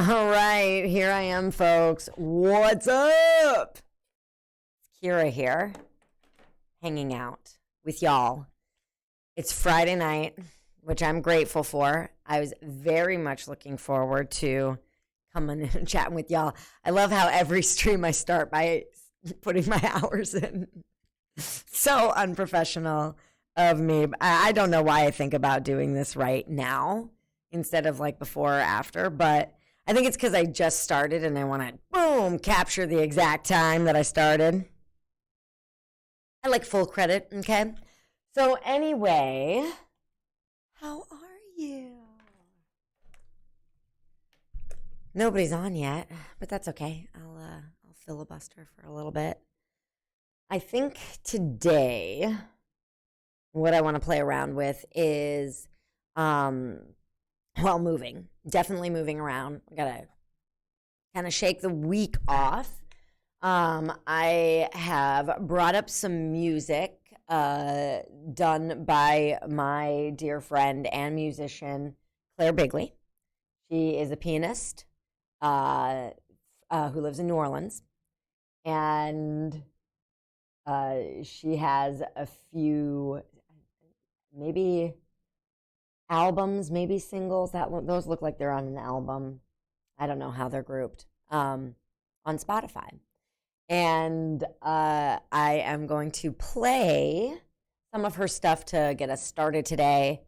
All right, here I am, folks. What's up? Kira here, hanging out with y'all. It's Friday night, which I'm grateful for. I was very much looking forward to coming and chatting with y'all. I love how every stream I start by putting my hours in. So unprofessional of me. I don't know why I think about doing this right now instead of like before or after, but I think it's because I just started and I want to, boom, capture the exact time that I started. I like full credit, okay? So anyway, how are you? Nobody's on yet, but that's okay. I'll filibuster for a little bit. I think today what I want to play around with is moving. Definitely moving around. I gotta kind of shake the week off. I have brought up some music done by my dear friend and musician, Claire Bigley. She is a pianist who lives in New Orleans. And she has a few, maybe albums, maybe singles. Those look like they're on an album. I don't know how they're grouped on Spotify. And I am going to play some of her stuff to get us started today,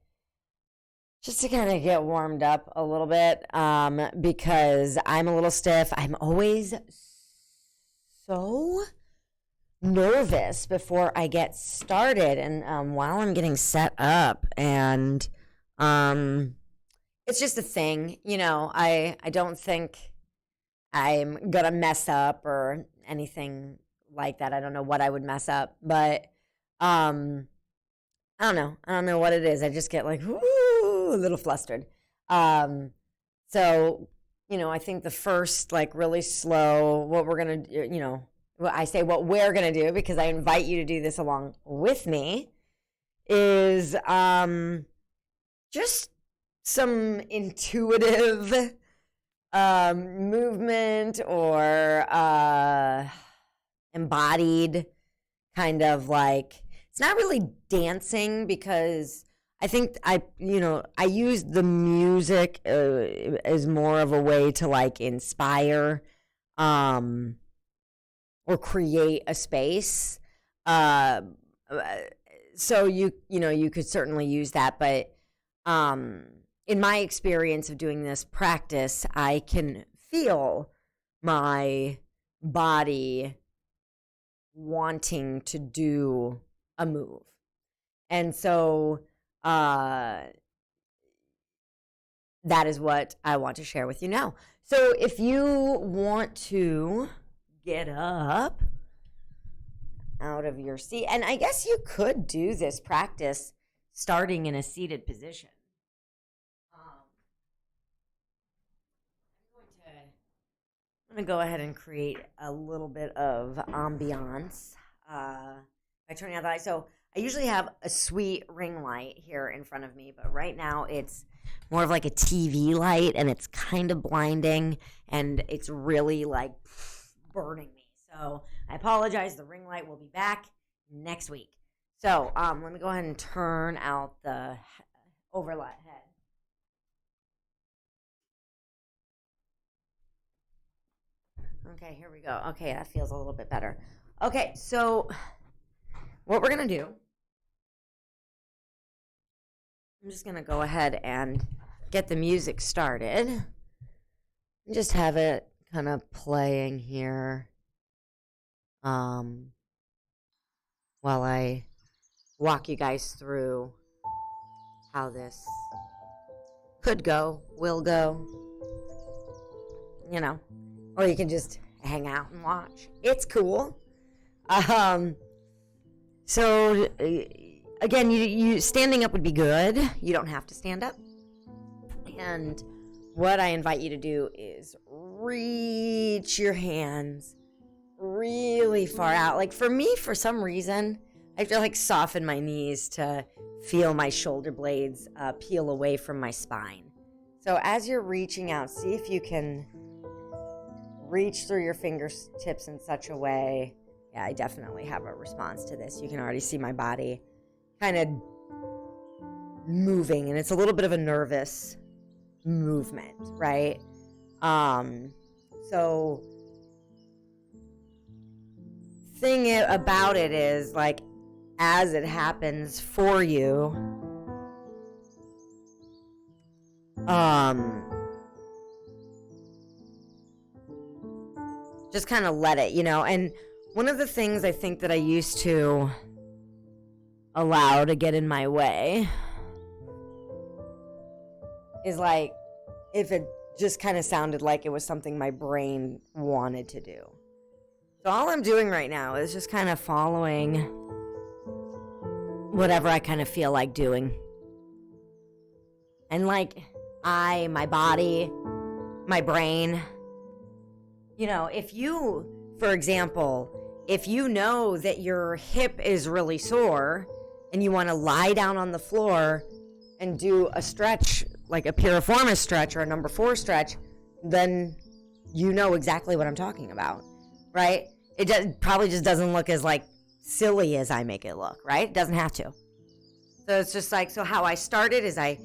just to kind of get warmed up a little bit, because I'm a little stiff. I'm always so nervous before I get started and while I'm getting set up, and it's just a thing, you know. I don't think I'm gonna mess up or anything like that. I don't know what I would mess up, but I don't know what it is. I just get like a little flustered. So you know, I think the first like really slow, what we're gonna do, you know, I say what we're going to do because I invite you to do this along with me, is just some intuitive movement or embodied kind of like, it's not really dancing because I think I use the music as more of a way to like inspire or create a space. So you could certainly use that, but in my experience of doing this practice, I can feel my body wanting to do a move. And so that is what I want to share with you now. So if you want to get up out of your seat, and I guess you could do this practice starting in a seated position. I'm going to go ahead and create a little bit of ambiance by turning out the light. So I usually have a sweet ring light here in front of me, but right now it's more of like a TV light, and it's kind of blinding, and it's really like burning me. So I apologize. The ring light will be back next week. So let me go ahead and turn out the overlap head. Okay, here we go. Okay, that feels a little bit better. Okay, so what we're going to do, I'm just going to go ahead and get the music started and just have it kind of playing here while I walk you guys through how this could go, will go, you know, or you can just hang out and watch. It's cool. So again, you standing up would be good. You don't have to stand up. And what I invite you to do is reach your hands really far out. Like for me, for some reason, I have to like soften my knees to feel my shoulder blades peel away from my spine. So as you're reaching out, see if you can reach through your fingertips in such a way. Yeah, I definitely have a response to this. You can already see my body kind of moving, and it's a little bit of a nervous movement, right? So thing about it is, like, as it happens for you, just kind of let it, and one of the things I think that I used to allow to get in my way is, like, if it just kind of sounded like it was something my brain wanted to do. So all I'm doing right now is just kind of following whatever I kind of feel like doing. And, like, my body, my brain, if you, for example, if you know that your hip is really sore and you want to lie down on the floor and do a stretch, like a piriformis stretch or a number 4 stretch, then you know exactly what I'm talking about, right? It probably just doesn't look as, like, silly as I make it look, right? It doesn't have to. So it's just like, so how I started is I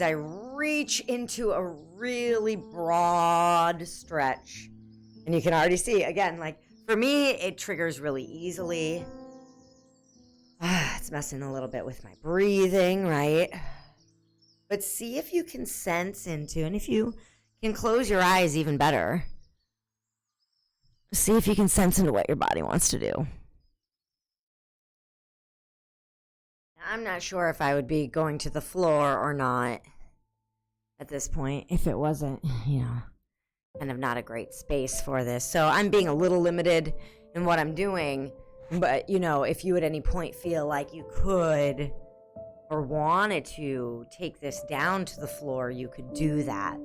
reach into a really broad stretch. And you can already see, again, like, for me, it triggers really easily. It's messing a little bit with my breathing, right? But see if you can sense into, and if you can close your eyes, even better. See if you can sense into what your body wants to do. I'm not sure if I would be going to the floor or not at this point if it wasn't, kind of not a great space for this. So I'm being a little limited in what I'm doing. But, if you at any point feel like you could or wanted to take this down to the floor, you could do that.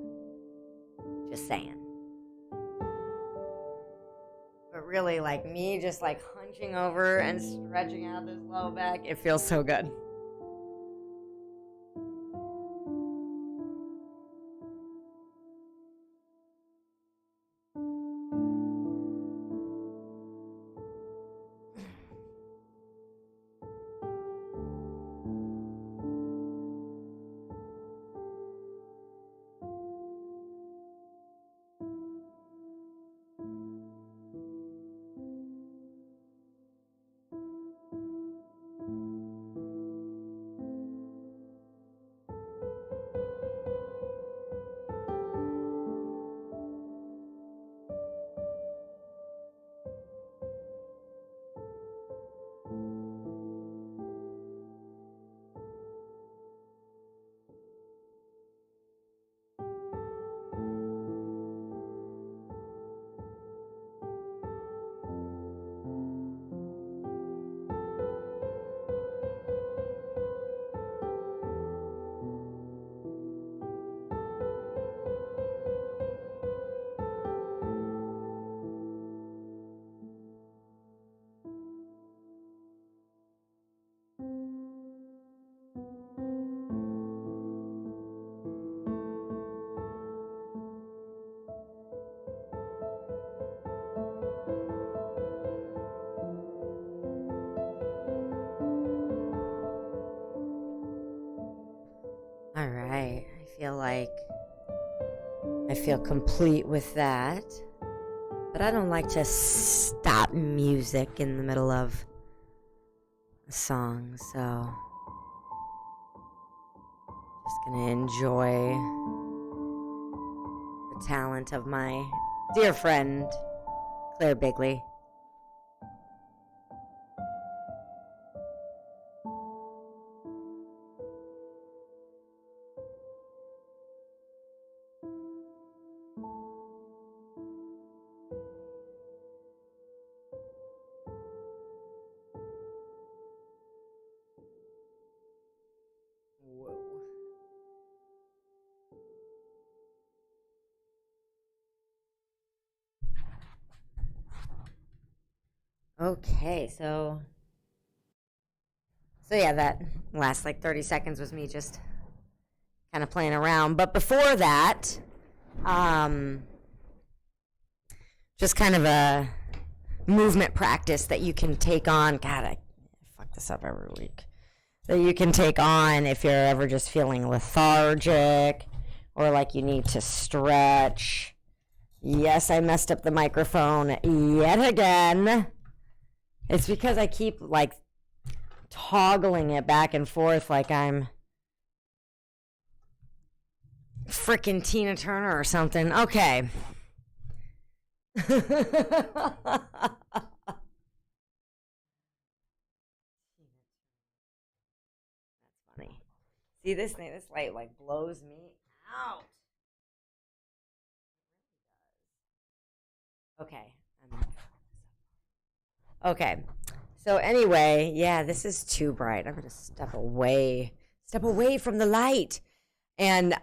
Just saying. But really, like, me just, like, hunching over and stretching out this low back, it feels so good. All right, I feel complete with that, but I don't like to stop music in the middle of a song, so just gonna enjoy the talent of my dear friend, Claire Bigley. Whoa. Okay, so yeah, that last like 30 seconds was me just kind of playing around. But before that, just kind of a movement practice that you can take on. God, I fuck this up every week. That you can take on if you're ever just feeling lethargic or like you need to stretch. Yes, I messed up the microphone yet again. It's because I keep like toggling it back and forth like I'm frickin' Tina Turner or something. Okay. That's funny. See this thing? This light like blows me out. Okay. Okay. So anyway, yeah, this is too bright. I'm gonna step away from the light, and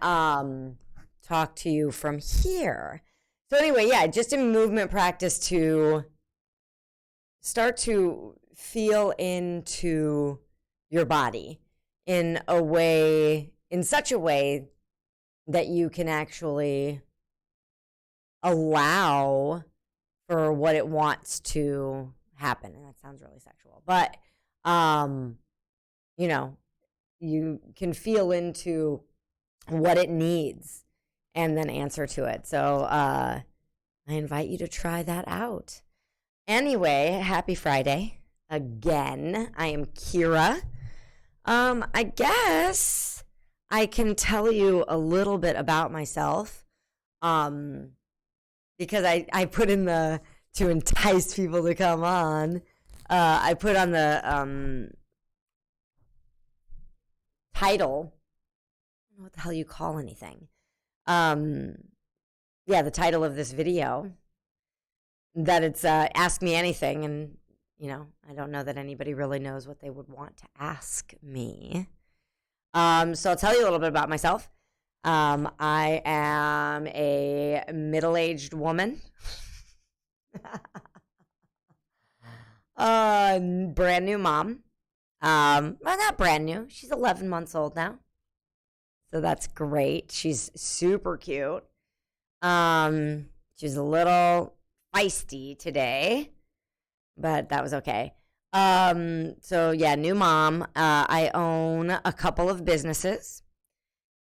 talk to you from here. So anyway, yeah, just a movement practice to start to feel into your body in such a way that you can actually allow for what it wants to happen. And that sounds really sexual, but you know, you can feel into what it needs and then answer to it. So I invite you to try that out. Anyway, happy Friday again. I am Kira. I guess I can tell you a little bit about myself, because I put in the, to entice people to come on, I put on the title. I don't know what the hell you call anything. Yeah, the title of this video, that it's Ask Me Anything, and you know, I don't know that anybody really knows what they would want to ask me. So I'll tell you a little bit about myself. I am a middle-aged woman. Brand new mom. Well, not brand new. She's 11 months old now. So that's great. She's super cute. She's a little feisty today, but that was okay. So yeah, new mom. I own a couple of businesses,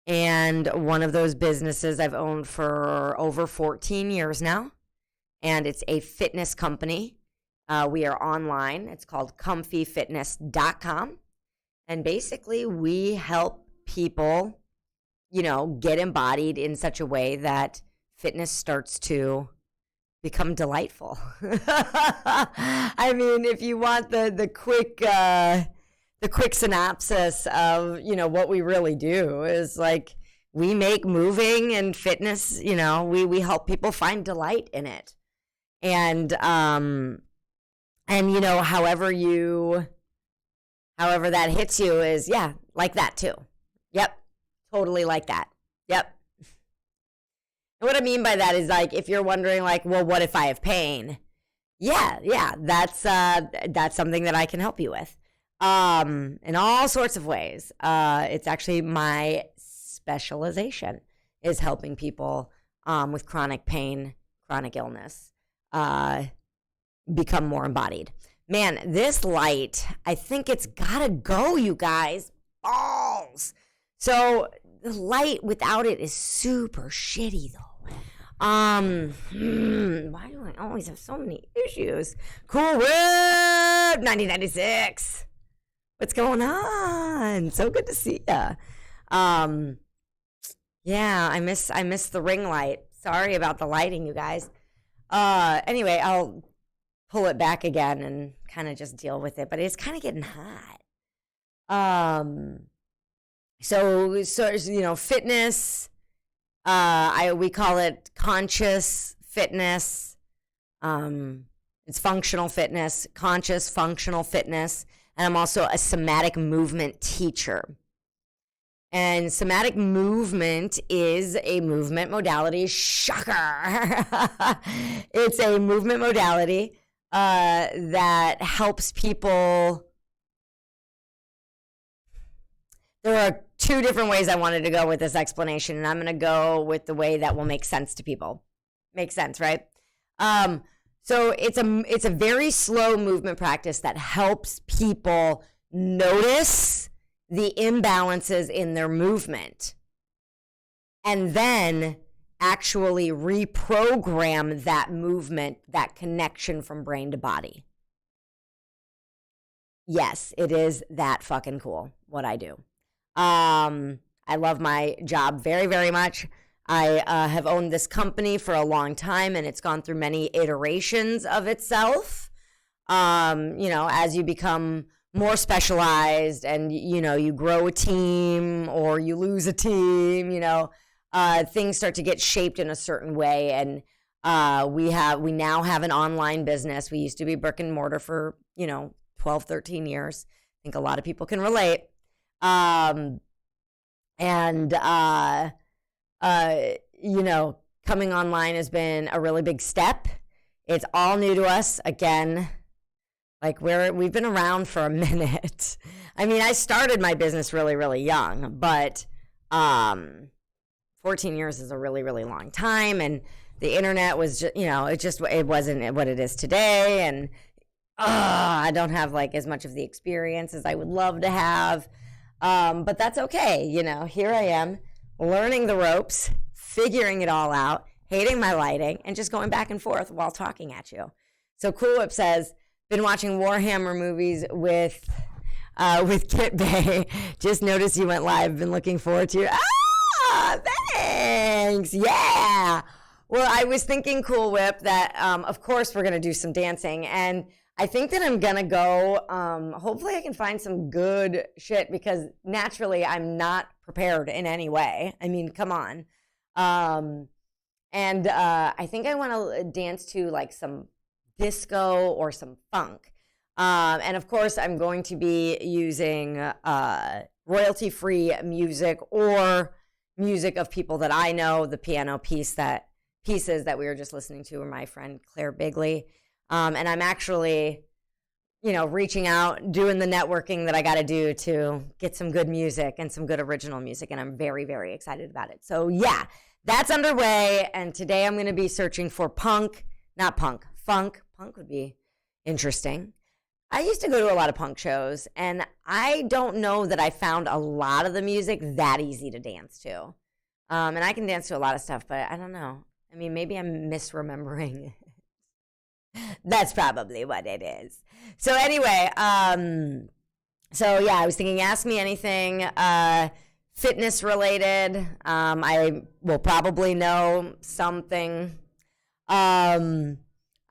and one of those businesses I've owned for over 14 years now, and it's a fitness company. We are online. It's called comfyfitness.com, and basically we help people, you know, get embodied in such a way that fitness starts to become delightful. I mean, if you want the quick synopsis of, you know, what we really do is like, we make moving and fitness, you know, we help people find delight in it. And you know, however that hits you is, yeah, like that too. Yep. Totally like that. Yep. And what I mean by that is, like, if you're wondering, like, well, what if I have pain? Yeah, that's something that I can help you with, in all sorts of ways. It's actually my specialization, is helping people with chronic pain, chronic illness, become more embodied. Man, this light, I think it's gotta go, you guys. Balls. So the light without it is super shitty, though. Why do I always have so many issues? Cool Whip 1996. What's going on? So good to see ya. Yeah, I miss the ring light. Sorry about the lighting, you guys. Anyway, I'll pull it back again and kind of just deal with it, but it's kind of getting hot. So you know, fitness, we call it conscious fitness. It's functional fitness, conscious functional fitness, and I'm also a somatic movement teacher. And somatic movement is a movement modality. Shocker! It's a movement modality that helps people. There are two different ways I wanted to go with this explanation, and I'm going to go with the way that will make sense to people. Makes sense, right? So it's a very slow movement practice that helps people notice the imbalances in their movement and then actually reprogram that movement, that connection from brain to body. Yes, it is that fucking cool what I do. I love my job very, very much. I have owned this company for a long time, and it's gone through many iterations of itself. As you become more specialized and, you grow a team or you lose a team, things start to get shaped in a certain way. And we now have an online business. We used to be brick and mortar for, 12, 13 years. I think a lot of people can relate. Coming online has been a really big step. It's all new to us. Again, like we've been around for a minute. I mean, I started my business really, really young, but 14 years is a really, really long time. And the internet was just, it wasn't what it is today. And I don't have like as much of the experience as I would love to have. But that's okay. Here I am learning the ropes, figuring it all out, hating my lighting, and just going back and forth while talking at you. So Cool Whip says, been watching Warhammer movies with Kit Bay. Just noticed you went live. Been looking forward to it. Ah, thanks. Yeah. Well, I was thinking, Cool Whip, that of course we're going to do some dancing. And I think that I'm going to go, hopefully I can find some good shit because naturally I'm not prepared in any way. I mean, come on. I think I want to dance to like some disco or some funk. And of course I'm going to be using royalty-free music or music of people that I know. The piano pieces that we were just listening to were my friend Claire Bigley. And I'm actually, reaching out, doing the networking that I got to do to get some good music and some good original music. And I'm very, very excited about it. So yeah, that's underway. And today I'm going to be searching for funk. Punk would be interesting. I used to go to a lot of punk shows, and I don't know that I found a lot of the music that easy to dance to. And I can dance to a lot of stuff, but I don't know. I mean, maybe I'm misremembering it. That's probably what it is. So anyway, I was thinking, ask me anything fitness related. I will probably know something.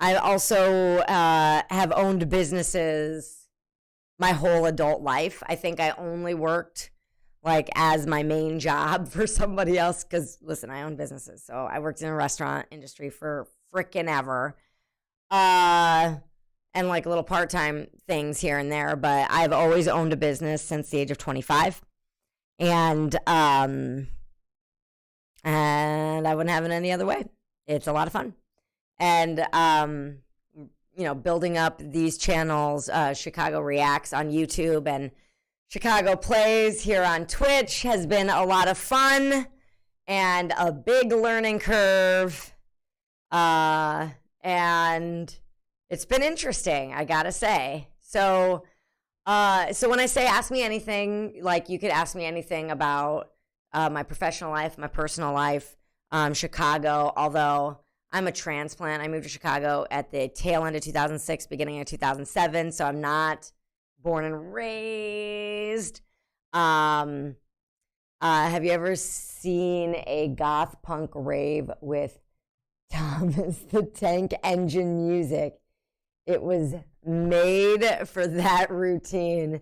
I also have owned businesses my whole adult life. I think I only worked like as my main job for somebody else because, listen, I own businesses. So I worked in a restaurant industry for frickin' ever. And like little part-time things here and there, but I've always owned a business since the age of 25. And I wouldn't have it any other way. It's a lot of fun. And, building up these channels, Chicago Reacts on YouTube and Chicago Plays here on Twitch has been a lot of fun and a big learning curve. And it's been interesting, I gotta say. So when I say ask me anything, like you could ask me anything about my professional life, my personal life, Chicago, although I'm a transplant. I moved to Chicago at the tail end of 2006, beginning of 2007, so I'm not born and raised. Have you ever seen a goth punk rave with Thomas the Tank Engine music? It was made for that routine.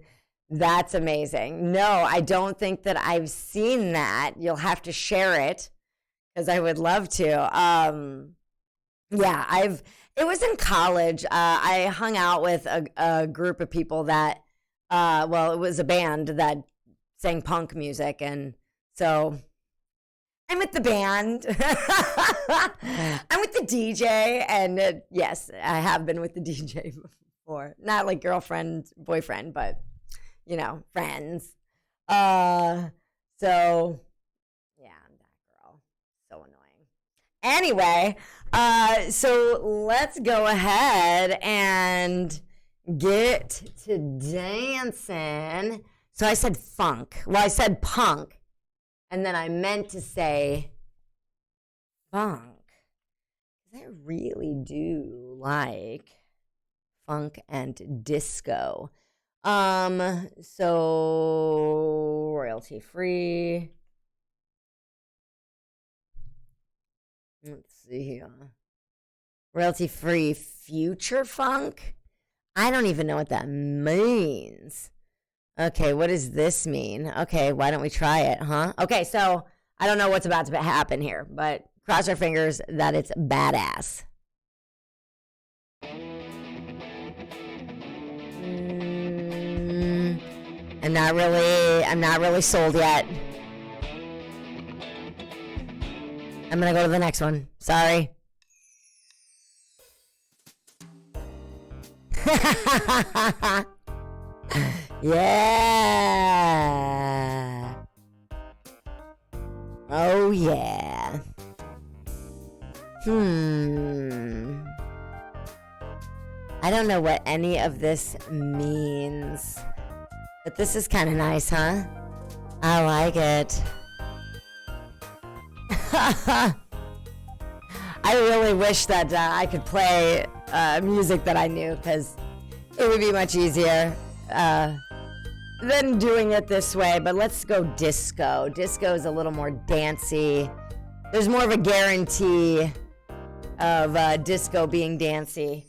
That's amazing. No, I don't think that I've seen that. You'll have to share it because I would love to. It was in college. I hung out with a group of people that, it was a band that sang punk music. And so I'm with the band. I'm with the DJ. And yes, I have been with the DJ before. Not like girlfriend, boyfriend, but, friends. So, yeah, I'm that girl. So annoying. Anyway, so let's go ahead and get to dancing. So I said funk. Well, I said punk. And then I meant to say funk. I really do like funk and disco. So royalty free. Let's see here. Royalty free future funk? I don't even know what that means. Okay, what does this mean? Okay, why don't we try it, huh? Okay, so I don't know what's about to happen here, but cross our fingers that it's badass. I'm not really sold yet. I'm gonna go to the next one. Sorry. Yeah. Oh yeah. I don't know what any of this means, but this is kind of nice, huh? I like it. I really wish that I could play music that I knew, because it would be much easier than doing it this way. But let's go disco. Disco is a little more dancey. There's more of a guarantee of disco being dancey.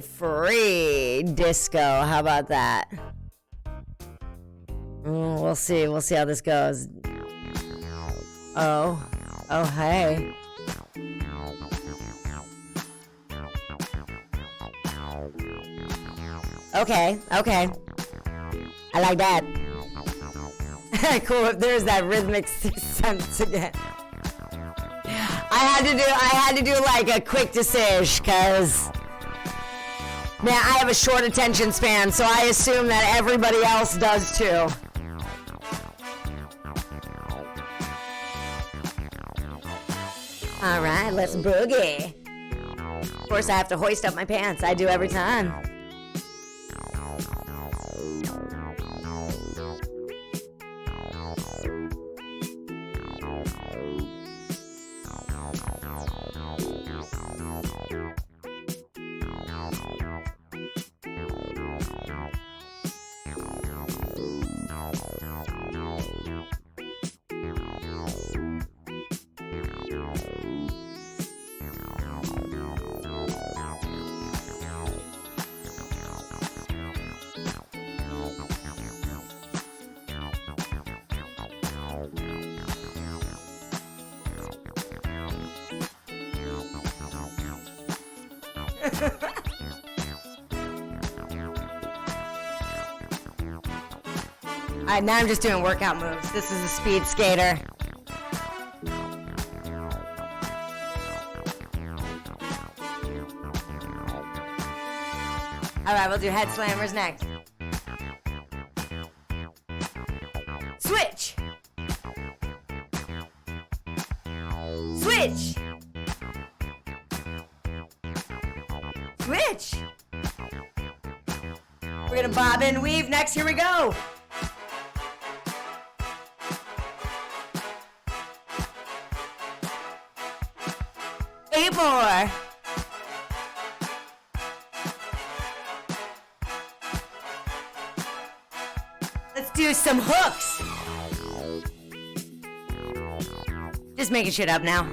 Free disco. How about that? We'll see. We'll see how this goes. Oh, hey. Okay. I like that. Cool. If there's that rhythmic sixth sense again. I had to do like a quick decision, because man, I have a short attention span, so I assume that everybody else does too. All right, let's boogie. Of course, I have to hoist up my pants. I do every time. Alright, now I'm just doing workout moves. This is a speed skater. Alright, we'll do head slammers next. Switch! Switch! Switch! We're gonna bob and weave next. Here we go! 8 more. Let's do some hooks. Just making shit up now.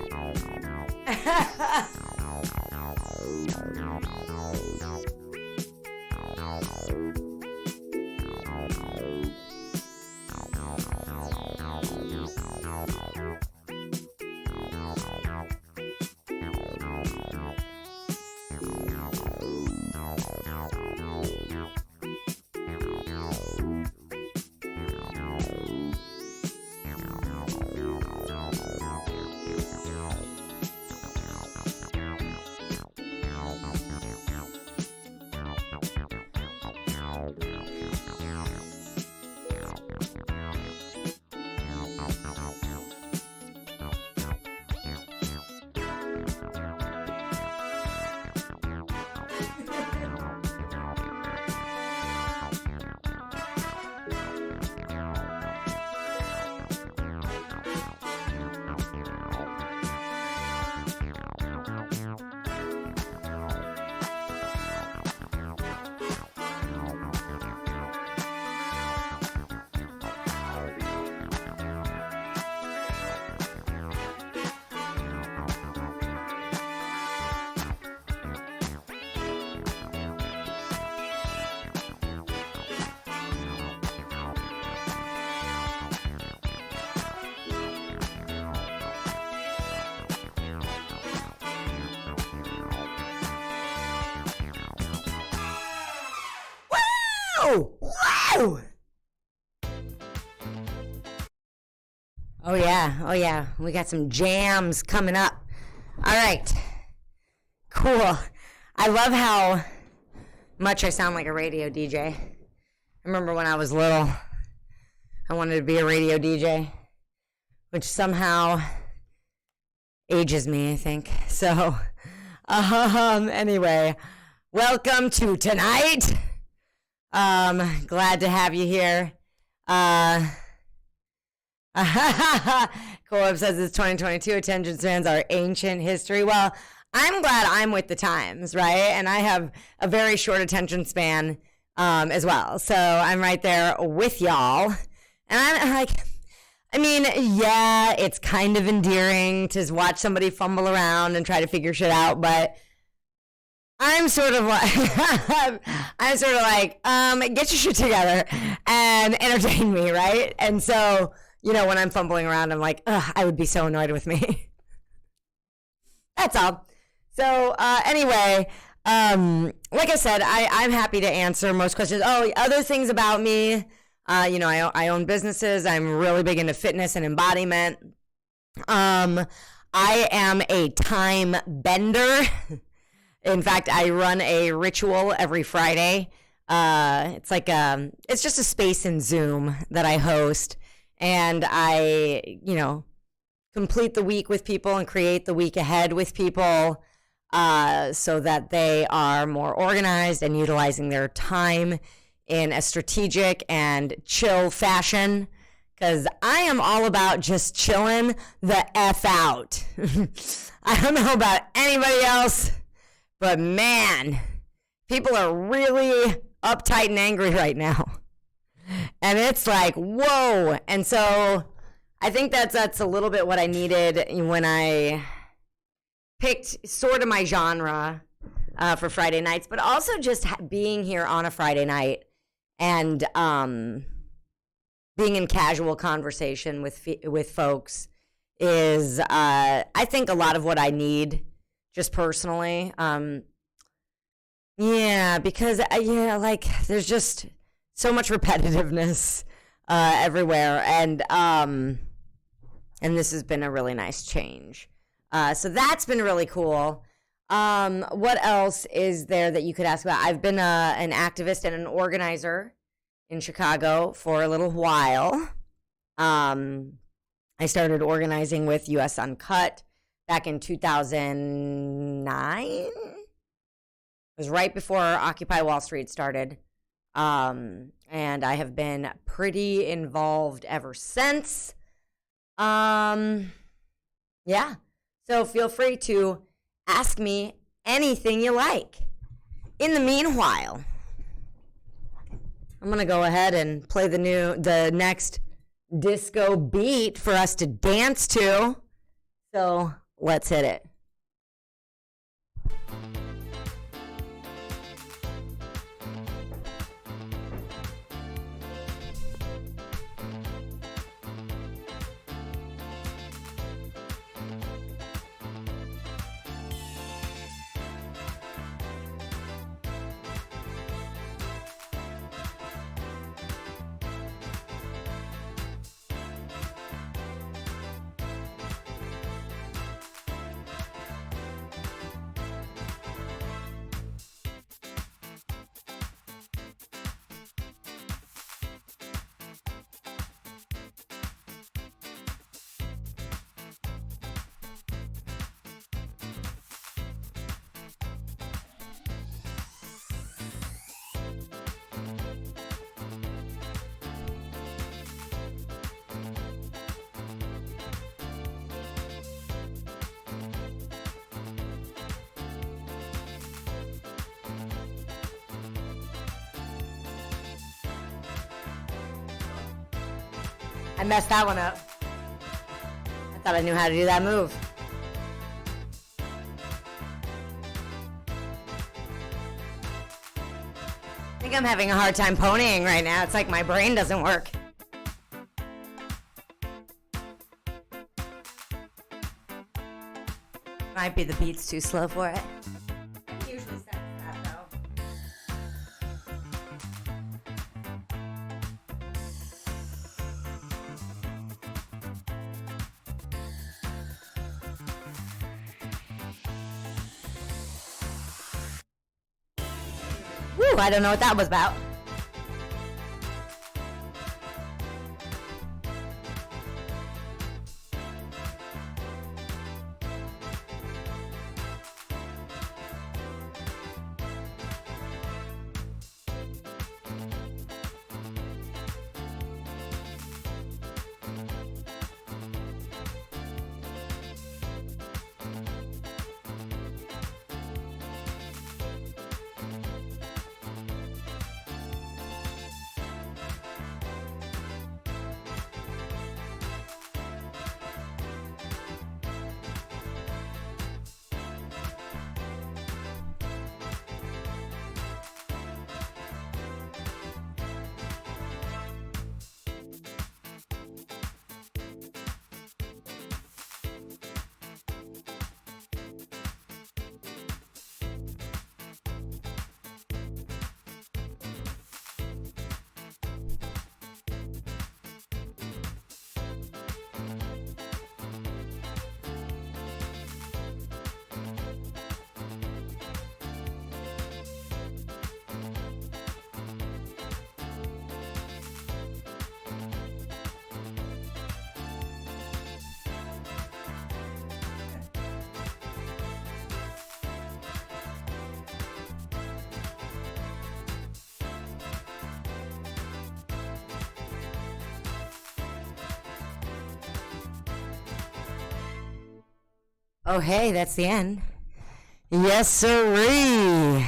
Whoa! Whoa! Oh yeah. We got some jams coming up. All right. Cool. I love how much I sound like a radio DJ. I remember when I was little, I wanted to be a radio DJ, which somehow ages me, I think. So, anyway, welcome to tonight. Glad to have you here. Colab says it's 2022. Attention spans are ancient history. Well, I'm glad I'm with the times, right? And I have a very short attention span as well. So I'm right there with y'all. And I'm like, I mean, yeah, it's kind of endearing to watch somebody fumble around and try to figure shit out, but I'm sort of like, get your shit together and entertain me, right? And so, you know, when I'm fumbling around, I'm like, ugh, I would be so annoyed with me. That's all. So anyway, like I said, I'm happy to answer most questions. Oh, other things about me. You know, I own businesses. I'm really big into fitness and embodiment. I am a time bender. In fact, I run a ritual every Friday. It's like it's just a space in Zoom that I host. And I, you know, complete the week with people and create the week ahead with people so that they are more organized and utilizing their time in a strategic and chill fashion. Because I am all about just chilling the F out. I don't know about anybody else, but man, people are really uptight and angry right now. And it's like, whoa. And so I think that's a little bit what I needed when I picked sort of my genre for Friday nights, but also just being here on a Friday night and being in casual conversation with folks is, I think, a lot of what I need just personally. Yeah, because, like, there's just so much repetitiveness everywhere, and this has been a really nice change. So that's been really cool. What else is there that you could ask about? I've been an activist and an organizer in Chicago for a little while. I started organizing with US Uncut back in 2009. It was right before Occupy Wall Street started. And I have been pretty involved ever since. Yeah. So feel free to ask me anything you like. In the meanwhile, I'm going to go ahead and play the next disco beat for us to dance to. So let's hit it. I messed that one up. I thought I knew how to do that move. I think I'm having a hard time ponying right now. It's like my brain doesn't work. Might be the beat's too slow for it. Usually says that though. I don't know what that was about. Oh, hey, that's the end. Yes, sirree.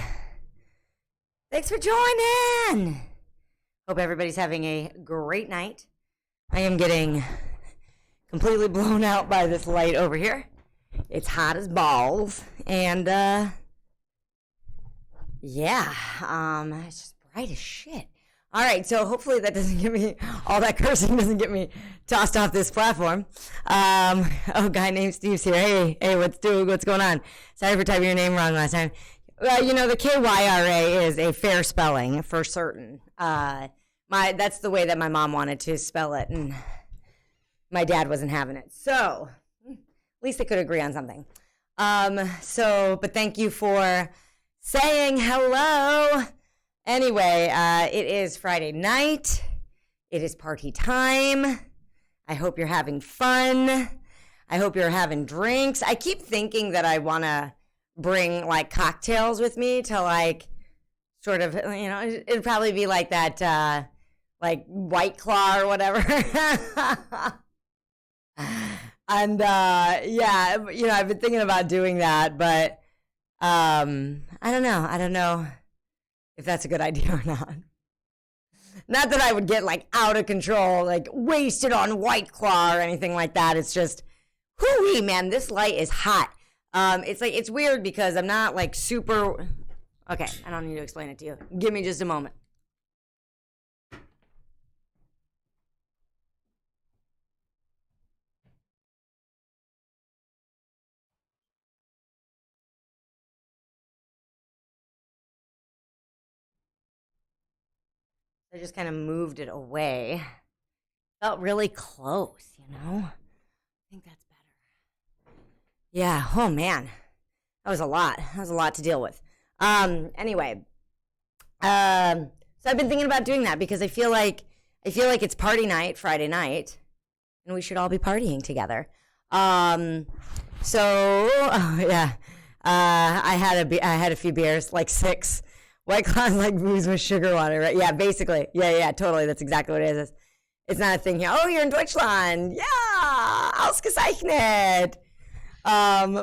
Thanks for joining. Hope everybody's having a great night. I am getting completely blown out by this light over here. It's hot as balls. And, yeah, it's just bright as shit. All right, so hopefully that doesn't get me, all that cursing doesn't get me tossed off this platform. Guy named Steve's here. Hey, what's going on? Sorry for typing your name wrong last time. The KYRA is a fair spelling for certain. That's the way that my mom wanted to spell it, and my dad wasn't having it. So, at least they could agree on something. But thank you for saying hello. Anyway, it is Friday night. It is party time. I hope you're having fun. I hope you're having drinks. I keep thinking that I want to bring, like, cocktails with me to, like, sort of, it'd probably be like that, like, White Claw or whatever. And, I've been thinking about doing that, but I don't know if that's a good idea or not. Not that I would get, like, out of control, like, wasted on White Claw or anything like that. It's just, hoo-wee, man, this light is hot. It's weird because I'm not, like, super... Okay, I don't need to explain it to you. Give me just a moment. I just kind of moved it away. Felt really close, I think that's better. Yeah, oh man. That was a lot. That was a lot to deal with. Anyway. So I've been thinking about doing that because I feel like it's party night, Friday night, and we should all be partying together. I had a few beers, like 6. White Claw's like booze with sugar water, right? Yeah, basically. Yeah, totally. That's exactly what it is. It's not a thing here. Oh, you're in Deutschland. Yeah, ausgezeichnet.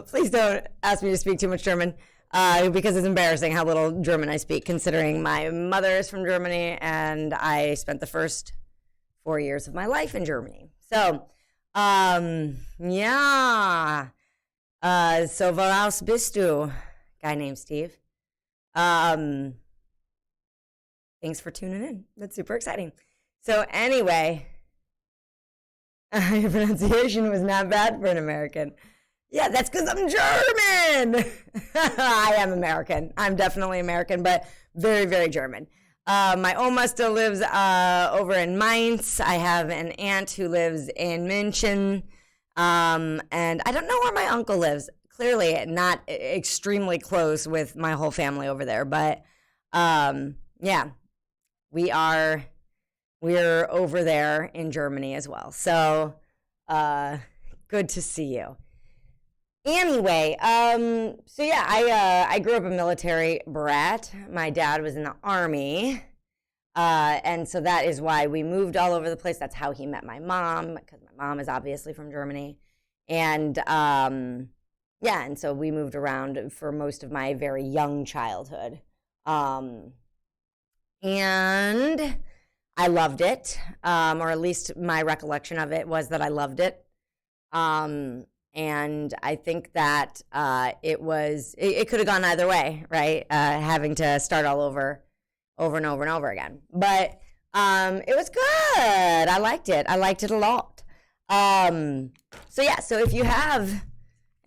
Please don't ask me to speak too much German because it's embarrassing how little German I speak, considering my mother is from Germany and I spent the first 4 years of my life in Germany. So, yeah. So, woraus bist du? Guy named Steve. Thanks for tuning in. That's super exciting. So anyway, your pronunciation was not bad for an American. Yeah, that's because I'm German. I am American. I'm definitely American, but very, very German. My Oma still lives over in Mainz. I have an aunt who lives in München. And I don't know where my uncle lives. Clearly not extremely close with my whole family over there, but Yeah, we're over there in Germany as well. So, good to see you. Anyway, so yeah, I grew up a military brat. My dad was in the army. And so that is why we moved all over the place. That's how he met my mom, because my mom is obviously from Germany. And yeah, and so we moved around for most of my very young childhood. And I loved it, or at least my recollection of it was that I loved it. And I think that it could have gone either way, right? Having to start all over and over and over again. But it was good. I liked it. I liked it a lot. So yeah, so if you have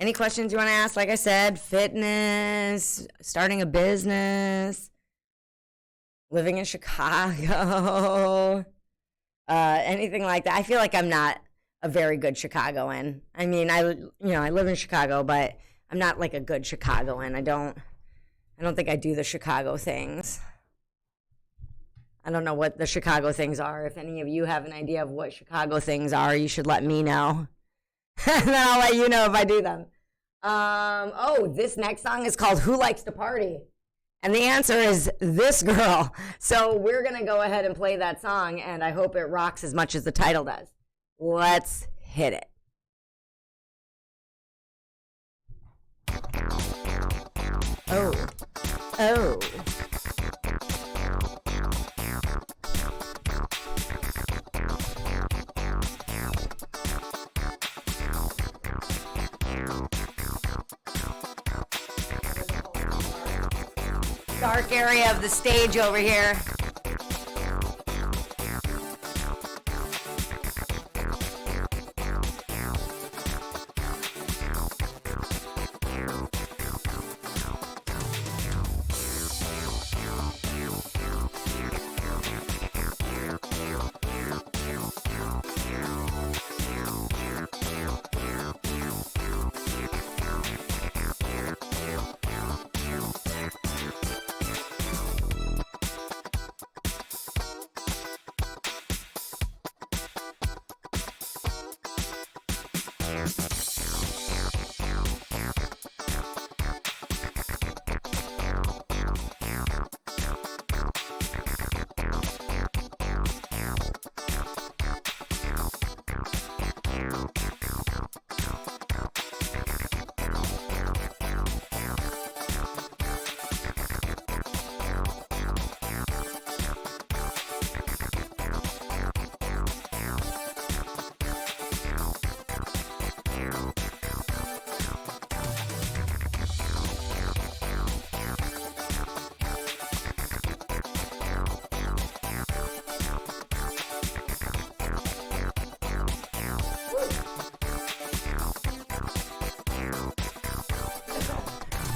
any questions you want to ask, like I said, fitness, starting a business, living in Chicago, anything like that. I feel like I'm not a very good Chicagoan. I mean, I live in Chicago, but I'm not like a good Chicagoan. I don't think I do the Chicago things. I don't know what the Chicago things are. If any of you have an idea of what Chicago things are, you should let me know. And then I'll let you know if I do them. This next song is called Who Likes to Party? And the answer is this girl. So we're going to go ahead and play that song, and I hope it rocks as much as the title does. Let's hit it. Oh. Dark area of the stage over here.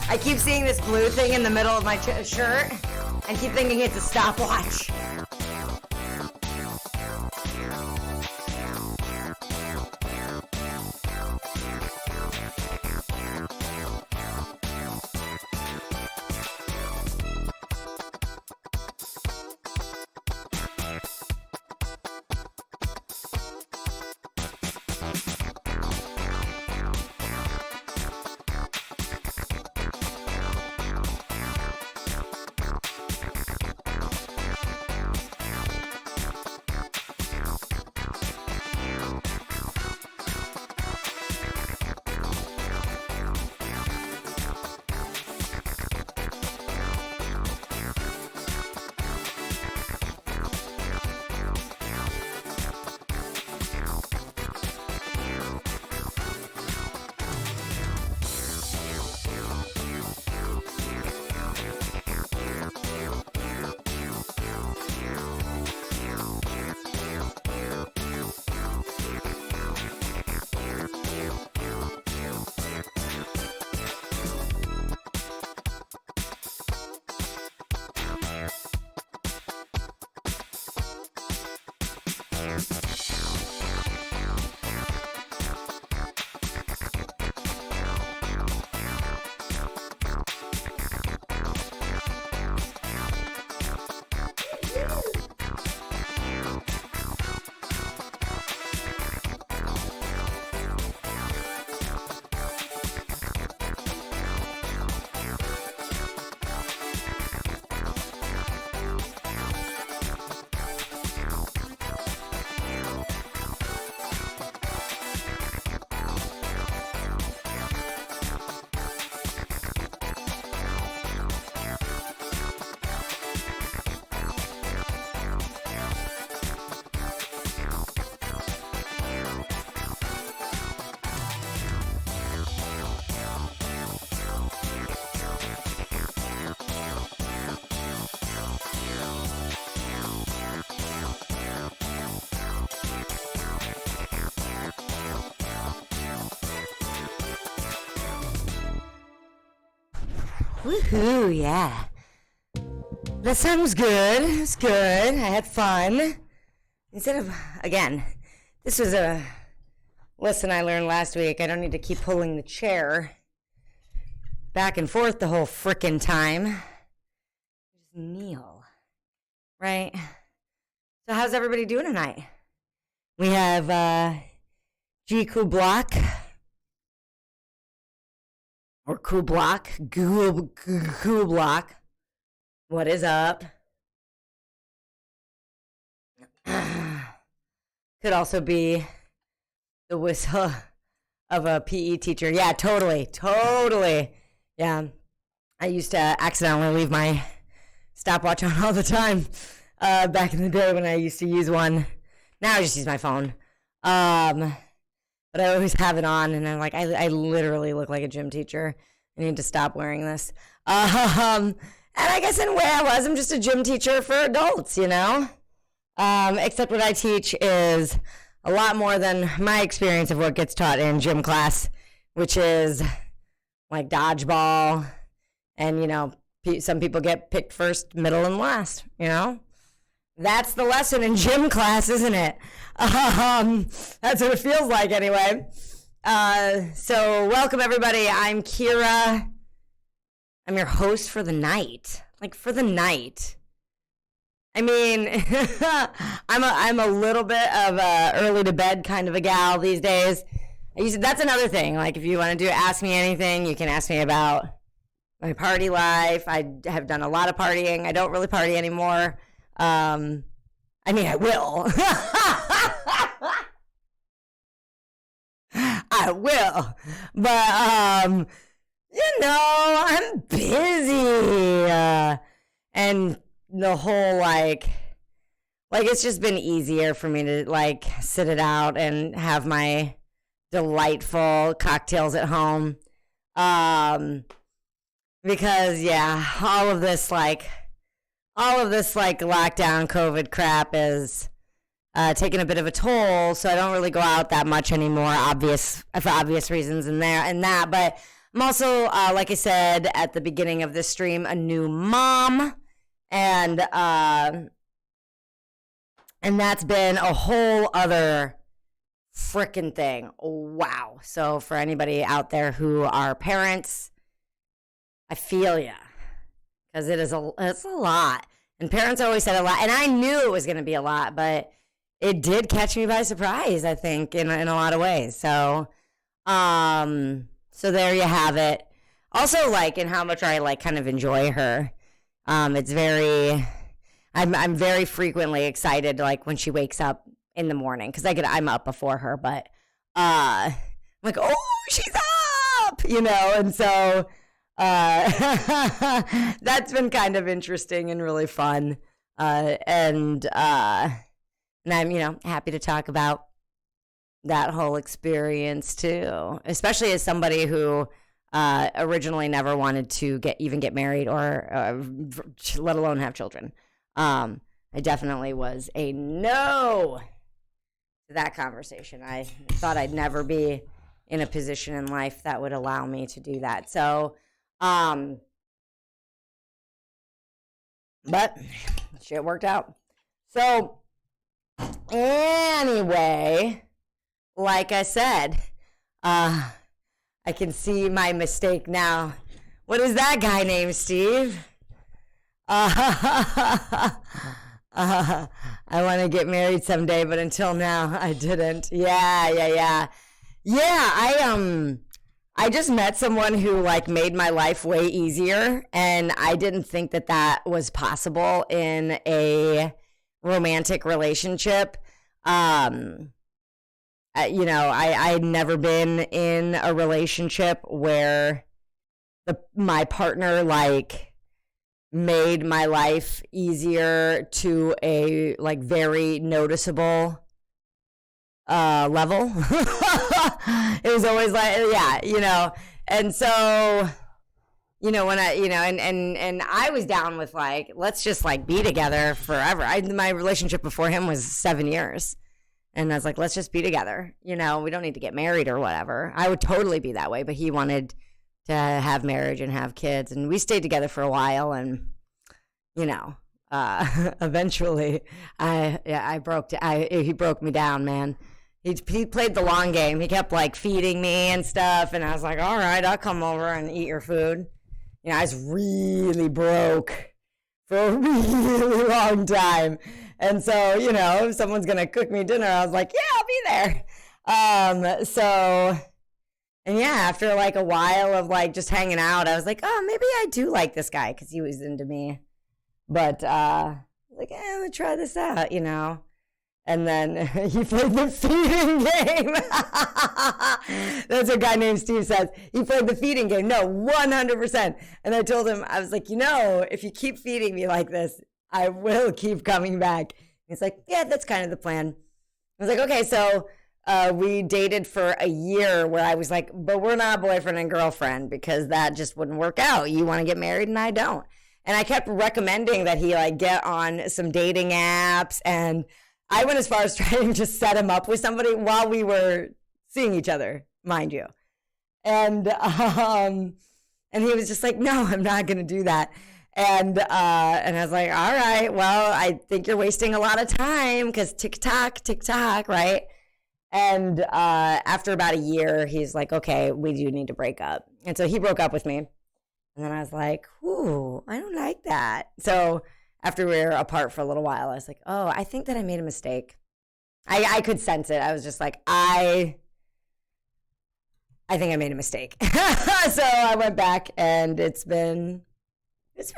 I keep seeing this blue thing in the middle of my shirt and keep thinking it's a stopwatch. Woohoo, yeah. That sounds good. It's good. I had fun. Instead of, again, this was a lesson I learned last week. I don't need to keep pulling the chair back and forth the whole frickin' time. Just kneel. Right? So how's everybody doing tonight? We have G. Kublak. Or Kublak. Kublak. What is up? Could also be the whistle of a PE teacher. Yeah, totally. Yeah. I used to accidentally leave my stopwatch on all the time back in the day when I used to use one. Now I just use my phone. But I always have it on, and I'm like, I literally look like a gym teacher. I need to stop wearing this. And I guess in a way I was. I'm just a gym teacher for adults, you know? Except what I teach is a lot more than my experience of what gets taught in gym class, which is like dodgeball. And, you know, some people get picked first, middle, and last, you know? That's the lesson in gym class, isn't it? That's what it feels like anyway. So welcome everybody. I'm Kira. I'm your host for the night. Like, for the night. I mean, I'm a little bit of a early to bed kind of a gal these days. That's another thing. Like, if you want to ask me anything, you can ask me about my party life. I have done a lot of partying. I don't really party anymore. I mean, I will. I will. But, you know, I'm busy. And the whole, like, it's just been easier for me to, like, sit it out and have my delightful cocktails at home. Because, yeah, all of this, like, lockdown COVID crap is taking a bit of a toll, so I don't really go out that much anymore, for obvious reasons and that. But I'm also, like I said at the beginning of this stream, a new mom, and that's been a whole other frickin' thing. Wow. So for anybody out there who are parents, I feel ya. Because it's a lot. And parents always said a lot. And I knew it was going to be a lot, but it did catch me by surprise, I think, in a lot of ways. So, so there you have it. Also, like, in how much I, like, kind of enjoy her. It's very, I'm very frequently excited, like, when she wakes up in the morning. Because I'm up before her, but, I'm like, oh, she's up! You know, and so... that's been kind of interesting and really fun. And I'm, you know, happy to talk about that whole experience too, especially as somebody who originally never wanted to get married or let alone have children. I definitely was a no to that conversation. I thought I'd never be in a position in life that would allow me to do that. So but shit worked out. So anyway, like I said, I can see my mistake now. What is that guy named, Steve? I want to get married someday, but until now I didn't. Yeah, I just met someone who, like, made my life way easier, and I didn't think that was possible in a romantic relationship. You know, I'd never been in a relationship where my partner, like, made my life easier to a, like, very noticeable level. It was always like, yeah, you know. And so, you know, when I, you know, and I was down with, like, let's just, like, be together forever. My relationship before him was 7 years. And I was like, let's just be together. You know, we don't need to get married or whatever. I would totally be that way, but he wanted to have marriage and have kids. And we stayed together for a while, and you know, eventually he broke me down, man. He played the long game. He kept like feeding me and stuff, and I was like, all right, I'll come over and eat your food. You know, I was really broke for a really long time. And so, you know, if someone's going to cook me dinner, I was like, yeah, I'll be there. And yeah, after like a while of like just hanging out, I was like, oh, maybe I do like this guy because he was into me. But like, let's try this out, you know. And then he played the feeding game. That's what a guy named Steve says. He played the feeding game. No, 100%. And I told him, I was like, you know, if you keep feeding me like this, I will keep coming back. He's like, yeah, that's kind of the plan. I was like, okay, so we dated for a year where I was like, but we're not boyfriend and girlfriend because that just wouldn't work out. You want to get married and I don't. And I kept recommending that he like get on some dating apps, and I went as far as trying to set him up with somebody while we were seeing each other, mind you. And he was just like, no, I'm not going to do that. And I was like, all right, well, I think you're wasting a lot of time because tick-tock, right? And after about a year, he's like, okay, we do need to break up. And so he broke up with me. And then I was like, ooh, I don't like that. So after we were apart for a little while, I was like, oh, I think that I made a mistake. I could sense it. I was just like, I think I made a mistake. So I went back, and it's been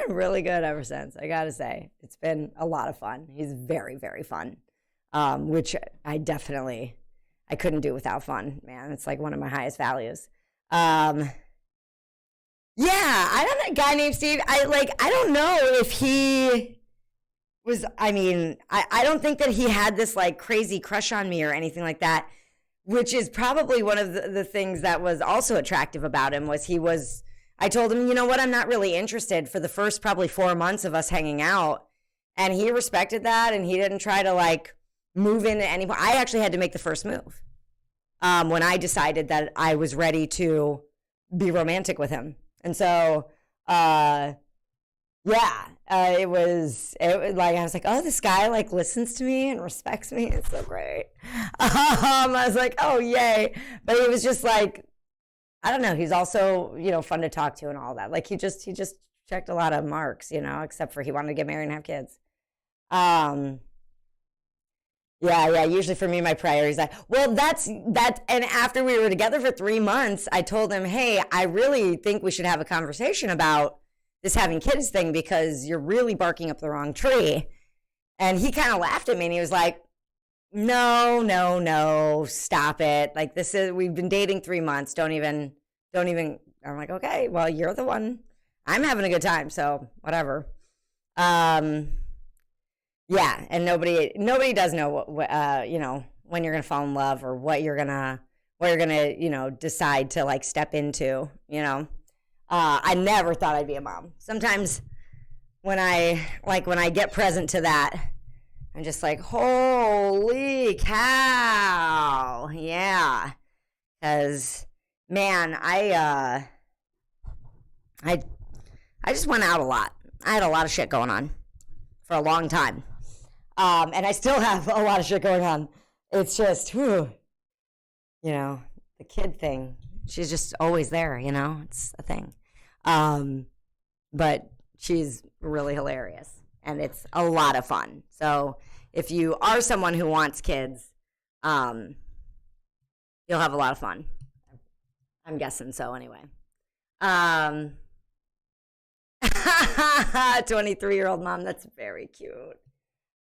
really good ever since, I gotta say. It's been a lot of fun. He's very, very fun, which I couldn't do without fun, man. It's like one of my highest values. Yeah, I don't know, a guy named Steve. I don't know if he was, I don't think that he had this like crazy crush on me or anything like that, which is probably one of the things that was also attractive about him was I told him, you know what, I'm not really interested for the first probably 4 months of us hanging out. And he respected that, and he didn't try to like move into any. I actually had to make the first move when I decided that I was ready to be romantic with him. And so, it was like, I was like, oh, this guy like listens to me and respects me. It's so great. I was like, oh, yay. But he was just like, I don't know. He's also, you know, fun to talk to and all that. Like he just checked a lot of marks, you know, except for he wanted to get married and have kids. Yeah. Usually for me, my priorities. That's. And after we were together for 3 months, I told him, hey, I really think we should have a conversation about this having kids thing because you're really barking up the wrong tree. And he kind of laughed at me, and he was like, no, stop it. Like we've been dating 3 months. Don't even. I'm like, okay, well, you're the one. I'm having a good time, so whatever. Yeah, and nobody does know what you know, when you're gonna fall in love or what you're gonna you know, decide to like step into, you know. I never thought I'd be a mom. Sometimes when I get present to that, I'm just like, holy cow, yeah, because man, I just went out a lot. I had a lot of shit going on for a long time. And I still have a lot of shit going on. It's just, you know, the kid thing. She's just always there, you know, it's a thing. But she's really hilarious, and it's a lot of fun. So if you are someone who wants kids, you'll have a lot of fun. I'm guessing so anyway. 23-year-old mom, that's very cute.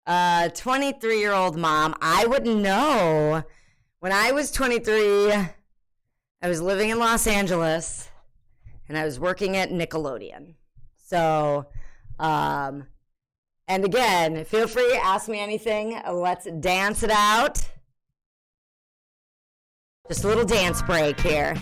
23-year-old mom, I wouldn't know. When I was 23, I was living in Los Angeles, and I was working at Nickelodeon. So, and again, feel free to ask me anything. Let's dance it out. Just a little dance break here.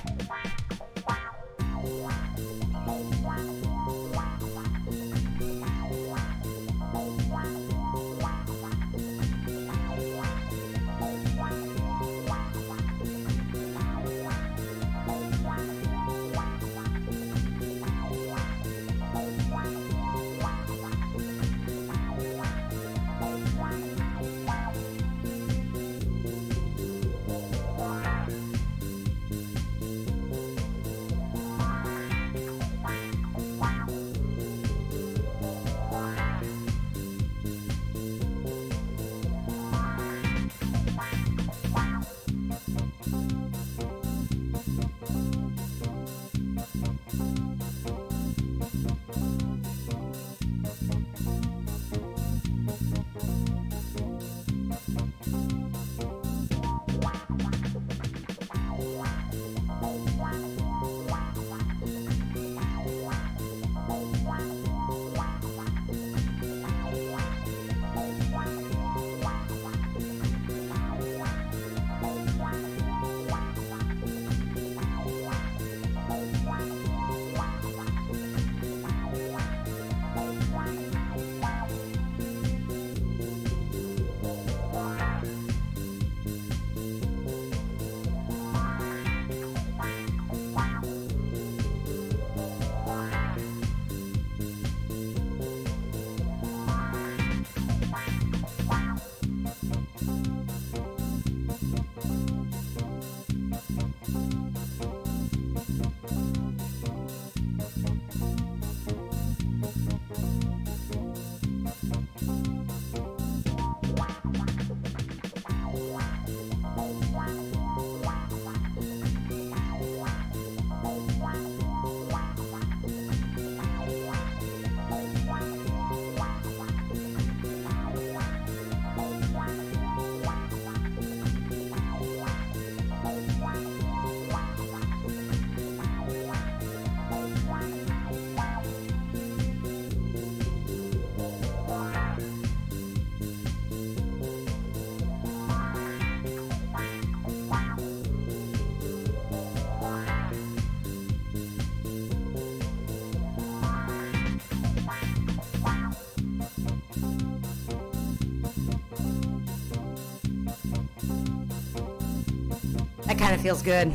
That kind of feels good.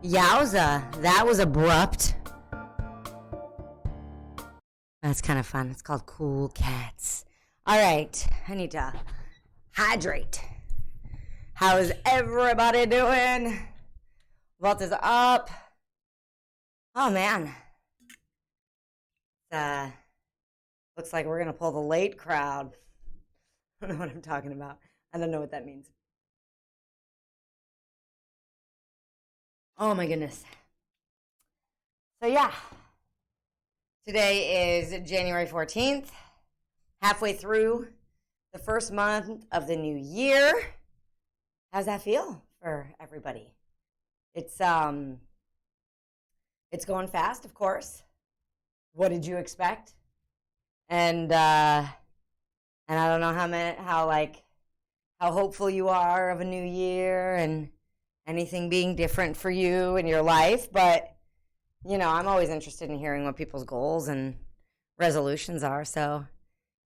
Yowza, that was abrupt. That's kind of fun. It's called Cool Cats. All right, I need to hydrate. How is everybody doing? Vault is up. Oh man. Looks like we're gonna pull the late crowd. I don't know what I'm talking about. I don't know what that means. Oh my goodness. So yeah, today is January 14th, halfway through the first month of the new year. How's that feel for everybody? It's going fast, of course. What did you expect? And I don't know how hopeful you are of a new year and anything being different for you in your life, but you know, I'm always interested in hearing what people's goals and resolutions are. So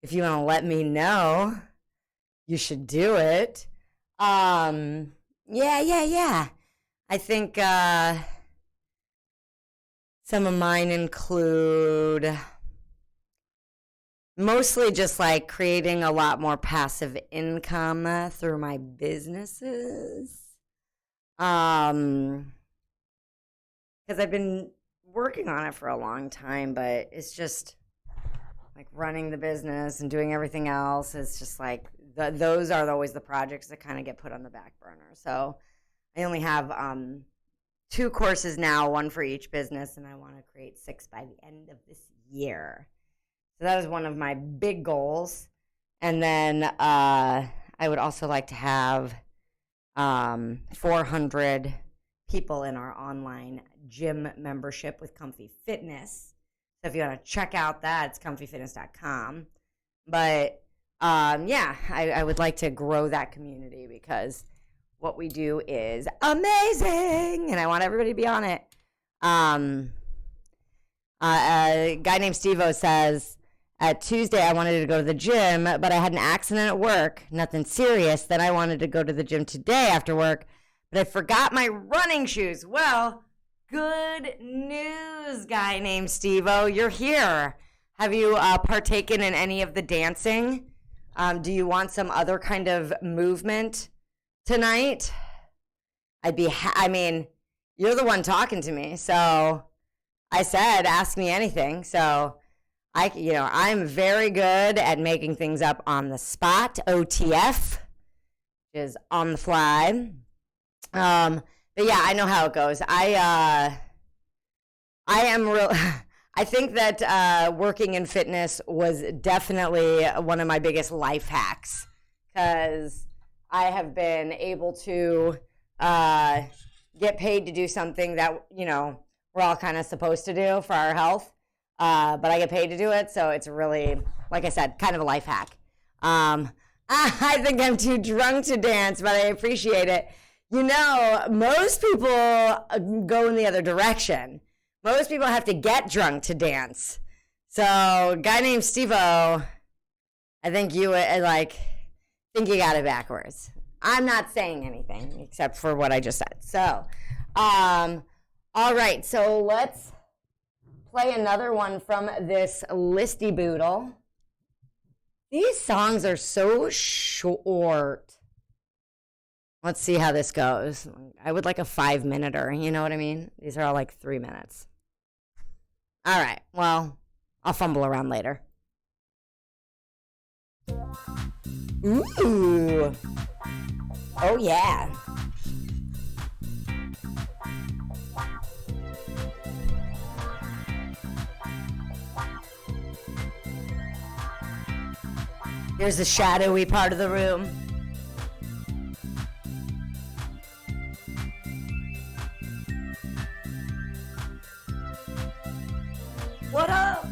if you want to let me know, you should do it. Yeah. I think some of mine include mostly just like creating a lot more passive income through my businesses. Because I've been working on it for a long time, but it's just like running the business and doing everything else is just like those are always the projects that kind of get put on the back burner. So I only have 2 courses now, 1 for each business, and I want to create 6 by the end of this year. So that is one of my big goals. And then I would also like to have 400 people in our online gym membership with Comfy Fitness. So if you want to check out that, it's comfyfitness.com. But yeah, I would like to grow that community because what we do is amazing, and I want everybody to be on it. A guy named Steve-O says, Tuesday I wanted to go to the gym, but I had an accident at work, nothing serious. Then I wanted to go to the gym today after work, but I forgot my running shoes. Well, good news, guy named Steve-O. You're here. Have you partaken in any of the dancing? Do you want some other kind of movement tonight? I mean, you're the one talking to me, so I said, ask me anything. So I'm very good at making things up on the spot. OTF is on the fly. But yeah, I know how it goes. I am real. I think that working in fitness was definitely one of my biggest life hacks because I have been able to get paid to do something that, you know, we're all kind of supposed to do for our health. But I get paid to do it, so it's really, like I said, kind of a life hack. I think I'm too drunk to dance, but I appreciate it. You know, most people go in the other direction. Most people have to get drunk to dance. So, a guy named Steve-O, I think you think you got it backwards. I'm not saying anything except for what I just said. So, all right, so let's play another one from this listy boodle. These songs are so short. Let's see how this goes. I would like a 5-minuter, you know what I mean? These are all like 3 minutes. All right, well, I'll fumble around later. Ooh. Oh, yeah. Here's the shadowy part of the room. What up?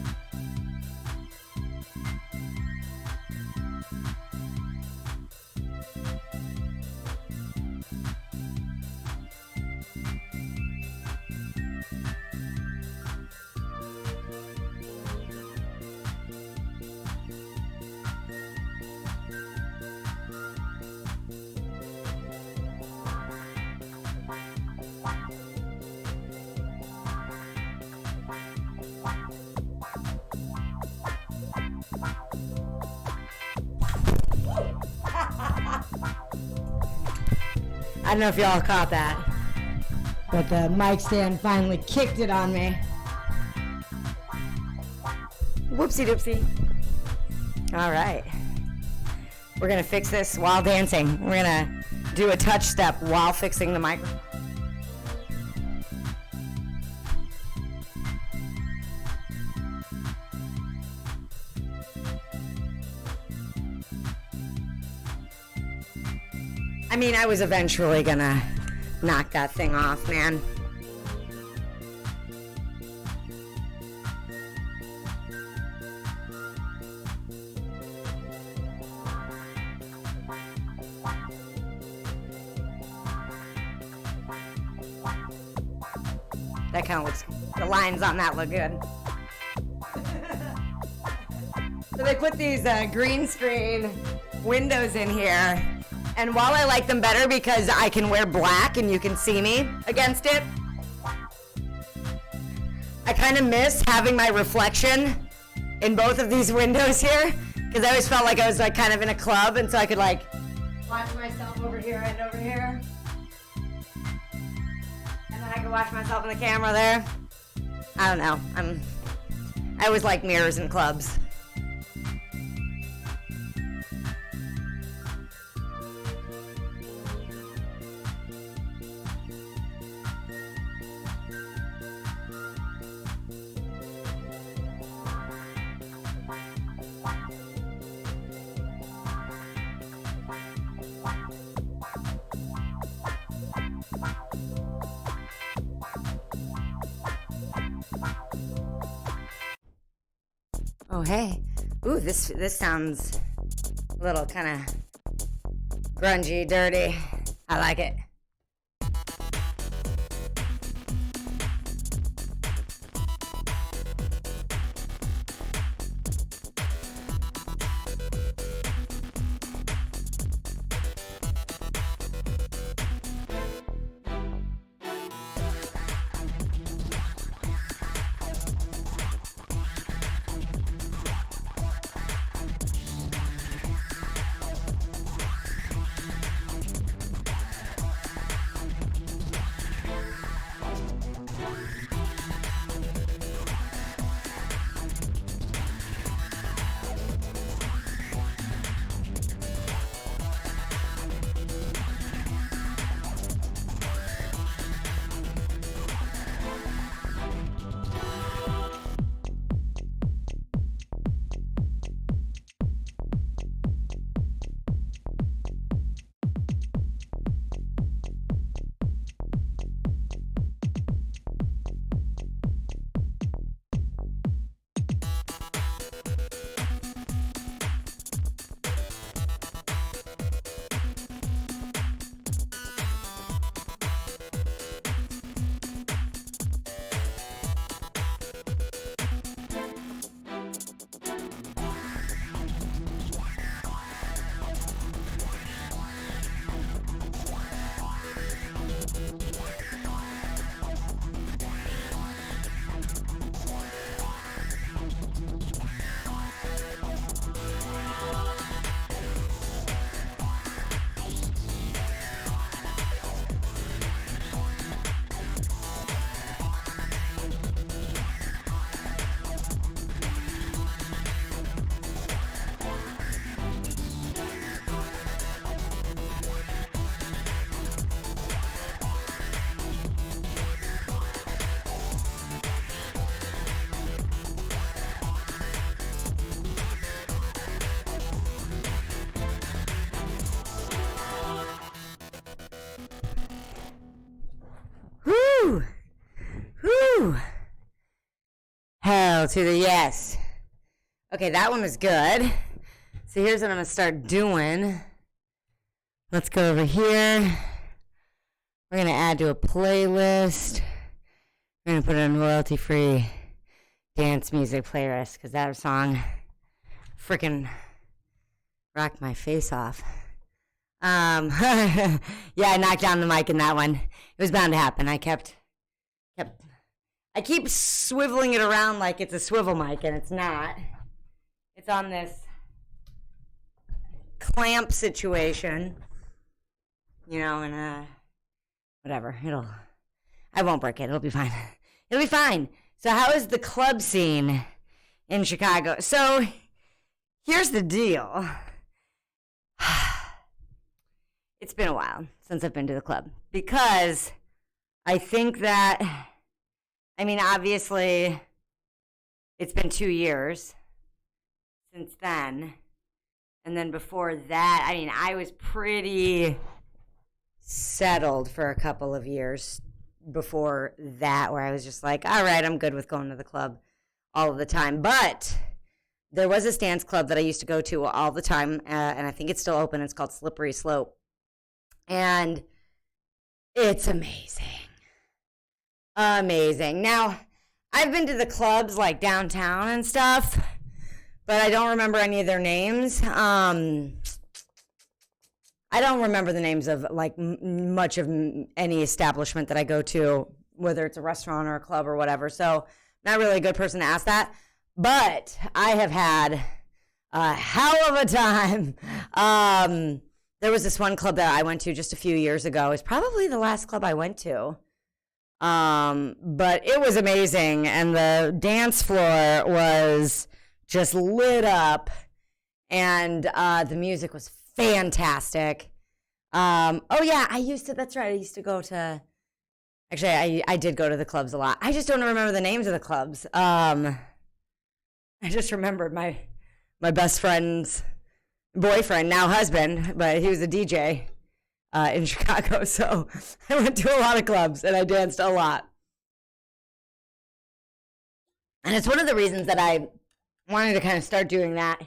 don't know if y'all caught that, but the mic stand finally kicked it on me. Whoopsie doopsie. All right. We're gonna fix this while dancing. We're gonna do a touch step while fixing the microphone. I mean, I was eventually gonna knock that thing off, man. That kind of looks, the lines on that look good. So they put these green screen windows in here. And while I like them better because I can wear black and you can see me against it, I kind of miss having my reflection in both of these windows here, because I always felt like I was like kind of in a club, and so I could like watch myself over here and over here. And then I could watch myself in the camera there. I don't know. I always like mirrors in clubs. Oh, hey. Ooh, this sounds a little kind of grungy, dirty. I like it. Whew. Whew. Hell to the yes. Okay, that one was good. So here's what I'm going to start doing. Let's go over here. We're going to add to a playlist. We're going to put it on royalty-free dance music playlist because that song freaking rocked my face off. Yeah, I knocked down the mic in that one. It was bound to happen. I keep swiveling it around like it's a swivel mic, and it's not. It's on this clamp situation, you know, and whatever. I won't break it. It'll be fine. It'll be fine. So how is the club scene in Chicago? So here's the deal. It's been a while since I've been to the club because I think that, I mean, obviously it's been 2 years since then. And then before that, I mean, I was pretty settled for a couple of years before that, where I was just like, all right, I'm good with going to the club all of the time. But there was a dance club that I used to go to all the time, and I think it's still open. It's called Slippery Slope. And it's amazing. Amazing. Now, I've been to the clubs like downtown and stuff, but I don't remember any of their names. I don't remember the names of like much of any establishment that I go to, whether it's a restaurant or a club or whatever. So not really a good person to ask that. But I have had a hell of a time. There was this one club that I went to just a few years ago. It's probably the last club I went to. But it was amazing. And the dance floor was just lit up. And the music was fantastic. Oh yeah, that's right. I used to go to, actually, I did go to the clubs a lot. I just don't remember the names of the clubs. I just remembered my best friend's boyfriend, now husband, but he was a DJ in Chicago. So I went to a lot of clubs and I danced a lot. And it's one of the reasons that I wanted to kind of start doing that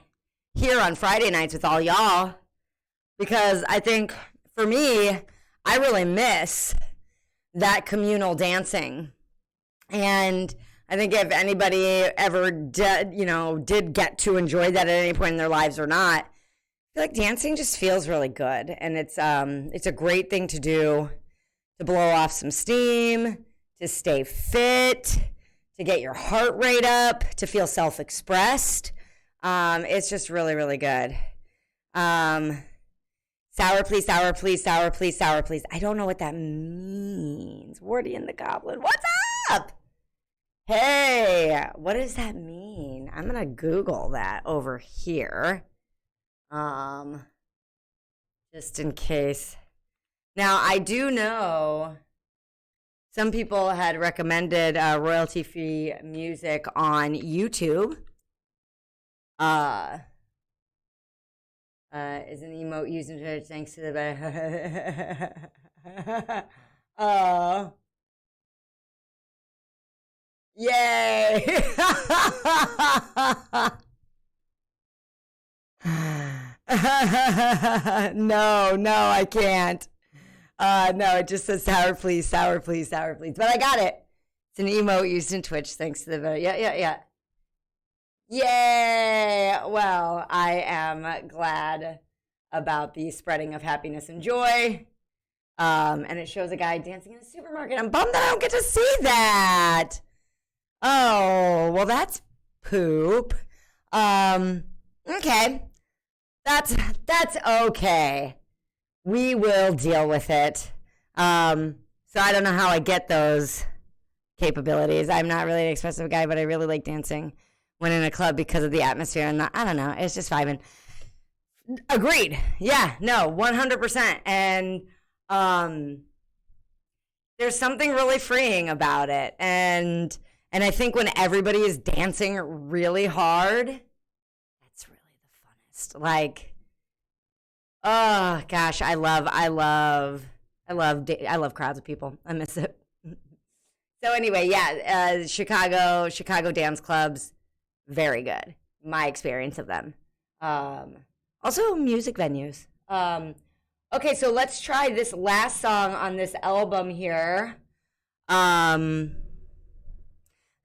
here on Friday nights with all y'all, because I think for me, I really miss that communal dancing. And I think if anybody ever did get to enjoy that at any point in their lives or not, I feel like dancing just feels really good. And it's a great thing to do, to blow off some steam, to stay fit, to get your heart rate up, to feel self-expressed. It's just really, really good. Sour, please, sour, please, sour, please, sour, please. I don't know what that means. Wardy and the Goblin, what's up? Hey, what does that mean? I'm going to Google that over here. Just in case. Now, I do know some people had recommended royalty-free music on YouTube. Is an emote used in church thanks to the yay. No, I can't. No, it just says sour please, sour please, sour please. But I got it. It's an emote used in Twitch thanks to the yeah. Yay! Well, I am glad about the spreading of happiness and joy. And it shows a guy dancing in a supermarket. I'm bummed that I don't get to see that. Oh, well, that's poop. Okay. That's okay. We will deal with it. So I don't know how I get those capabilities. I'm not really an expressive guy, but I really like dancing when in a club because of the atmosphere and I don't know, it's just vibing. Agreed. Yeah, no, 100%. And there's something really freeing about it. And I think when everybody is dancing really hard, that's really the funnest. Like, oh gosh, I love crowds of people. I miss it. So anyway, yeah, Chicago dance clubs, very good. My experience of them. Also music venues. Okay, so let's try this last song on this album here.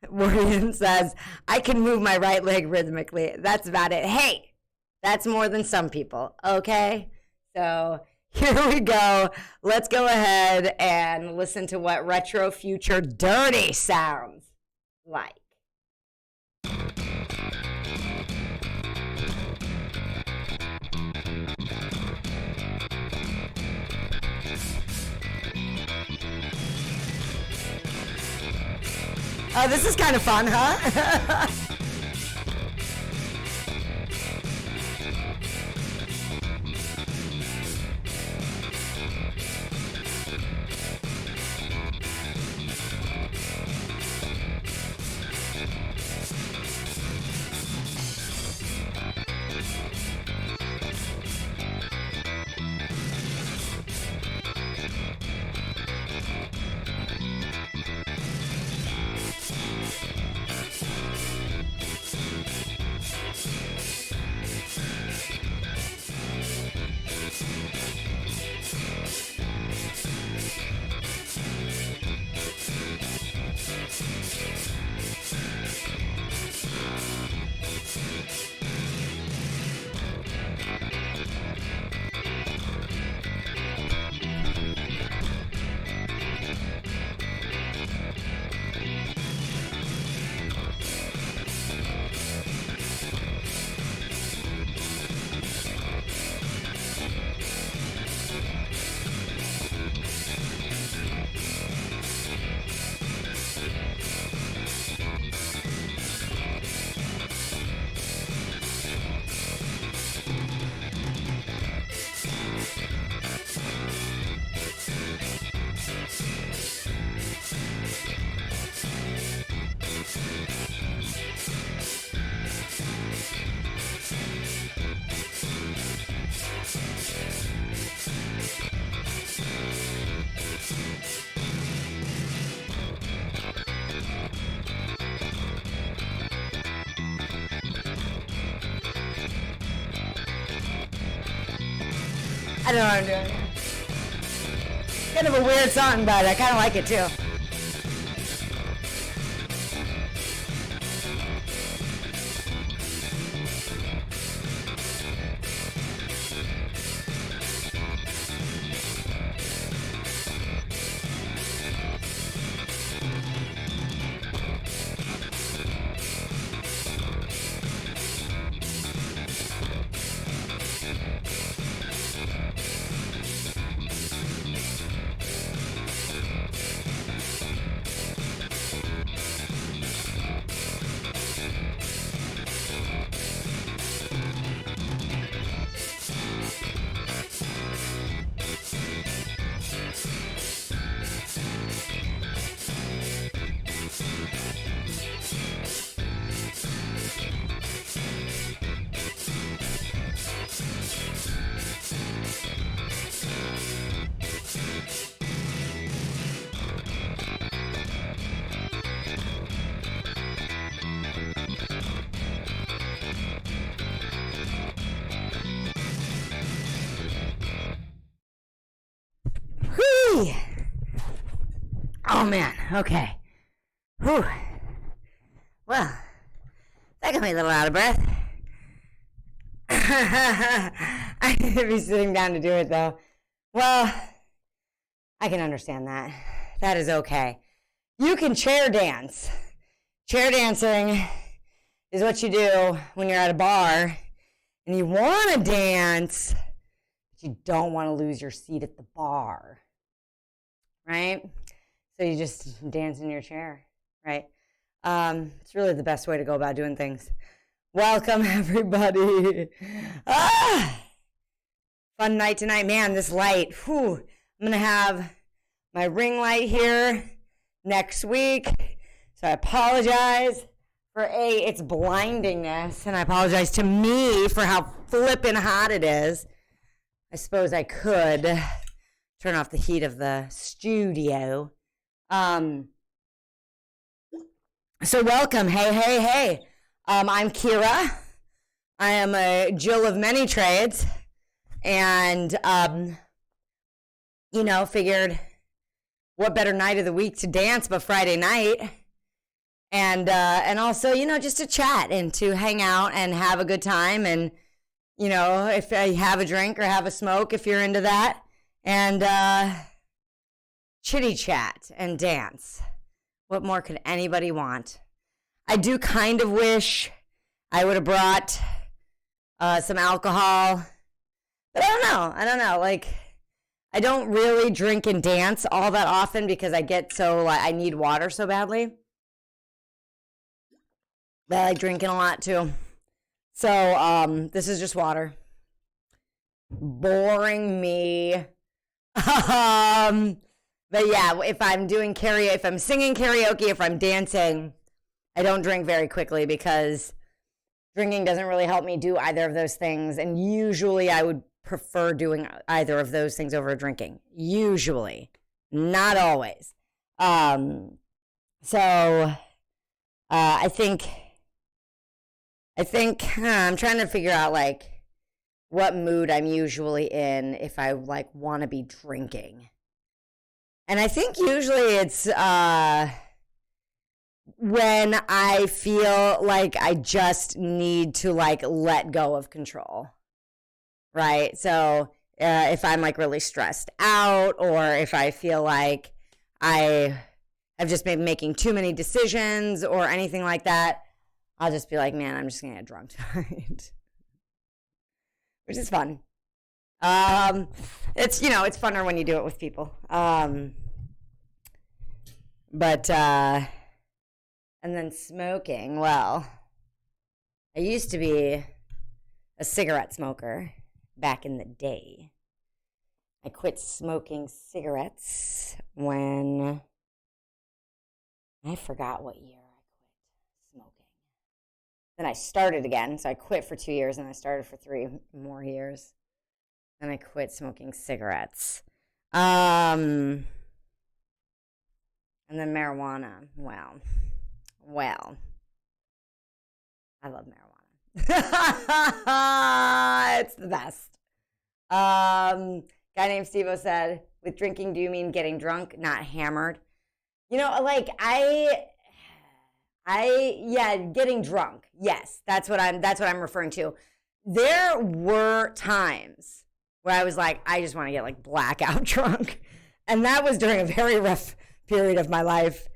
Warren says, I can move my right leg rhythmically. That's about it. Hey, that's more than some people, okay? So here we go. Let's go ahead and listen to what Retro Future Dirty sounds like. Oh, this is kind of fun, huh? I don't know what I'm doing. Kind of a weird song, but I kind of like it too. Whee! Oh man, okay. Whew. Well, that got me a little out of breath. I need to be sitting down to do it though. Well, I can understand that. That is okay. You can chair dance. Chair dancing is what you do when you're at a bar and you want to dance, but you don't want to lose your seat at the bar, right? So you just dance in your chair, right? It's really the best way to go about doing things. Welcome, everybody. Fun night tonight. Man, this light. Whew. I'm going to have my ring light here next week. So I apologize for its blindingness, and I apologize to me for how flippin' hot it is. I suppose I could turn off the heat of the studio. So welcome. Hey. I'm Kira. I am a Jill of many trades, and figured what better night of the week to dance but Friday night, and also just to chat and to hang out and have a good time, and if I have a drink or have a smoke if you're into that, and chitty chat and dance. What more could anybody want? I do kind of wish I would have brought some alcohol, but I don't know. Like, I don't really drink and dance all that often because I get so, I need water so badly. But I like drinking a lot too. So this is just water. Boring me. But yeah, if I'm doing karaoke, if I'm singing karaoke, if I'm dancing, I don't drink very quickly because drinking doesn't really help me do either of those things. And usually I would prefer doing either of those things over drinking. Usually. Not always. So I think I'm trying to figure out like what mood I'm usually in if I like want to be drinking. And I think usually it's when I feel like I just need to like let go of control. Right? So if I'm like really stressed out, or if I feel like I have just been making too many decisions or anything like that, I'll just be like, man, I'm just gonna get drunk tonight. Which is fun. It's, it's funner when you do it with people. But and then smoking, well, I used to be a cigarette smoker back in the day. I quit smoking cigarettes when I forgot what year I quit smoking. Then I started again, so I quit for 2 years and I started for 3 more years. Then I quit smoking cigarettes. And then marijuana. Well, I love marijuana. It's the best. Guy named Steve-O said, with drinking, do you mean getting drunk, not hammered? Like yeah, getting drunk. Yes, that's what I'm referring to. There were times where I was like, I just want to get like blackout drunk. And that was during a very rough period of my life.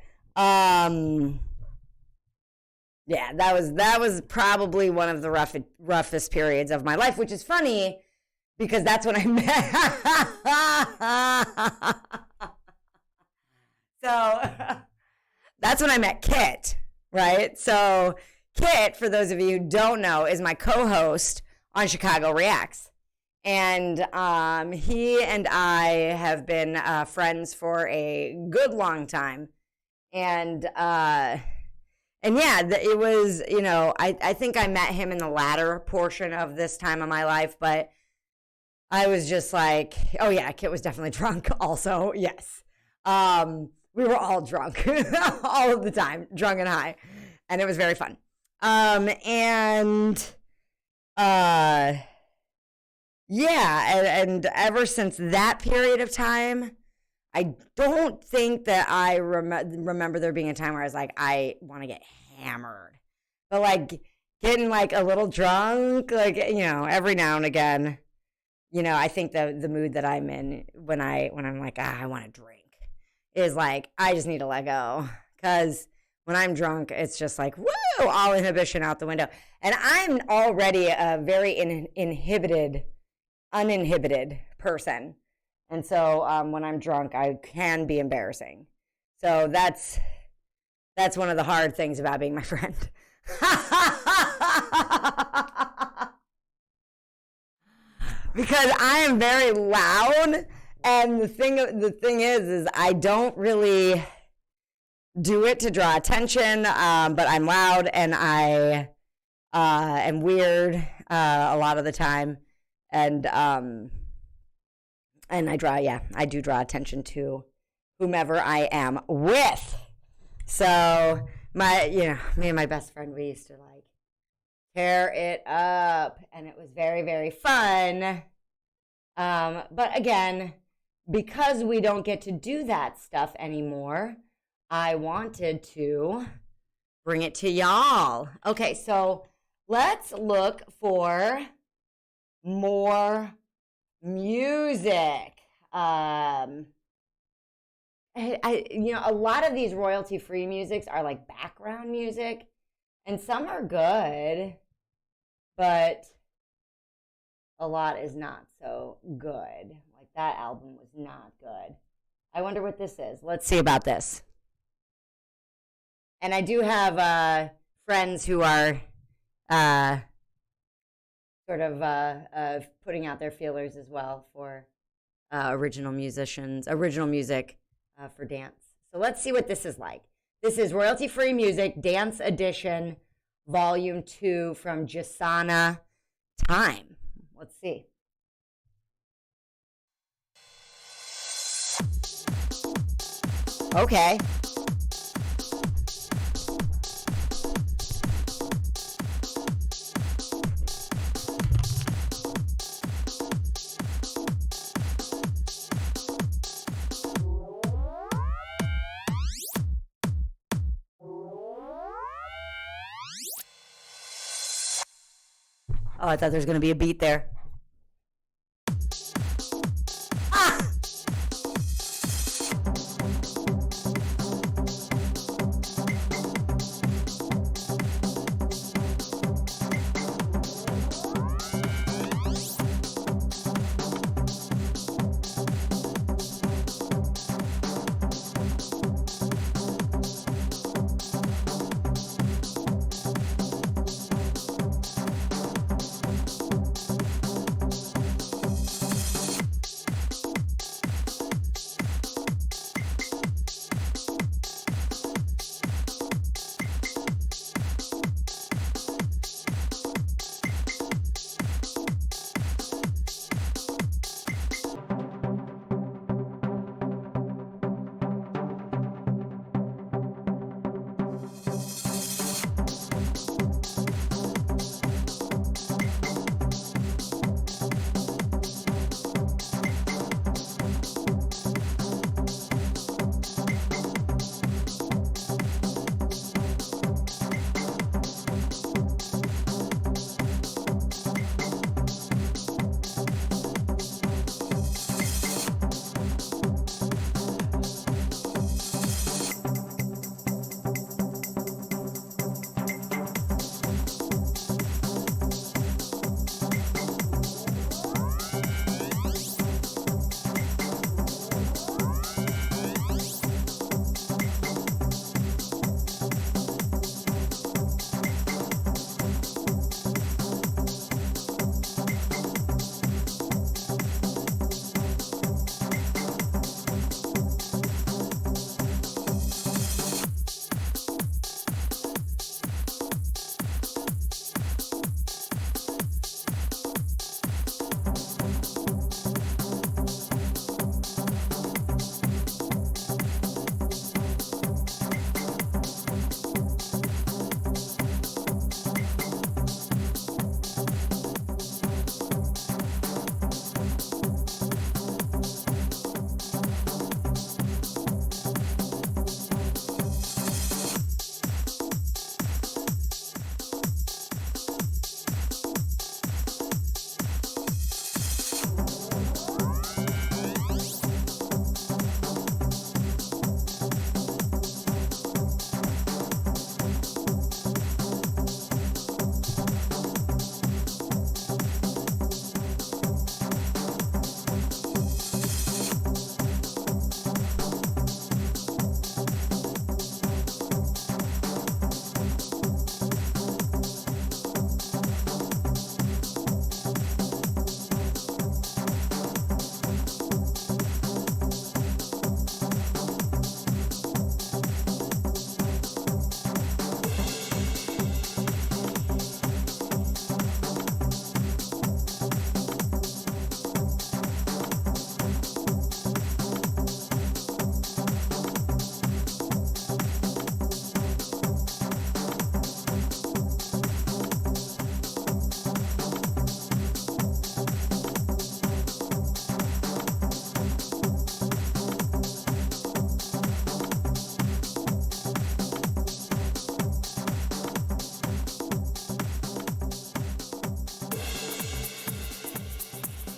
Yeah, that was probably one of the roughest periods of my life, which is funny because that's when I met. So that's when I met Kit, right? So Kit, for those of you who don't know, is my co-host on Chicago Reacts. And he and I have been friends for a good long time. And yeah, it was, I think I met him in the latter portion of this time of my life, but I was just like, oh yeah, Kit was definitely drunk also, yes. We were all drunk all of the time, drunk and high, and it was very fun. Yeah, and ever since that period of time, I don't think that I remember there being a time where I was like, I want to get hammered. But like getting like a little drunk, like, every now and again, I think the mood that I'm in when I'm like, I want to drink is like, I just need to let go. Because when I'm drunk, it's just like, woo, all inhibition out the window. And I'm already a very uninhibited person. And so when I'm drunk, I can be embarrassing. So that's one of the hard things about being my friend. Because I am very loud, and the thing is I don't really do it to draw attention, but I'm loud and I am weird a lot of the time, and I do draw attention to whomever I am with. So me and my best friend, we used to like tear it up, and it was very, very fun. But again, because we don't get to do that stuff anymore, I wanted to bring it to y'all. Okay, so let's look for more music. A lot of these royalty-free musics are like background music, and some are good, but a lot is not so good. Like that album was not good. I wonder what this is. Let's see about this. And I do have friends who are sort of putting out their feelers as well for original music for dance. So let's see what this is like. This is royalty-free music, Dance Edition, Volume 2 from Jasana Time. Let's see. Okay. Oh, I thought there was going to be a beat there. Ah!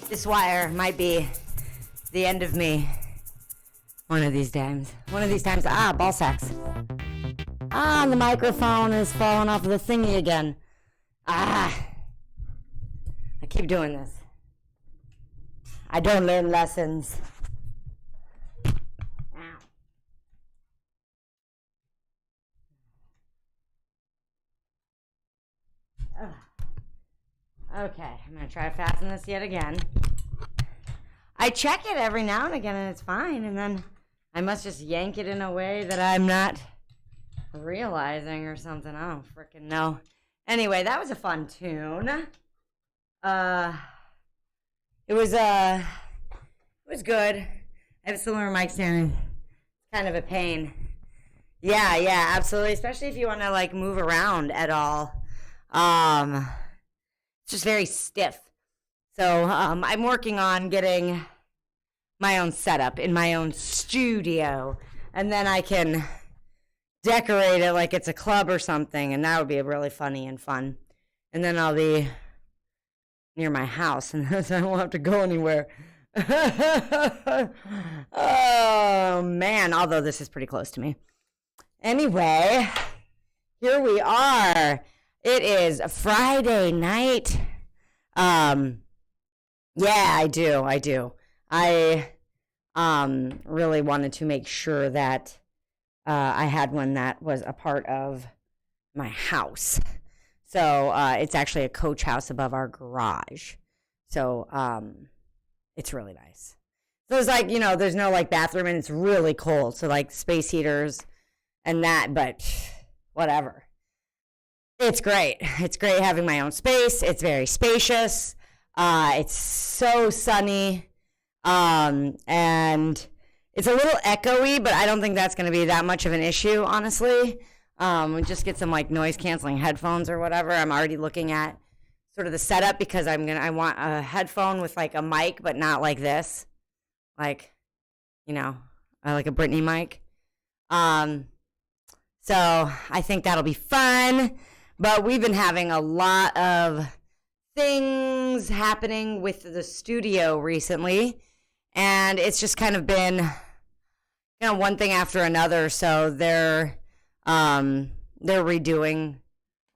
This wire might be the end of me. One of these times. Ah, ball sacks. Ah, the microphone is falling off the thingy again. Ah. I keep doing this. I don't learn lessons. Ow. Okay, I'm gonna try to fasten this yet again. I check it every now and again and it's fine, and then I must just yank it in a way that I'm not realizing or something. I don't freaking know. Anyway, that was a fun tune. It was good. I have a similar mic stand. It's kind of a pain. Yeah, absolutely. Especially if you want to like move around at all. It's just very stiff. So I'm working on getting my own setup in my own studio, and then I can decorate it like it's a club or something, and that would be really funny and fun. And then I'll be near my house, and I won't have to go anywhere. Oh man, although this is pretty close to me. Anyway, here we are. It is Friday night. Yeah, I do. I really wanted to make sure that I had one that was a part of my house. So it's actually a coach house above our garage. So it's really nice. So it's like, there's no like bathroom and it's really cold. So like space heaters and that, but whatever. It's great. It's great having my own space. It's very spacious. It's so sunny. And it's a little echoey, but I don't think that's going to be that much of an issue, honestly. We just get some like noise canceling headphones or whatever. I'm already looking at sort of the setup because I want a headphone with like a mic, but not like this, like, like a Britney mic. So I think that'll be fun. But we've been having a lot of things happening with the studio recently, and it's just kind of been one thing after another. So they're redoing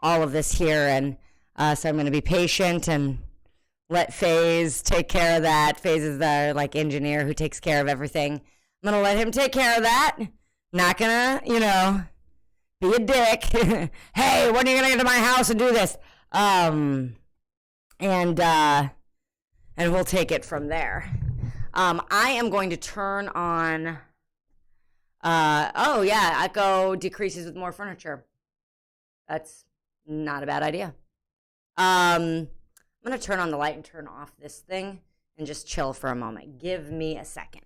all of this here, and so I'm going to be patient and let Faze take care of that. Faze is the like engineer who takes care of everything. I'm going to let him take care of that. Not gonna, be a dick. Hey, when are you going to get to my house and do this? And we'll take it from there. I am going to turn on, Echo decreases with more furniture. That's not a bad idea. I'm going to turn on the light and turn off this thing and just chill for a moment. Give me a second.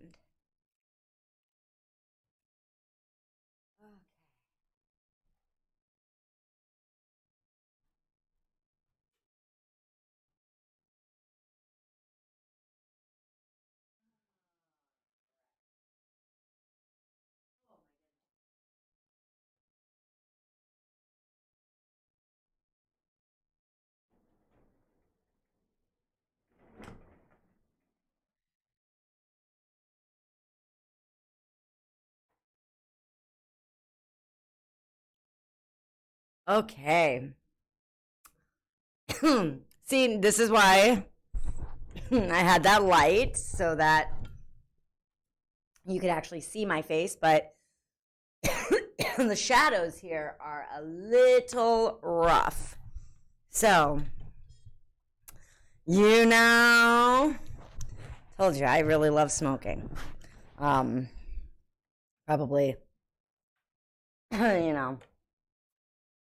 Okay. See, this is why I had that light so that you could actually see my face, but the shadows here are a little rough. So, told you I really love smoking. Probably,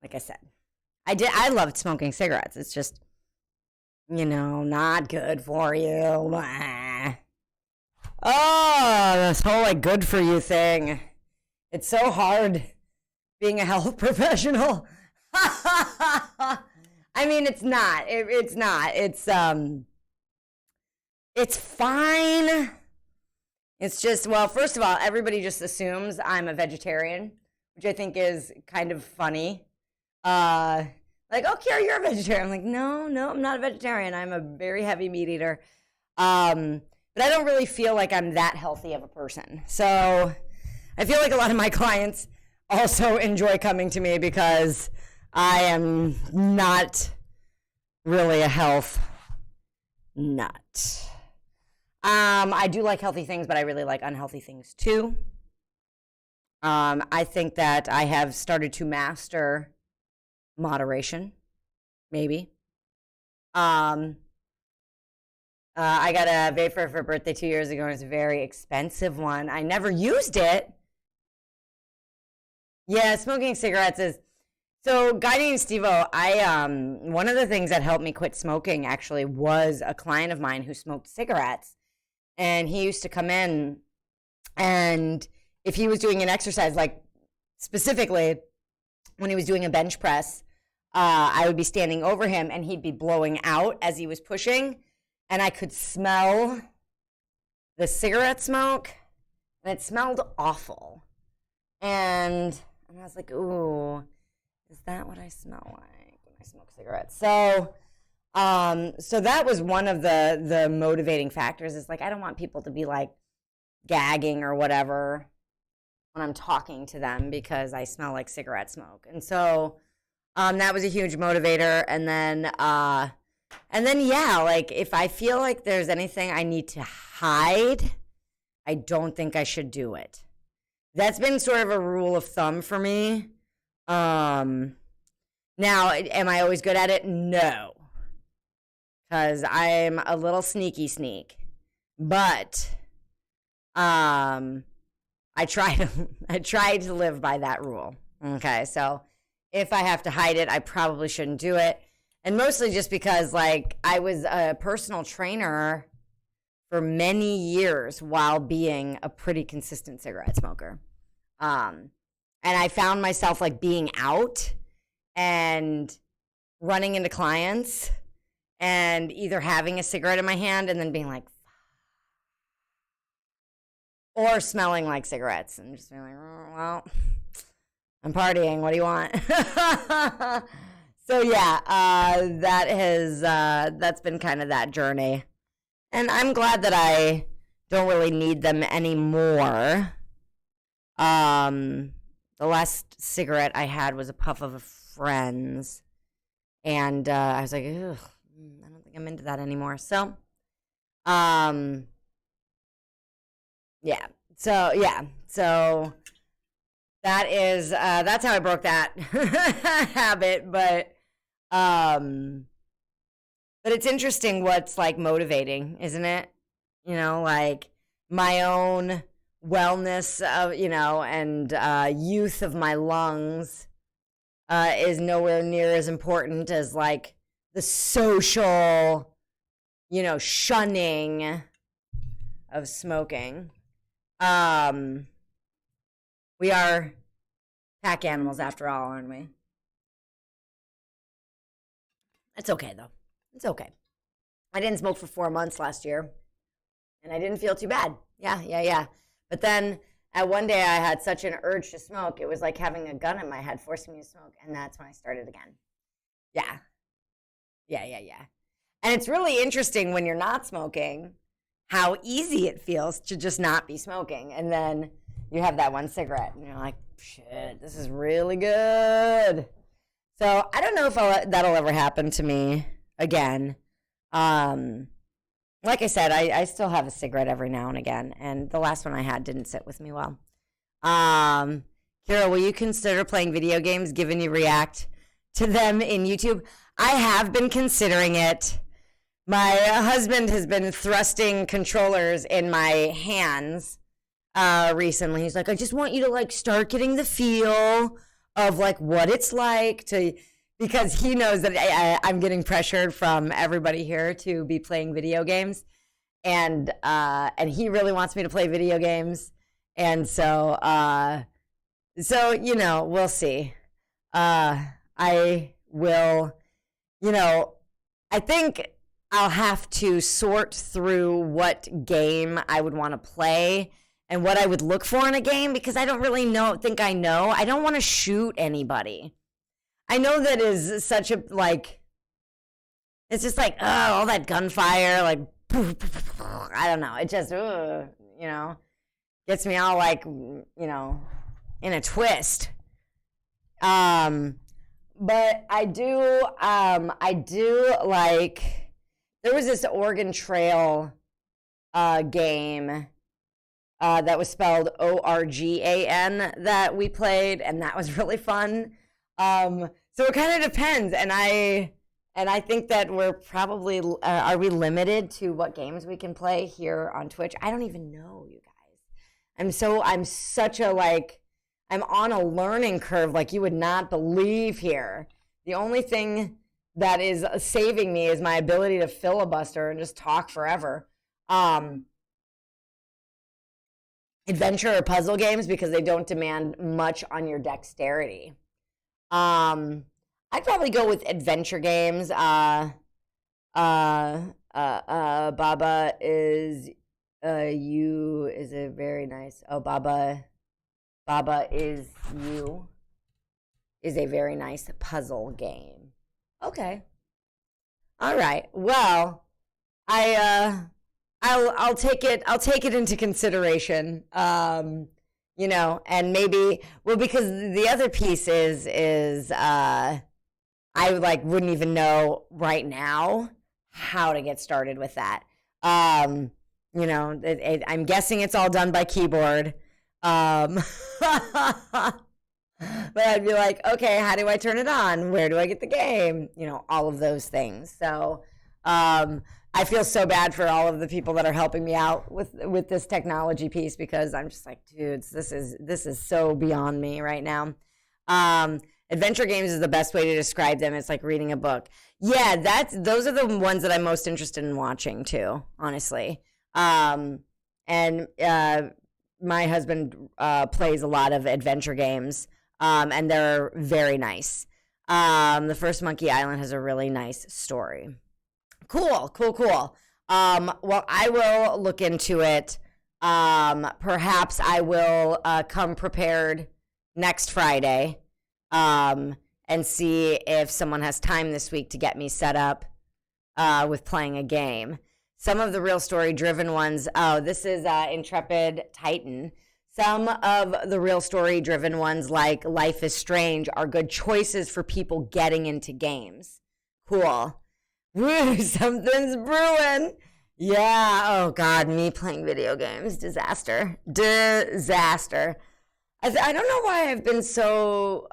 like I said, I loved smoking cigarettes. It's just, not good for you. Oh, this whole like good for you thing. It's so hard being a health professional. I mean, it's not. It's not. It's fine. It's just, well, first of all, everybody just assumes I'm a vegetarian, which I think is kind of funny. Like, oh, Kara, you're a vegetarian. I'm like, no, I'm not a vegetarian. I'm a very heavy meat eater. But I don't really feel like I'm that healthy of a person. So I feel like a lot of my clients also enjoy coming to me because I am not really a health nut. I do like healthy things, but I really like unhealthy things too. I think that I have started to master moderation, maybe. I got a vape for her birthday 2 years ago, and it's a very expensive one. I never used it. Yeah, smoking cigarettes is so. Guy named Steve-O, one of the things that helped me quit smoking actually was a client of mine who smoked cigarettes, and he used to come in, and if he was doing an exercise, like specifically when he was doing a bench press, I would be standing over him, and he'd be blowing out as he was pushing, and I could smell the cigarette smoke, and it smelled awful, and I was like, ooh, is that what I smell like when I smoke cigarettes? So that was one of the motivating factors, is like, I don't want people to be like gagging or whatever when I'm talking to them because I smell like cigarette smoke. And so that was a huge motivator. And then yeah, like if I feel like there's anything I need to hide, I don't think I should do it. That's been sort of a rule of thumb for me. Now, am I always good at it? No. Because I'm a little sneak. But I try to live by that rule. Okay, so if I have to hide it, I probably shouldn't do it. And mostly just because, like, I was a personal trainer for many years while being a pretty consistent cigarette smoker. And I found myself like being out and running into clients and either having a cigarette in my hand and then being like, or smelling like cigarettes and just being like, oh, well, I'm partying. What do you want? So yeah, that's been kind of that journey. And I'm glad that I don't really need them anymore. The last cigarette I had was a puff of a friend's. And I was like, ugh, I don't think I'm into that anymore. So, yeah. So that is, that's how I broke that habit. But it's interesting what's like motivating, isn't it? You know, like my own wellness of, and youth of my lungs is nowhere near as important as like the social, shunning of smoking. We are pack animals after all, aren't we? It's okay though. It's okay. I didn't smoke for 4 months last year, and I didn't feel too bad. Yeah. But then at one day I had such an urge to smoke. It was like having a gun in my head forcing me to smoke, and that's when I started again. Yeah. And it's really interesting when you're not smoking how easy it feels to just not be smoking. And then you have that one cigarette, and you're like, shit, this is really good. So I don't know if that'll ever happen to me again. Like I said, I still have a cigarette every now and again, and the last one I had didn't sit with me well. Kira, will you consider playing video games given you react to them in YouTube? I have been considering it. My husband has been thrusting controllers in my hands recently. He's like, I just want you to like start getting the feel of like what it's like to, because he knows that I'm getting pressured from everybody here to be playing video games, and he really wants me to play video games, and so we'll see. I will, I think I'll have to sort through what game I would want to play and what I would look for in a game, because I don't really think I know. I don't want to shoot anybody. I know that is such a, like, it's just like, all that gunfire, like, I don't know. It just, gets me all like, in a twist. But I do like, there was this Oregon Trail game that was spelled ORGAN that we played, and that was really fun. So it kind of depends, and And I think that we're probably, are we limited to what games we can play here on Twitch? I don't even know, you guys. I'm such a, like, I'm on a learning curve like you would not believe here. The only thing that is saving me is my ability to filibuster and just talk forever. Adventure or puzzle games, because they don't demand much on your dexterity. I'd probably go with adventure games. Baba is you is a very nice. Oh, Baba is you is a very nice puzzle game. Okay. All right. Well, I'll take it into consideration. You know, and maybe, well, because the other piece is I like wouldn't even know right now how to get started with that. You know, I'm guessing it's all done by keyboard. But I'd be like, okay, how do I turn it on? Where do I get the game? You know, all of those things. So, I feel so bad for all of the people that are helping me out with this technology piece, because I'm just like, dudes, this is so beyond me right now. Adventure games is the best way to describe them. It's like reading a book. Yeah, those are the ones that I'm most interested in watching too, honestly. And my husband plays a lot of adventure games, and they're very nice. The first Monkey Island has a really nice story. Cool. Well, I will look into it. Perhaps I will come prepared next Friday, and see if someone has time this week to get me set up with playing a game. Some of the real story driven ones. Oh, this is Intrepid Titan. Some of the real story driven ones, like Life is Strange, are good choices for people getting into games. Cool. Woo, something's brewing. Yeah. Oh, God, me playing video games. Disaster. I don't know why I've been so,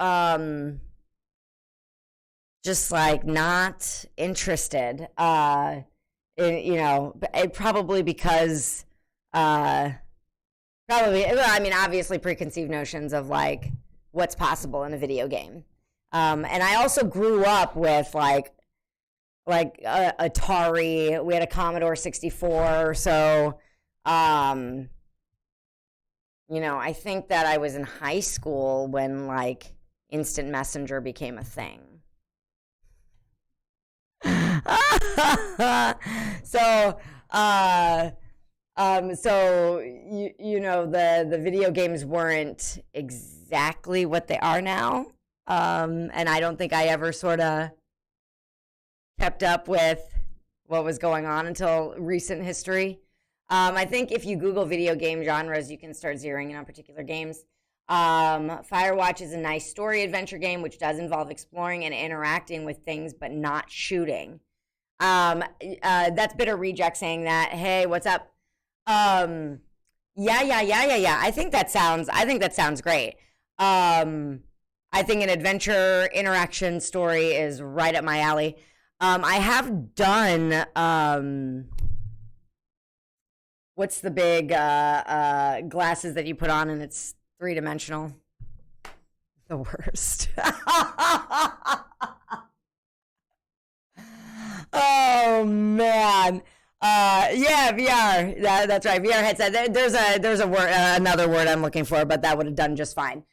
just like not interested. You know, probably because, I mean, obviously preconceived notions of like what's possible in a video game. And I also grew up with like Atari. We had a Commodore 64. So, you know, I think that I was in high school when like instant messenger became a thing. So, you know, the video games weren't exactly what they are now. And I don't think I ever sort of kept up with what was going on until recent history. I think if you Google video game genres, you can start zeroing in on particular games. Firewatch is a nice story adventure game, which does involve exploring and interacting with things, but not shooting. That's Bitter Reject saying that. Hey, what's up? Yeah. I think that sounds great. I think an adventure interaction story is right up my alley. I have done, what's the big glasses that you put on and it's three-dimensional? The worst. Oh, man. Yeah, VR. That's right. VR headset. There's a word, another word I'm looking for, but that would have done just fine.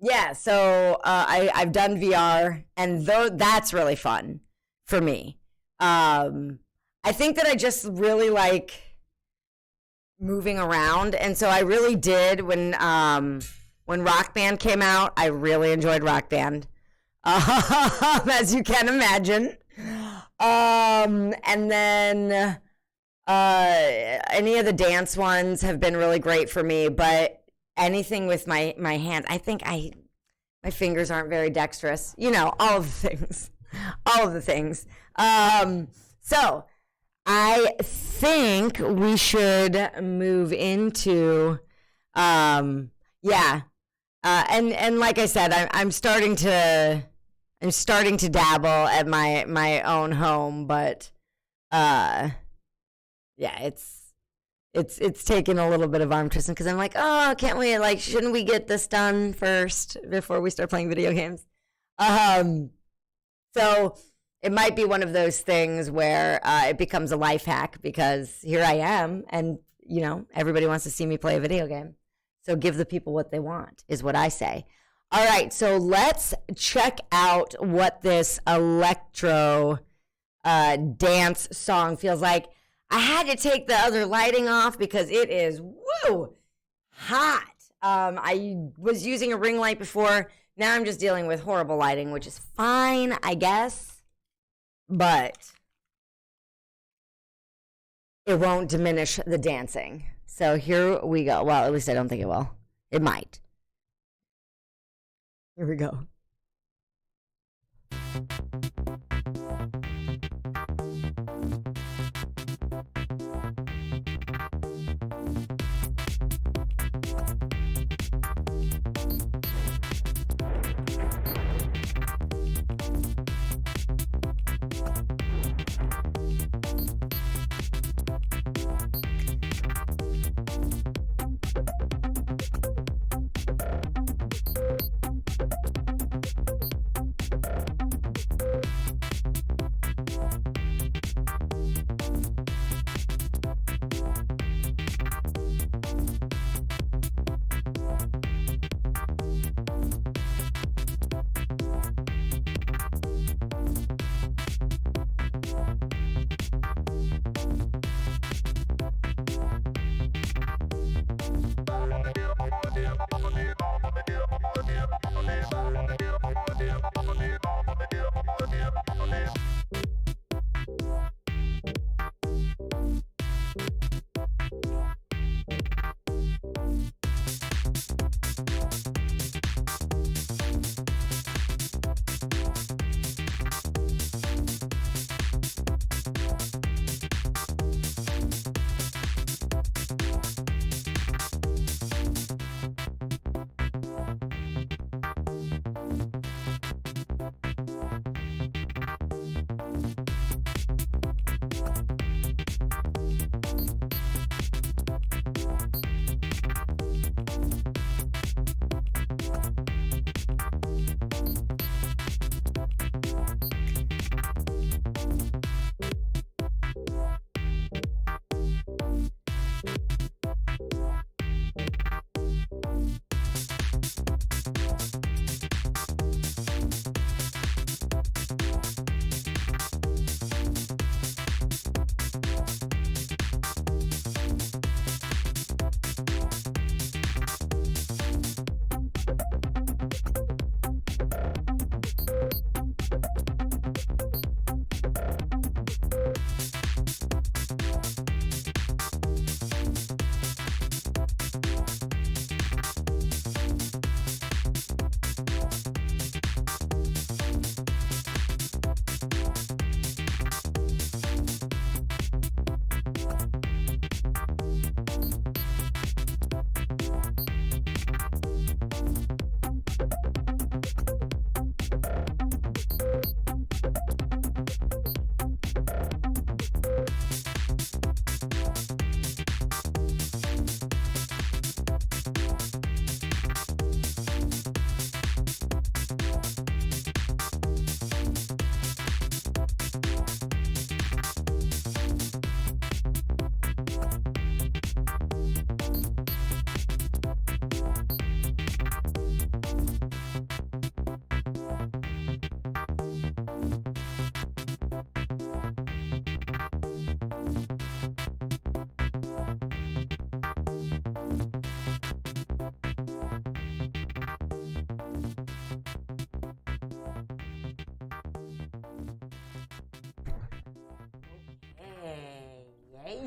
Yeah, so I've done VR, and that's really fun for me. I think that I just really like moving around, and so I really did when Rock Band came out. I really enjoyed Rock Band, as you can imagine. And then any of the dance ones have been really great for me, but anything with my hands, I think my fingers aren't very dexterous. You know, all of the things. So I think we should move into, and like I said, I'm starting to I'm starting to dabble at my own home, but yeah, it's taken a little bit of arm twisting because I'm like, oh, can't we, like, shouldn't we get this done first before we start playing video games? So it might be one of those things where it becomes a life hack because here I am, and everybody wants to see me play a video game. So give the people what they want, is what I say. All right, so let's check out what this electro dance song feels like. I had to take the other lighting off because it is, hot. I was using a ring light before. Now I'm just dealing with horrible lighting, which is fine, I guess. But it won't diminish the dancing. So here we go. Well, at least I don't think it will. It might. Here we go.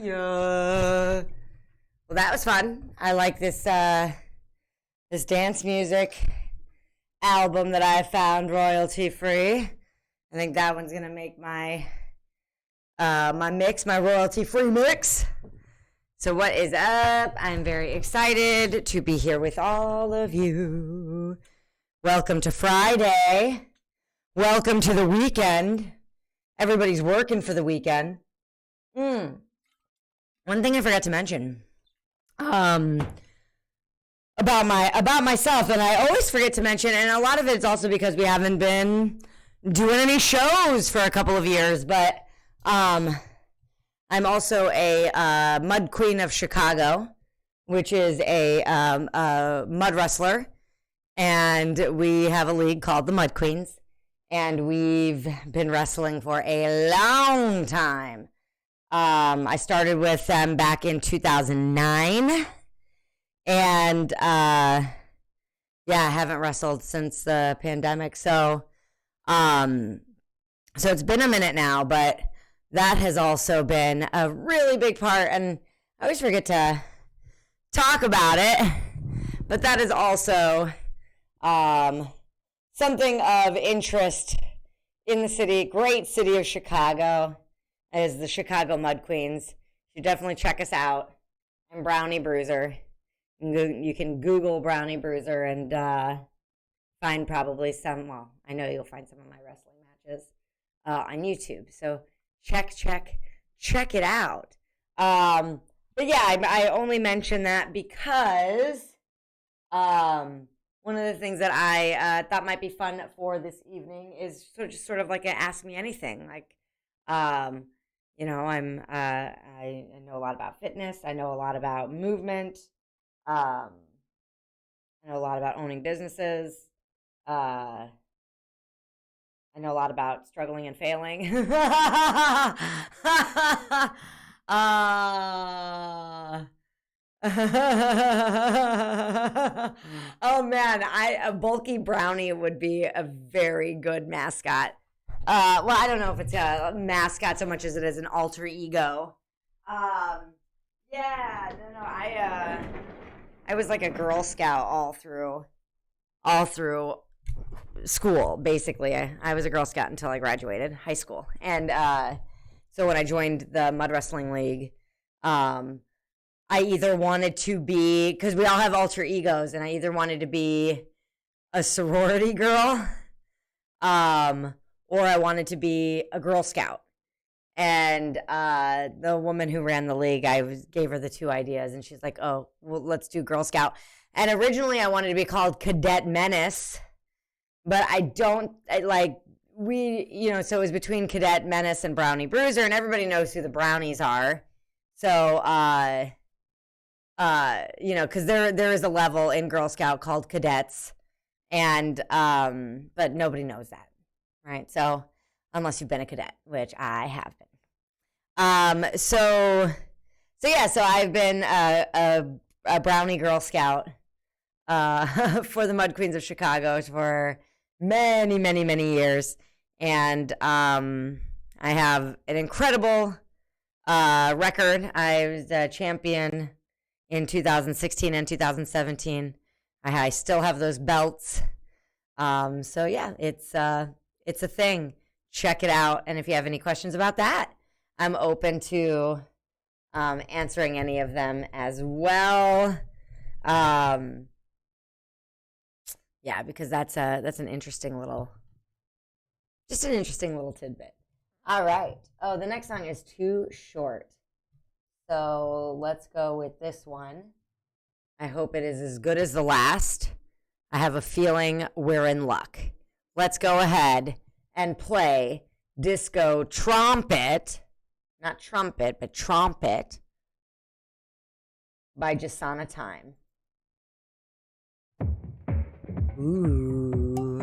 Yeah. Well, that was fun. I like this this dance music album that I found royalty free. I think that one's gonna make my my mix, my royalty free mix. So what is up? I'm very excited to be here with all of you. Welcome to Friday. welcome to the weekend. Everybody's working for the weekend. One thing I forgot to mention about myself, and I always forget to mention, and a lot of it's also because we haven't been doing any shows for a couple of years, but I'm also a Mud Queen of Chicago, which is a mud wrestler, and we have a league called the Mud Queens, and we've been wrestling for a long time. I started with them back in 2009, and I haven't wrestled since the pandemic, so it's been a minute now, but that has also been a really big part, and I always forget to talk about it, but that is also something of interest in the great city of Chicago, is the Chicago Mud Queens. You should definitely check us out. I'm Brownie Bruiser. You can Google Brownie Bruiser and find probably I know you'll find some of my wrestling matches on YouTube. So check it out. But yeah, I only mention that because one of the things that I thought might be fun for this evening is sort of like an Ask Me Anything. Like, I know a lot about fitness. I know a lot about movement. I know a lot about owning businesses. I know a lot about struggling and failing. Oh man, a bulky brownie would be a very good mascot. Well, I don't know if it's a mascot so much as it is an alter ego. I was like a Girl Scout all through school, basically. I was a Girl Scout until I graduated high school. And so when I joined the Mud Wrestling League, I either wanted to be, because we all have alter egos, and I either wanted to be a sorority girl, or I wanted to be a Girl Scout. And the woman who ran the league, gave her the two ideas, and she's like, oh, well, let's do Girl Scout. And originally I wanted to be called Cadet Menace, but so it was between Cadet Menace and Brownie Bruiser, and everybody knows who the Brownies are. So, because there is a level in Girl Scout called Cadets, and but nobody knows that, right? So, unless you've been a cadet, which I have been. So I've been a Brownie Girl Scout for the Mud Queens of Chicago for many, many, many years, and I have an incredible record. I was a champion in 2016 and 2017. I still have those belts. So yeah, it's a thing. Check it out, and if you have any questions about that, I'm open to answering any of them as well. Because that's an interesting little tidbit. All right. Oh, the next song is too short, so let's go with this one. I hope it is as good as the last. I have a feeling we're in luck. Let's go ahead and play Disco Trompet, not trumpet, but trompet, by Jasana Time. Ooh.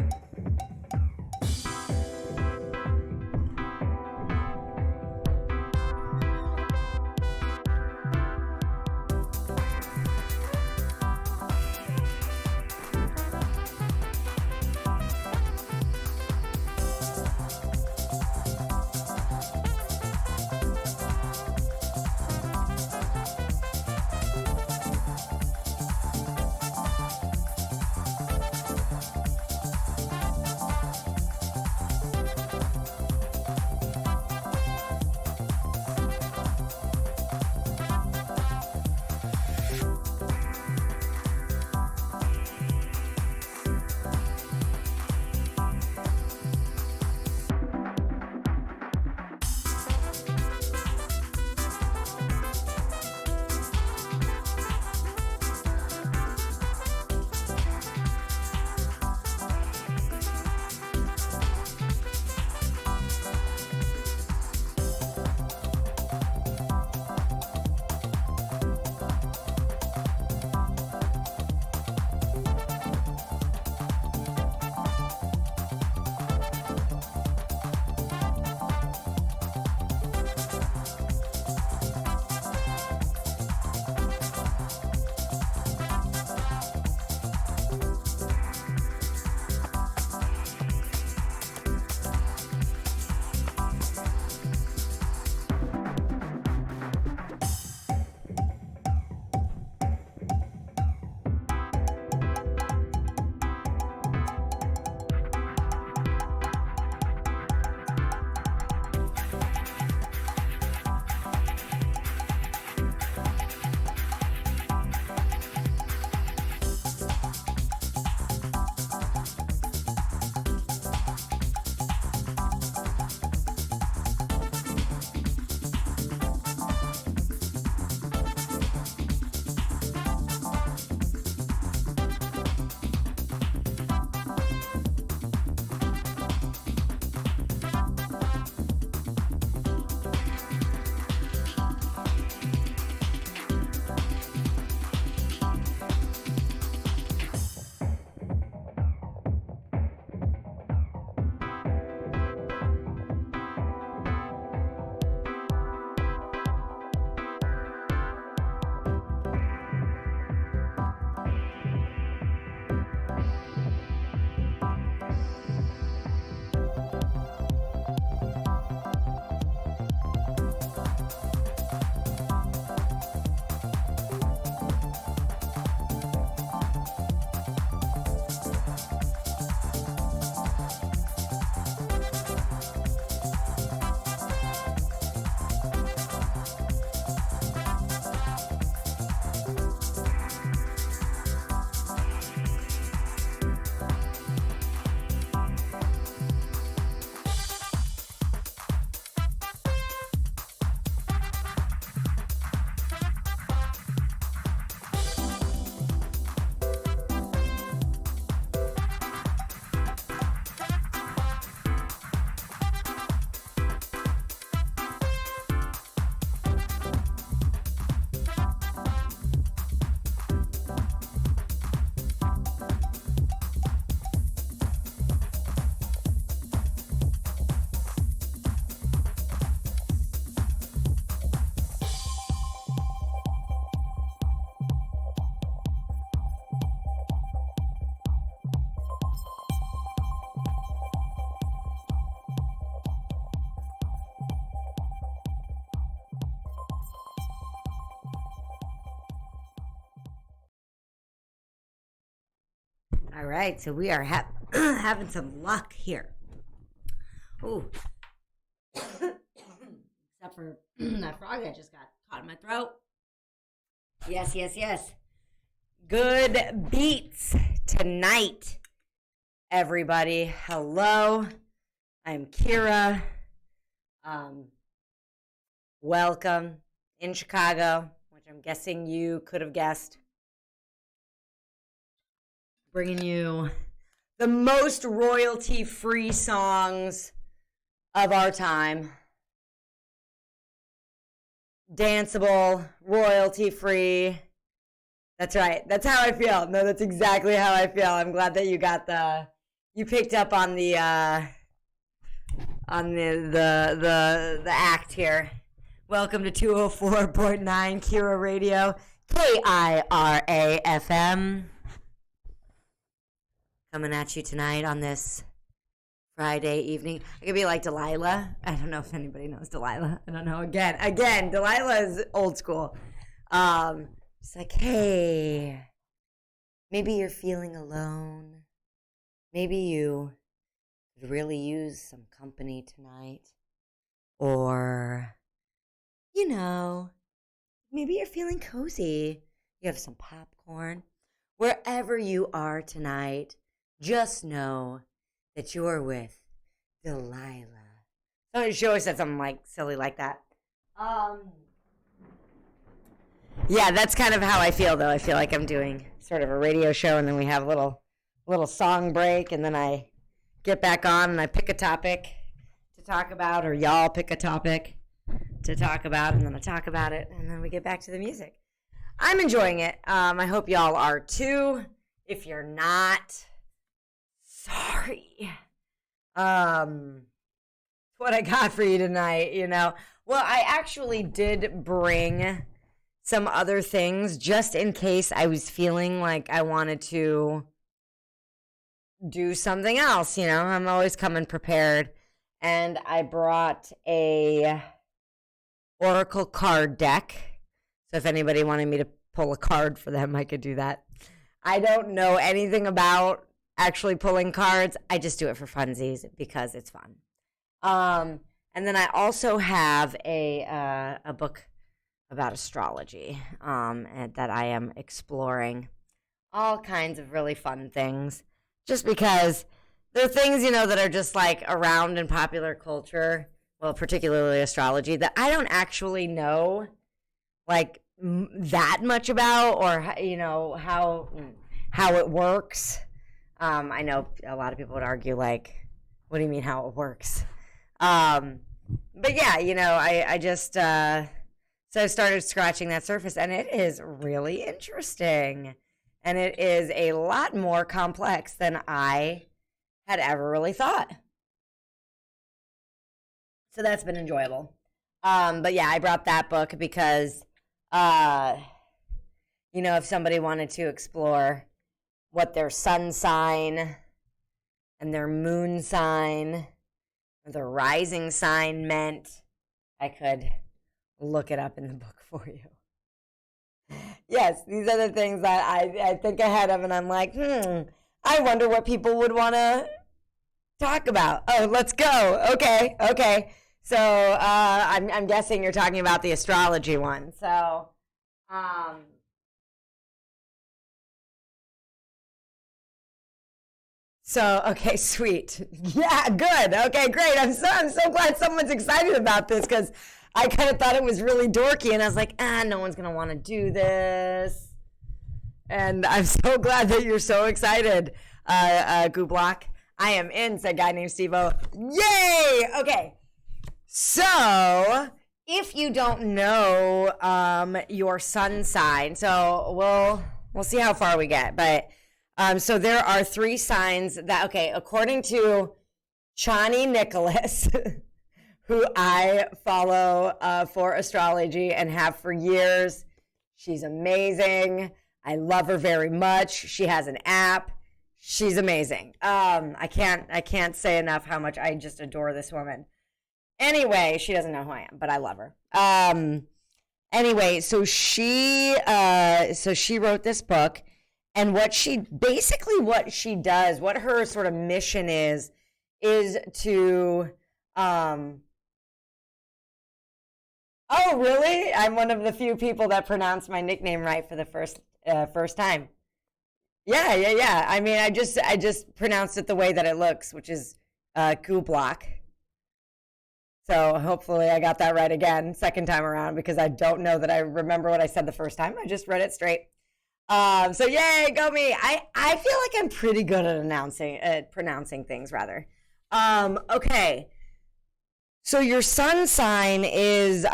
All right, so we are having some luck here. Ooh. Except for that frog that just got caught in my throat. Yes, yes, yes. Good beats tonight, everybody. Hello, I'm Kira. Welcome in Chicago, which I'm guessing you could have guessed. Bringing you the most royalty-free songs of our time. Danceable, royalty-free. That's right. That's how I feel. No, that's exactly how I feel. I'm glad that you picked up on the act here. Welcome to 204.9 Kira Radio, KIRA FM. Coming at you tonight on this Friday evening. I could be like Delilah. I don't know if anybody knows Delilah. I don't know. Again, Delilah is old school. It's like, hey, maybe you're feeling alone. Maybe you could really use some company tonight. Or, maybe you're feeling cozy. You have some popcorn. Wherever you are tonight, just know that you're with Delilah. So she always said something like silly like that. Yeah, that's kind of how I feel, though. I feel like I'm doing sort of a radio show, and then we have a little song break, and then I get back on and I pick a topic to talk about, or y'all pick a topic to talk about, and then I talk about it, and then we get back to the music. I'm enjoying it. I hope y'all are too. If you're not, sorry. What I got for you tonight, Well, I actually did bring some other things just in case I was feeling like I wanted to do something else, I'm always coming prepared. And I brought a Oracle card deck. So if anybody wanted me to pull a card for them, I could do that. I don't know anything about actually pulling cards. I just do it for funsies because it's fun. And then I also have a book about astrology and that I am exploring. All kinds of really fun things. Just because there are things, that are just like around in popular culture, well, particularly astrology, that I don't actually know like that much about, or how it works. I know a lot of people would argue like, what do you mean how it works? But yeah, I just so I started scratching that surface, and it is really interesting, and it is a lot more complex than I had ever really thought. So that's been enjoyable. But yeah, I brought that book because, if somebody wanted to explore what their sun sign and their moon sign or their rising sign meant, I could look it up in the book for you. Yes, these are the things that I think ahead of, and I'm like, I wonder what people would want to talk about. Oh, let's go. Okay. So I'm guessing you're talking about the astrology one. So, okay, sweet. Yeah, good. Okay, great. I'm so glad someone's excited about this, because I kind of thought it was really dorky, and I was like, no one's gonna want to do this. And I'm so glad that you're so excited, Gooblock. I am in, said a guy named Steve-O. Yay! Okay. So, if you don't know your sun sign, so we'll see how far we get. But so there are 3 signs that, okay, according to Chani Nicholas, who I follow for astrology and have for years. She's amazing. I love her very much. She has an app. She's amazing. I can't say enough how much I just adore this woman. Anyway, she doesn't know who I am, but I love her. Anyway, so she wrote this book, And what she does, what her sort of mission is to, oh, really? I'm one of the few people that pronounced my nickname right for the first time. Yeah. I mean, I just pronounced it the way that it looks, which is Kublak. So hopefully I got that right again, second time around, because I don't know that I remember what I said the first time. I just read it straight. So yay, go me. I feel like I'm pretty good at pronouncing things rather. Okay. So your sun sign is,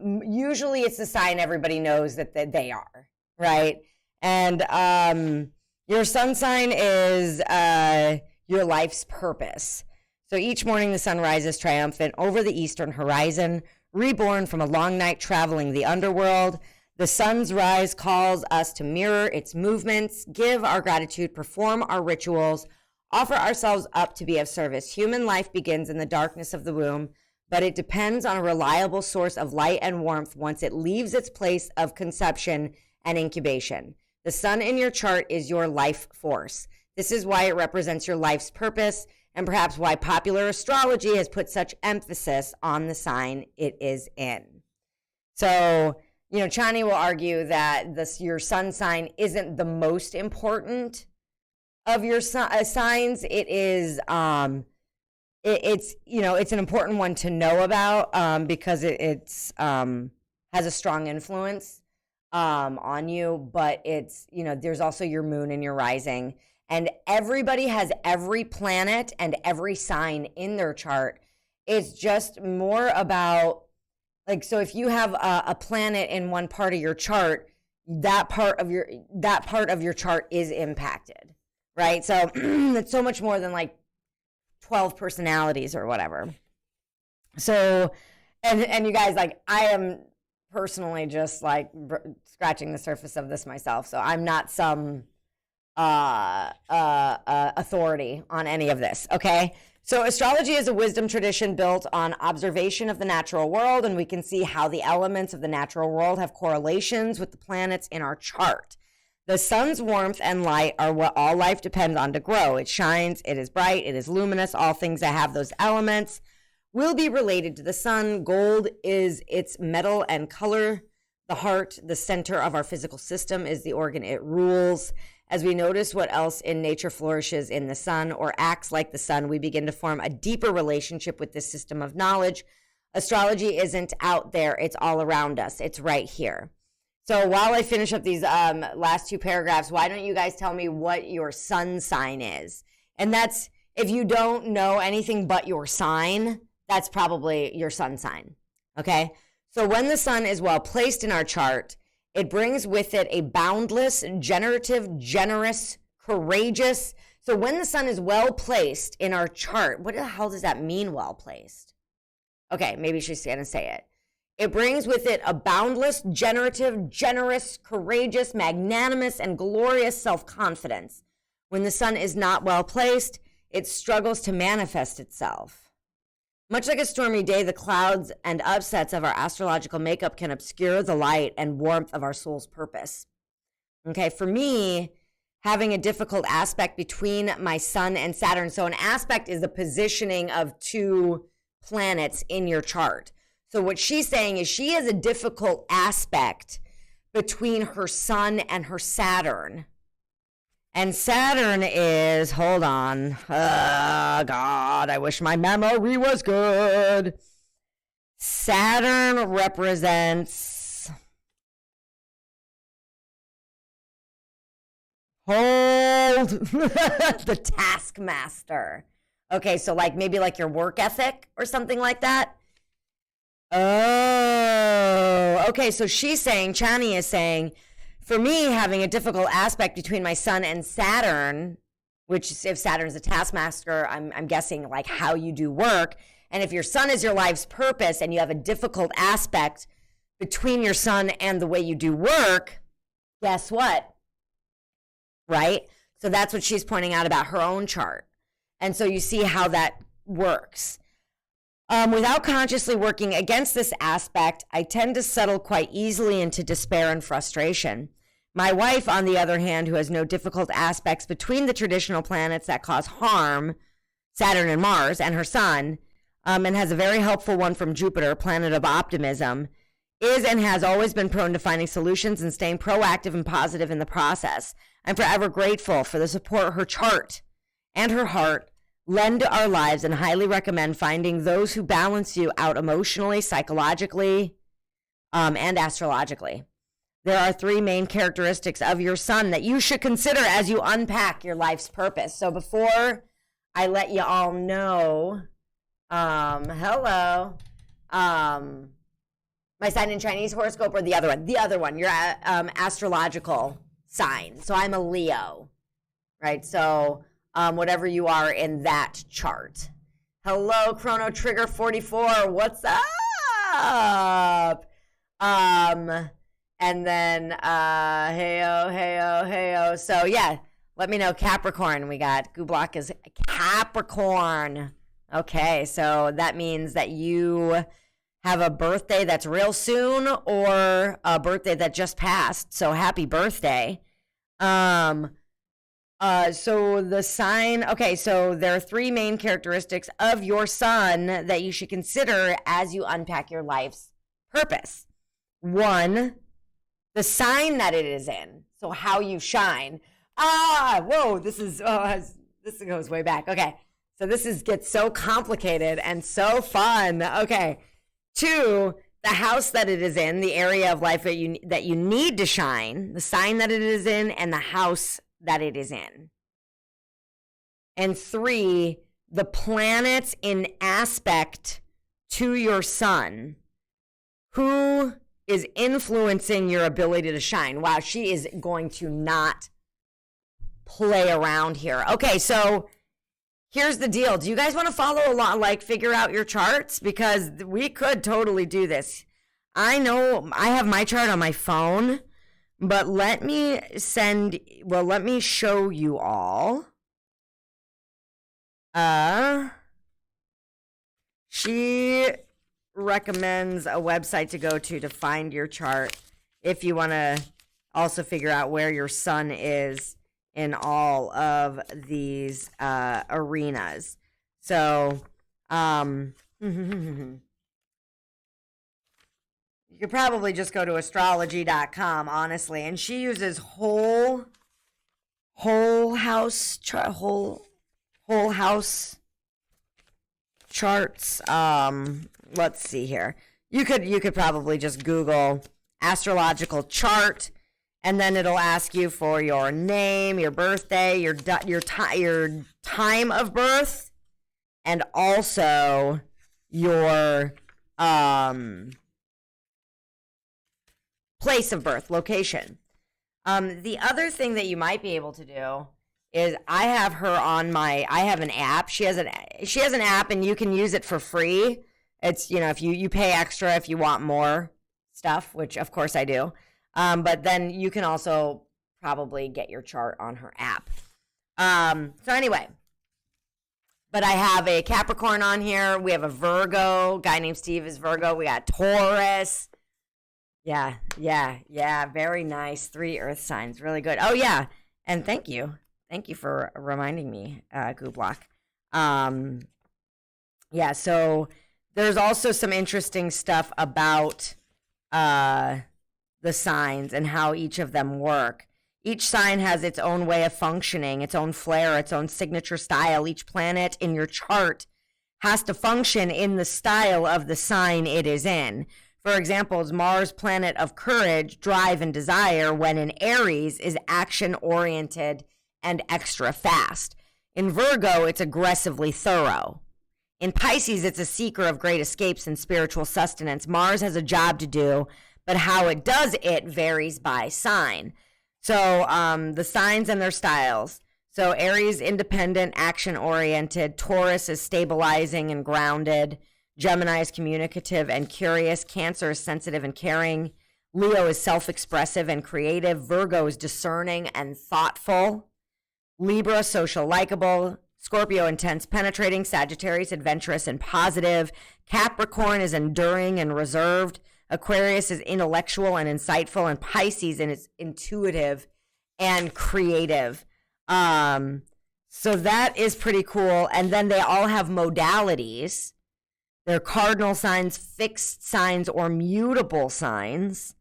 usually it's the sign everybody knows that they are, right? And, your sun sign is, your life's purpose. So each morning the sun rises triumphant over the eastern horizon, reborn from a long night traveling the underworld. The sun's rise calls us to mirror its movements, give our gratitude, perform our rituals, offer ourselves up to be of service. Human life begins in the darkness of the womb, but it depends on a reliable source of light and warmth once it leaves its place of conception and incubation. The sun in your chart is your life force. This is why it represents your life's purpose, and perhaps why popular astrology has put such emphasis on the sign it is in. So, you know, Chani will argue that your sun sign isn't the most important of your signs. It is, it's an important one to know about because it's has a strong influence on you. But it's, there's also your moon and your rising. And everybody has every planet and every sign in their chart. It's just more about, like, so if you have a planet in one part of your chart, that part of your chart is impacted, right? So it's so much more than like 12 personalities or whatever. So, and you guys, like, I am personally just like scratching the surface of this myself. So I'm not some authority on any of this, okay? So astrology is a wisdom tradition built on observation of the natural world, and we can see how the elements of the natural world have correlations with the planets in our chart. The sun's warmth and light are what all life depends on to grow. It shines, it is bright, it is luminous. All things that have those elements will be related to the sun. Gold is its metal and color. The heart, the center of our physical system, is the organ it rules. As we notice what else in nature flourishes in the sun or acts like the sun, we begin to form a deeper relationship with this system of knowledge. Astrology isn't out there. It's all around us. It's right here. So while I finish up these last two paragraphs, why don't you guys tell me what your sun sign is? And that's, if you don't know anything but your sign, that's probably your sun sign, okay? So when the sun is well placed in our chart, it brings with it a boundless, generative, generous, courageous. So when the sun is well placed in our chart, what the hell does that mean, well placed? Okay, maybe she's going to say it. It brings with it a boundless, generative, generous, courageous, magnanimous, and glorious self-confidence. When the sun is not well placed, it struggles to manifest itself. Much like a stormy day, the clouds and upsets of our astrological makeup can obscure the light and warmth of our soul's purpose. Okay, for me, having a difficult aspect between my sun and Saturn. So an aspect is the positioning of two planets in your chart. So what she's saying is she has a difficult aspect between her sun and her Saturn. And Saturn is, hold on, God, I wish my memory was good. Saturn represents, hold, the taskmaster. Okay, so like maybe like your work ethic or something like that. Oh, okay, so she's saying, Chani is saying, for me, having a difficult aspect between my sun and Saturn, which if Saturn's a taskmaster, I'm guessing like how you do work. And if your sun is your life's purpose and you have a difficult aspect between your sun and the way you do work, guess what? Right? So that's what she's pointing out about her own chart. And so you see how that works. Without consciously working against this aspect, I tend to settle quite easily into despair and frustration. My wife, on the other hand, who has no difficult aspects between the traditional planets that cause harm, Saturn and Mars, and her sun, and has a very helpful one from Jupiter, planet of optimism, is and has always been prone to finding solutions and staying proactive and positive in the process. I'm forever grateful for the support her chart and her heart lend to our lives, and highly recommend finding those who balance you out emotionally, psychologically, and astrologically. There are 3 main characteristics of your sun that you should consider as you unpack your life's purpose. So before I let you all know, hello, my sign in Chinese horoscope, or the other one? The other one, your astrological sign. So I'm a Leo, right? So whatever you are in that chart. Hello, Chrono Trigger 44. What's up? And then heyo. So yeah, let me know. Capricorn. We got Gooblock is Capricorn. Okay, so that means that you have a birthday that's real soon, or a birthday that just passed. So happy birthday. So the sign, okay, so there are 3 main characteristics of your sun that you should consider as you unpack your life's purpose. 1, the sign that it is in, so how you shine. Whoa, this goes way back. Okay, so gets so complicated and so fun. Okay, 2, the house that it is in, the area of life that you need to shine, the sign that it is in, and the house that it is in. And 3, the planets in aspect to your sun, who is influencing your ability to shine. Wow, she is going to not play around here. Okay, so here's the deal. Do you guys want to follow along, like figure out your charts? Because we could totally do this. I know I have my chart on my phone, but let me show you all. She recommends a website to go to find your chart if you want to also figure out where your sun is in all of these arenas. So, you could probably just go to astrology.com, honestly, and she uses whole house charts. Let's see here. You could probably just Google astrological chart, and then it'll ask you for your name, your birthday, your time of birth, and also your place of birth, location. The other thing that you might be able to do is I have an app. She has an app, and you can use it for free. It's, if you pay extra if you want more stuff, which of course I do. But then you can also probably get your chart on her app. So anyway, but I have a Capricorn on here. We have a Virgo. Guy named Steve is Virgo. We got Taurus. Yeah. Very nice. 3 earth signs. Really good. Oh, yeah. And thank you. Thank you for reminding me, Gooblock. Yeah, so there's also some interesting stuff about the signs and how each of them work. Each sign has its own way of functioning, its own flair, its own signature style. Each planet in your chart has to function in the style of the sign it is in. For example, Mars, planet of courage, drive, and desire, when in Aries, is action-oriented and extra fast. In Virgo, it's aggressively thorough. In Pisces, it's a seeker of great escapes and spiritual sustenance. Mars has a job to do, but how it does it varies by sign. So the signs and their styles. So Aries, independent, action-oriented. Taurus is stabilizing and grounded. Gemini is communicative and curious. Cancer is sensitive and caring. Leo is self-expressive and creative. Virgo is discerning and thoughtful. Libra, social, likable. Scorpio, intense, penetrating. Sagittarius, adventurous and positive. Capricorn is enduring and reserved. Aquarius is intellectual and insightful, and Pisces is intuitive and creative. So that is pretty cool. And then they all have modalities. They're cardinal signs, fixed signs, or mutable signs.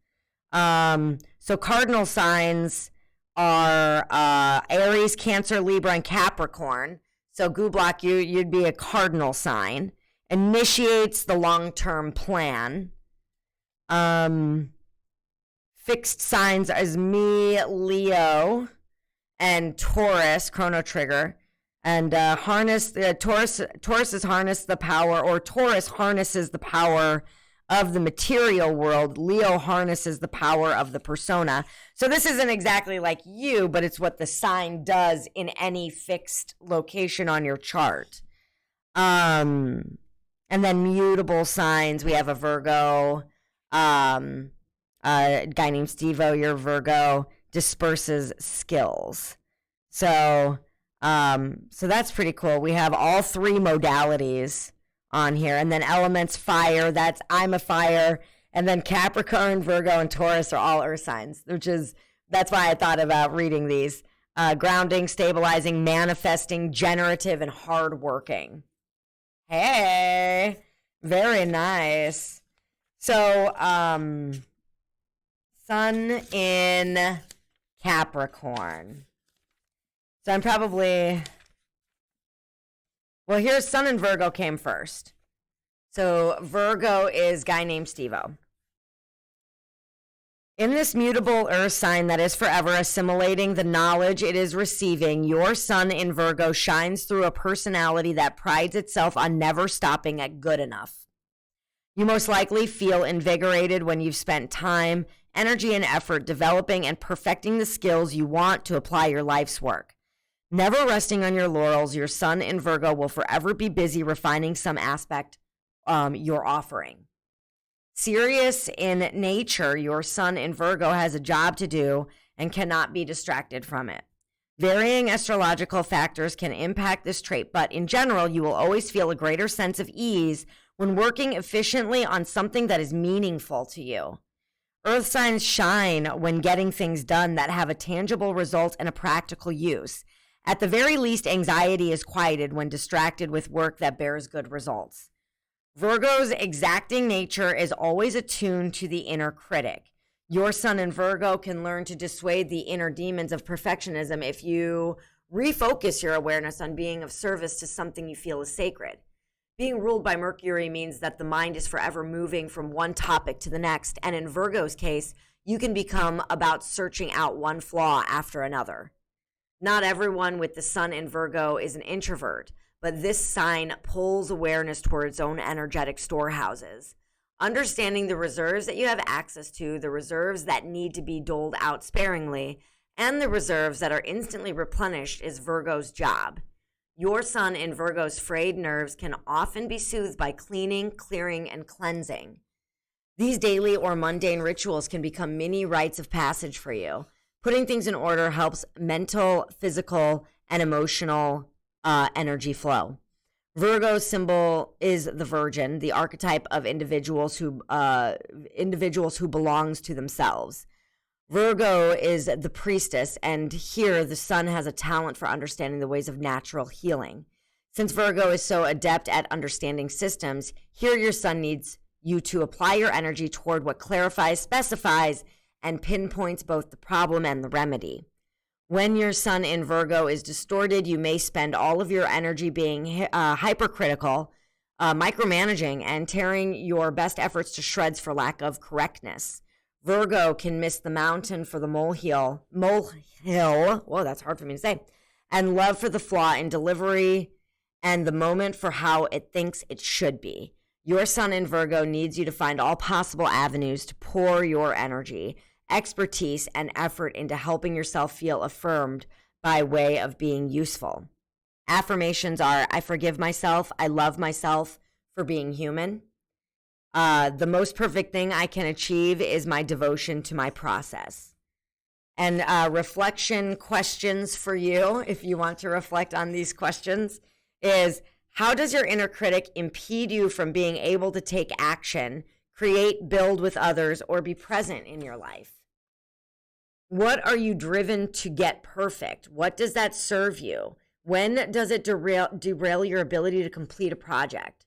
So cardinal signs are Aries, Cancer, Libra, and Capricorn. So Gooblock, you'd be a cardinal sign. Initiates the long-term plan. Fixed signs is me, Leo, and Taurus, Chrono Trigger. And Taurus is harness the power, or Taurus harnesses the power of the material world. Leo harnesses the power of the persona. So this isn't exactly like you, but it's what the sign does in any fixed location on your chart. And then mutable signs, we have a Virgo, a guy named Steve-O, your Virgo, disperses skills. So that's pretty cool. We have all three modalities on here. And then elements, fire, that's I'm a fire. And then Capricorn, Virgo, and Taurus are all earth signs, that's why I thought about reading these. Grounding, stabilizing, manifesting, generative, and hardworking. Hey, very nice. So, Sun in Capricorn. So I'm probably, well, here's Sun in Virgo came first. So Virgo is a guy named Steve-O. In this mutable earth sign that is forever assimilating the knowledge it is receiving, your Sun in Virgo shines through a personality that prides itself on never stopping at good enough. You most likely feel invigorated when you've spent time, energy, and effort developing and perfecting the skills you want to apply your life's work. Never resting on your laurels, your Sun in Virgo will forever be busy refining some aspect you're offering. Serious in nature, your Sun in Virgo has a job to do and cannot be distracted from it. Varying astrological factors can impact this trait, but in general, you will always feel a greater sense of ease when working efficiently on something that is meaningful to you. Earth signs shine when getting things done that have a tangible result and a practical use. At the very least, anxiety is quieted when distracted with work that bears good results. Virgo's exacting nature is always attuned to the inner critic. Your Sun in Virgo can learn to dissuade the inner demons of perfectionism if you refocus your awareness on being of service to something you feel is sacred. Being ruled by Mercury means that the mind is forever moving from one topic to the next, and in Virgo's case, you can become about searching out one flaw after another. Not everyone with the Sun in Virgo is an introvert, but this sign pulls awareness toward its own energetic storehouses. Understanding the reserves that you have access to, the reserves that need to be doled out sparingly, and the reserves that are instantly replenished is Virgo's job. Your Sun in Virgo's frayed nerves can often be soothed by cleaning, clearing, and cleansing. These daily or mundane rituals can become mini rites of passage for you. Putting things in order helps mental, physical, and emotional energy flow. Virgo's symbol is the Virgin, the archetype of individuals who belongs to themselves. Virgo is the priestess, and here the Sun has a talent for understanding the ways of natural healing. Since Virgo is so adept at understanding systems, here your Sun needs you to apply your energy toward what clarifies, specifies, and pinpoints both the problem and the remedy. When your Sun in Virgo is distorted, you may spend all of your energy being hypercritical, micromanaging, and tearing your best efforts to shreds for lack of correctness. Virgo can miss the mountain for the molehill, whoa, that's hard for me to say, and love for the flaw in delivery and the moment for how it thinks it should be. Your Sun in Virgo needs you to find all possible avenues to pour your energy, expertise, and effort into helping yourself feel affirmed by way of being useful. Affirmations are, I forgive myself, I love myself for being human. The most perfect thing I can achieve is my devotion to my process. And reflection questions for you, if you want to reflect on these questions, is how does your inner critic impede you from being able to take action, create, build with others, or be present in your life? What are you driven to get perfect? What does that serve you? When does it derail your ability to complete a project?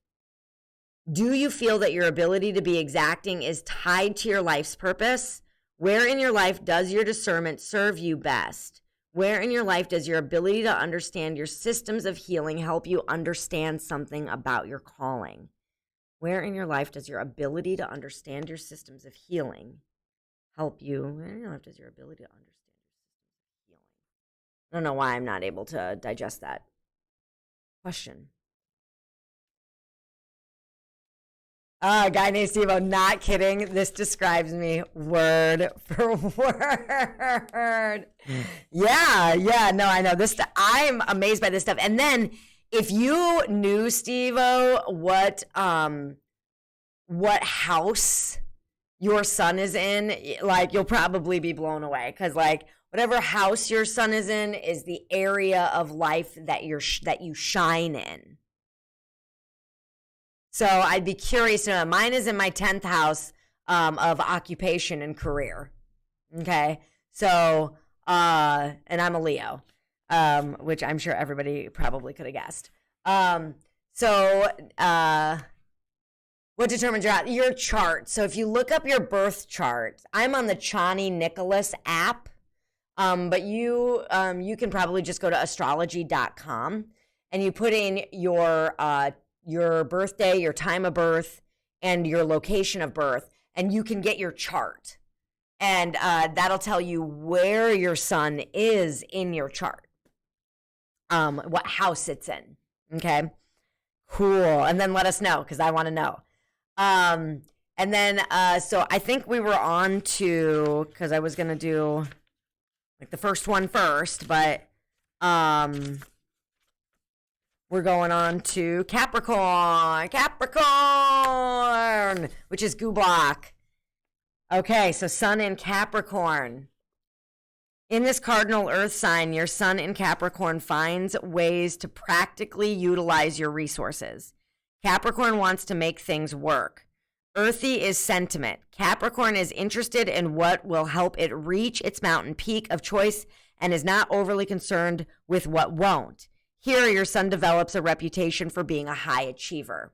Do you feel that your ability to be exacting is tied to your life's purpose? Where in your life does your discernment serve you best? Where in your life does your ability to understand your systems of healing help you understand something about your calling? Where in your life does your ability to understand your systems of healing help you? Where in your life does your ability to understand your systems of healing? I don't know why I'm not able to digest that question. A guy named Steve-O, not kidding. This describes me word for word. Yeah. No, I know this. I'm amazed by this stuff. And then, if you knew, Steve-O, what house your son is in, like, you'll probably be blown away, because like whatever house your son is in is the area of life that you shine in. So I'd be curious to know. Mine is in my 10th house of occupation and career. Okay. So, and I'm a Leo, which I'm sure everybody probably could have guessed. What determines your chart? So if you look up your birth chart, I'm on the Chani Nicholas app, but you can probably just go to astrology.com and you put in your birthday, your time of birth, and your location of birth, and you can get your chart. And that'll tell you where your sun is in your chart, what house it's in. Okay, cool. And then let us know, because I want to know. And then, so I think we were on to, because I was going to do like the first one first, but we're going on to Capricorn, which is Gublock. Okay, so sun in Capricorn. In this cardinal earth sign, your sun in Capricorn finds ways to practically utilize your resources. Capricorn wants to make things work. Earthy is sentiment. Capricorn is interested in what will help it reach its mountain peak of choice and is not overly concerned with what won't. Here, your sun develops a reputation for being a high achiever.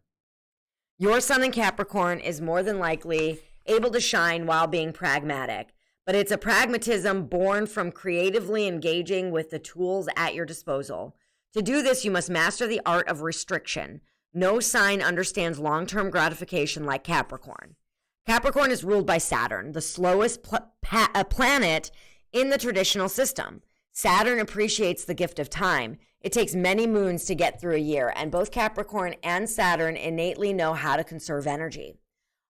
Your sun in Capricorn is more than likely able to shine while being pragmatic, but it's a pragmatism born from creatively engaging with the tools at your disposal. To do this, you must master the art of restriction. No sign understands long-term gratification like Capricorn. Capricorn is ruled by Saturn, the slowest planet in the traditional system. Saturn appreciates the gift of time. It takes many moons to get through a year, and both Capricorn and Saturn innately know how to conserve energy.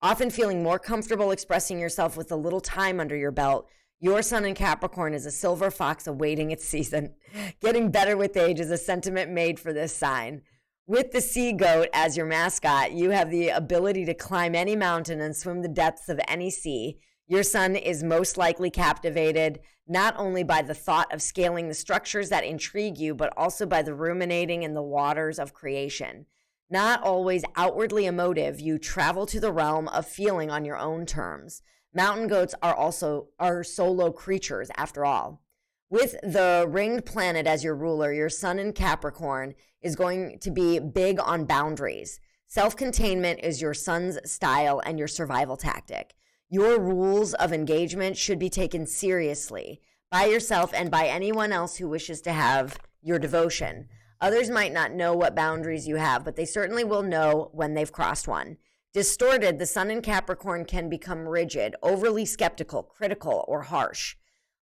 Often feeling more comfortable expressing yourself with a little time under your belt, your sun in Capricorn is a silver fox awaiting its season. Getting better with age is a sentiment made for this sign. With the sea goat as your mascot, you have the ability to climb any mountain and swim the depths of any sea. Your sun is most likely captivated not only by the thought of scaling the structures that intrigue you, but also by the ruminating in the waters of creation. Not always outwardly emotive, you travel to the realm of feeling on your own terms. Mountain goats are solo creatures, after all. With the ringed planet as your ruler, your sun in Capricorn is going to be big on boundaries. Self-containment is your sun's style and your survival tactic. Your rules of engagement should be taken seriously by yourself and by anyone else who wishes to have your devotion. Others might not know what boundaries you have, but they certainly will know when they've crossed one. Distorted, the sun in Capricorn can become rigid, overly skeptical, critical, or harsh.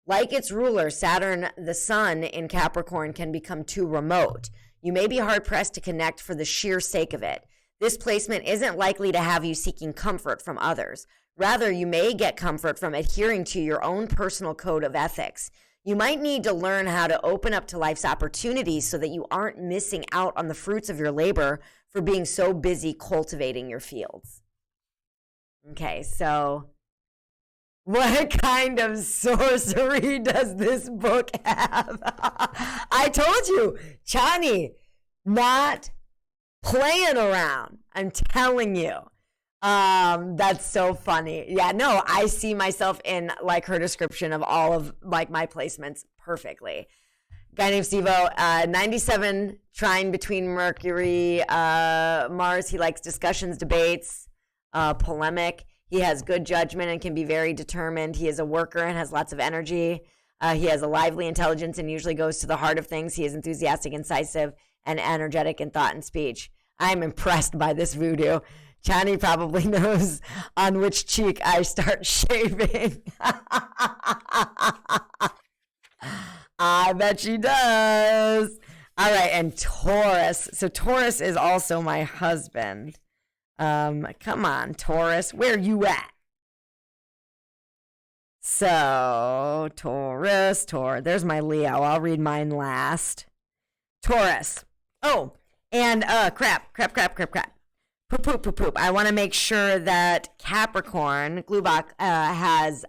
Like its ruler, Saturn, the sun in Capricorn can become too remote. You may be hard-pressed to connect for the sheer sake of it. This placement isn't likely to have you seeking comfort from others. Rather, you may get comfort from adhering to your own personal code of ethics. You might need to learn how to open up to life's opportunities so that you aren't missing out on the fruits of your labor for being so busy cultivating your fields. Okay, so what kind of sorcery does this book have? I told you, Chani, not playing around. I'm telling you. That's so funny. Yeah, no, I see myself in like her description of all of like my placements perfectly. Guy named Steve-O, 97 trine between Mercury, Mars. He likes discussions, debates, polemic. He has good judgment and can be very determined. He is a worker and has lots of energy. He has a lively intelligence and usually goes to the heart of things. He is enthusiastic, incisive, and energetic in thought and speech. I'm impressed by this voodoo. Chani probably knows on which cheek I start shaving. I bet she does. All right, and Taurus. So Taurus is also my husband. Come on, Taurus, where you at? So Taurus. There's my Leo. I'll read mine last. Taurus. Oh, and crap. Poop. I want to make sure that Capricorn, Glubach, has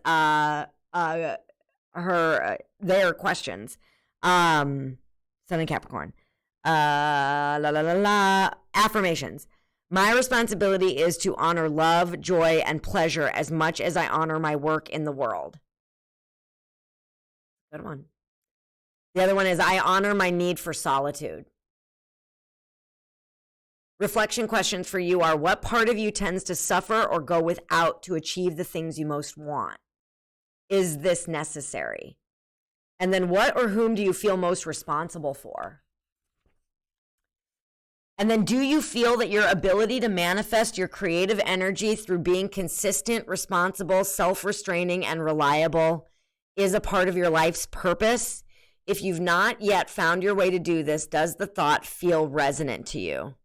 their questions. Sun and Capricorn. Affirmations. My responsibility is to honor love, joy, and pleasure as much as I honor my work in the world. Good one. The other one is I honor my need for solitude. Reflection questions for you are: what part of you tends to suffer or go without to achieve the things you most want? Is this necessary? And then what or whom do you feel most responsible for? And then, do you feel that your ability to manifest your creative energy through being consistent, responsible, self-restraining, and reliable is a part of your life's purpose? If you've not yet found your way to do this, does the thought feel resonant to you?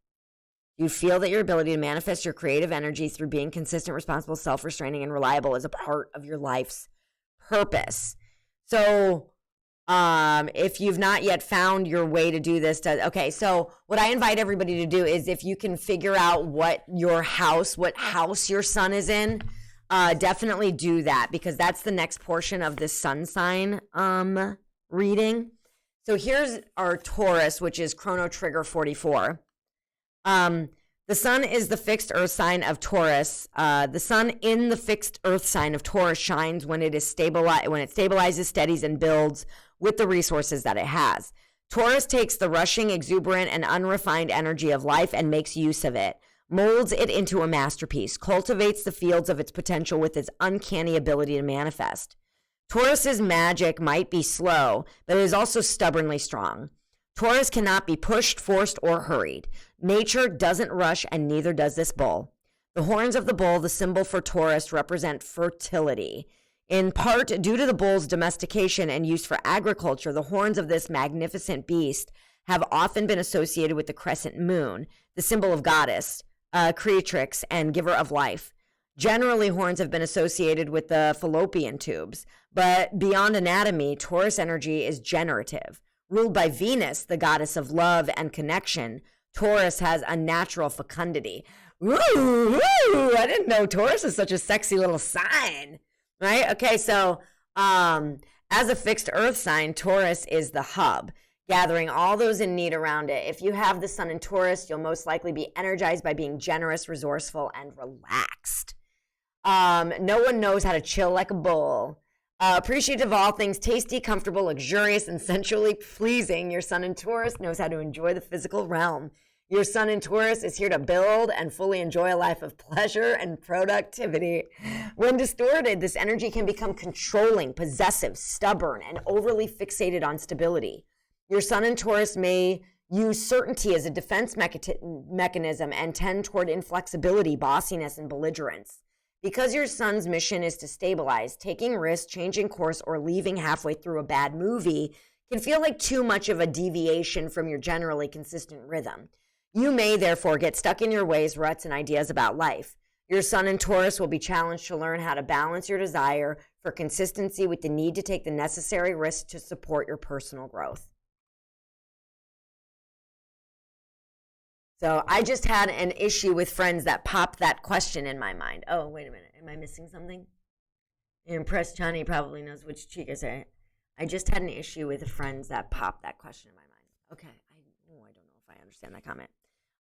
You feel that your ability to manifest your creative energy through being consistent, responsible, self-restraining, and reliable is a part of your life's purpose. So if you've not yet found your way to do this, so what I invite everybody to do is, if you can figure out what house your sun is in, definitely do that, because that's the next portion of this sun sign reading. So here's our Taurus, which is Chrono Trigger 44. The sun is the fixed earth sign of Taurus. The sun in the fixed earth sign of Taurus shines when it stabilizes, steadies, and builds with the resources that it has. Taurus takes the rushing, exuberant, and unrefined energy of life and makes use of it, molds it into a masterpiece, cultivates the fields of its potential with its uncanny ability to manifest. Taurus's magic might be slow, but it is also stubbornly strong. Taurus cannot be pushed, forced, or hurried. Nature doesn't rush, and neither does this bull. The horns of the bull, the symbol for Taurus, represent fertility. In part, due to the bull's domestication and use for agriculture, the horns of this magnificent beast have often been associated with the crescent moon, the symbol of goddess, creatrix, and giver of life. Generally, horns have been associated with the fallopian tubes, but beyond anatomy, Taurus energy is generative. Ruled by Venus, the goddess of love and connection, Taurus has a natural fecundity. Ooh, I didn't know Taurus is such a sexy little sign, right? Okay, so as a fixed earth sign, Taurus is the hub, gathering all those in need around it. If you have the sun in Taurus, you'll most likely be energized by being generous, resourceful, and relaxed. No one knows how to chill like a bull. Appreciative of all things tasty, comfortable, luxurious, and sensually pleasing, your sun in Taurus knows how to enjoy the physical realm. Your sun in Taurus is here to build and fully enjoy a life of pleasure and productivity. When distorted, this energy can become controlling, possessive, stubborn, and overly fixated on stability. Your sun in Taurus may use certainty as a defense mechanism and tend toward inflexibility, bossiness, and belligerence. Because your sun's mission is to stabilize, taking risks, changing course, or leaving halfway through a bad movie can feel like too much of a deviation from your generally consistent rhythm. You may therefore get stuck in your ways, ruts, and ideas about life. Your sun in Taurus will be challenged to learn how to balance your desire for consistency with the need to take the necessary risks to support your personal growth. So I just had an issue with friends that popped that question in my mind. Oh, wait a minute. Am I missing something? Impressed Chani probably knows which cheek I say. I just had an issue with friends that popped that question in my mind. Okay. I don't know if I understand that comment.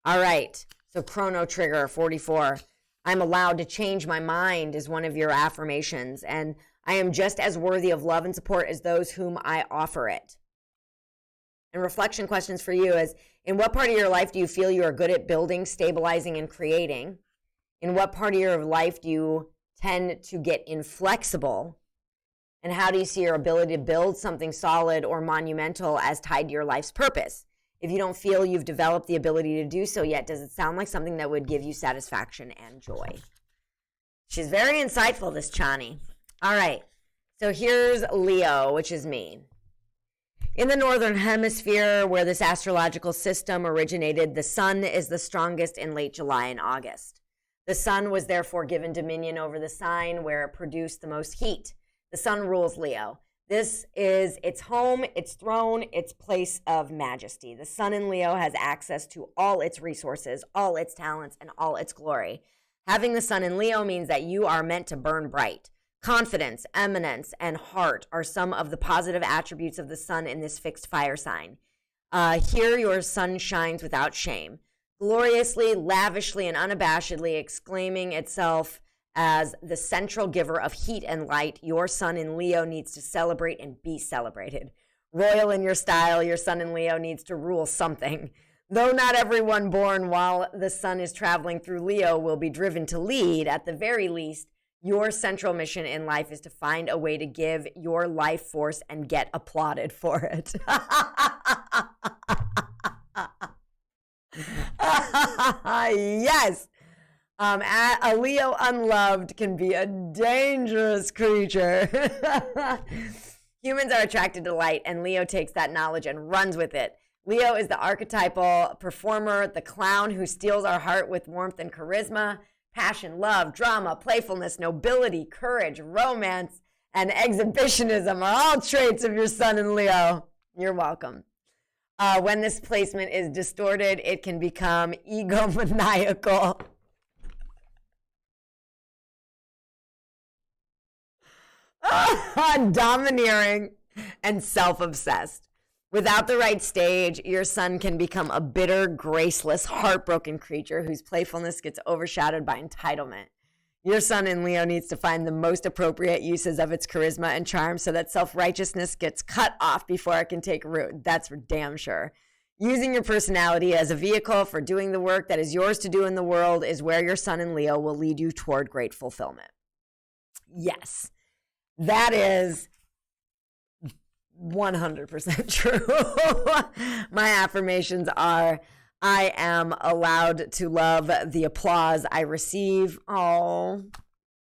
All right. So Chrono Trigger 44. I'm allowed to change my mind is one of your affirmations. And I am just as worthy of love and support as those whom I offer it. And reflection questions for you is, in what part of your life do you feel you are good at building, stabilizing, and creating? In what part of your life do you tend to get inflexible? And how do you see your ability to build something solid or monumental as tied to your life's purpose? If you don't feel you've developed the ability to do so yet, does it sound like something that would give you satisfaction and joy? She's very insightful, this Chani. All right, so here's Leo, which is me. In the Northern Hemisphere, where this astrological system originated, the sun is the strongest in late July and August. The sun was therefore given dominion over the sign where it produced the most heat. The sun rules Leo. This is its home, its throne, its place of majesty. The sun in Leo has access to all its resources, all its talents, and all its glory. Having the sun in Leo means that you are meant to burn bright. Confidence, eminence, and heart are some of the positive attributes of the sun in this fixed fire sign. Here your sun shines without shame, gloriously, lavishly, and unabashedly exclaiming itself as the central giver of heat and light. Your sun in Leo needs to celebrate and be celebrated. Royal in your style, your sun in Leo needs to rule something. Though not everyone born while the sun is traveling through Leo will be driven to lead, at the very least, your central mission in life is to find a way to give your life force and get applauded for it. Yes. A Leo unloved can be a dangerous creature. Humans are attracted to light, and Leo takes that knowledge and runs with it. Leo is the archetypal performer, the clown who steals our heart with warmth and charisma. Passion, love, drama, playfulness, nobility, courage, romance, and exhibitionism are all traits of your sun in Leo. You're welcome. When this placement is distorted, it can become egomaniacal. Domineering and self-obsessed. Without the right stage, your sun can become a bitter, graceless, heartbroken creature whose playfulness gets overshadowed by entitlement. Your sun in Leo needs to find the most appropriate uses of its charisma and charm so that self-righteousness gets cut off before it can take root. That's for damn sure. Using your personality as a vehicle for doing the work that is yours to do in the world is where your sun in Leo will lead you toward great fulfillment. Yes. That is 100% true. My affirmations are, I am allowed to love the applause I receive. Oh,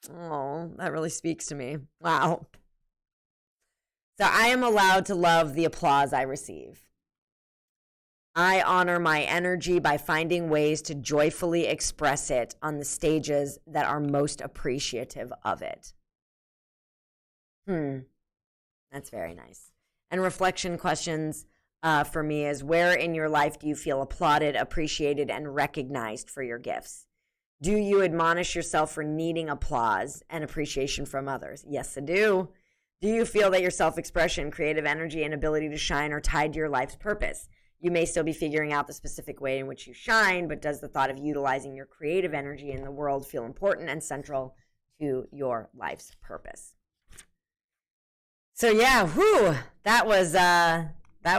that really speaks to me. Wow. So I am allowed to love the applause I receive. I honor my energy by finding ways to joyfully express it on the stages that are most appreciative of it. That's very nice. And reflection questions for me is, where in your life do you feel applauded, appreciated, and recognized for your gifts? Do you admonish yourself for needing applause and appreciation from others? Yes, I do. Do you feel that your self-expression, creative energy, and ability to shine are tied to your life's purpose? You may still be figuring out the specific way in which you shine, but does the thought of utilizing your creative energy in the world feel important and central to your life's purpose? So yeah, that was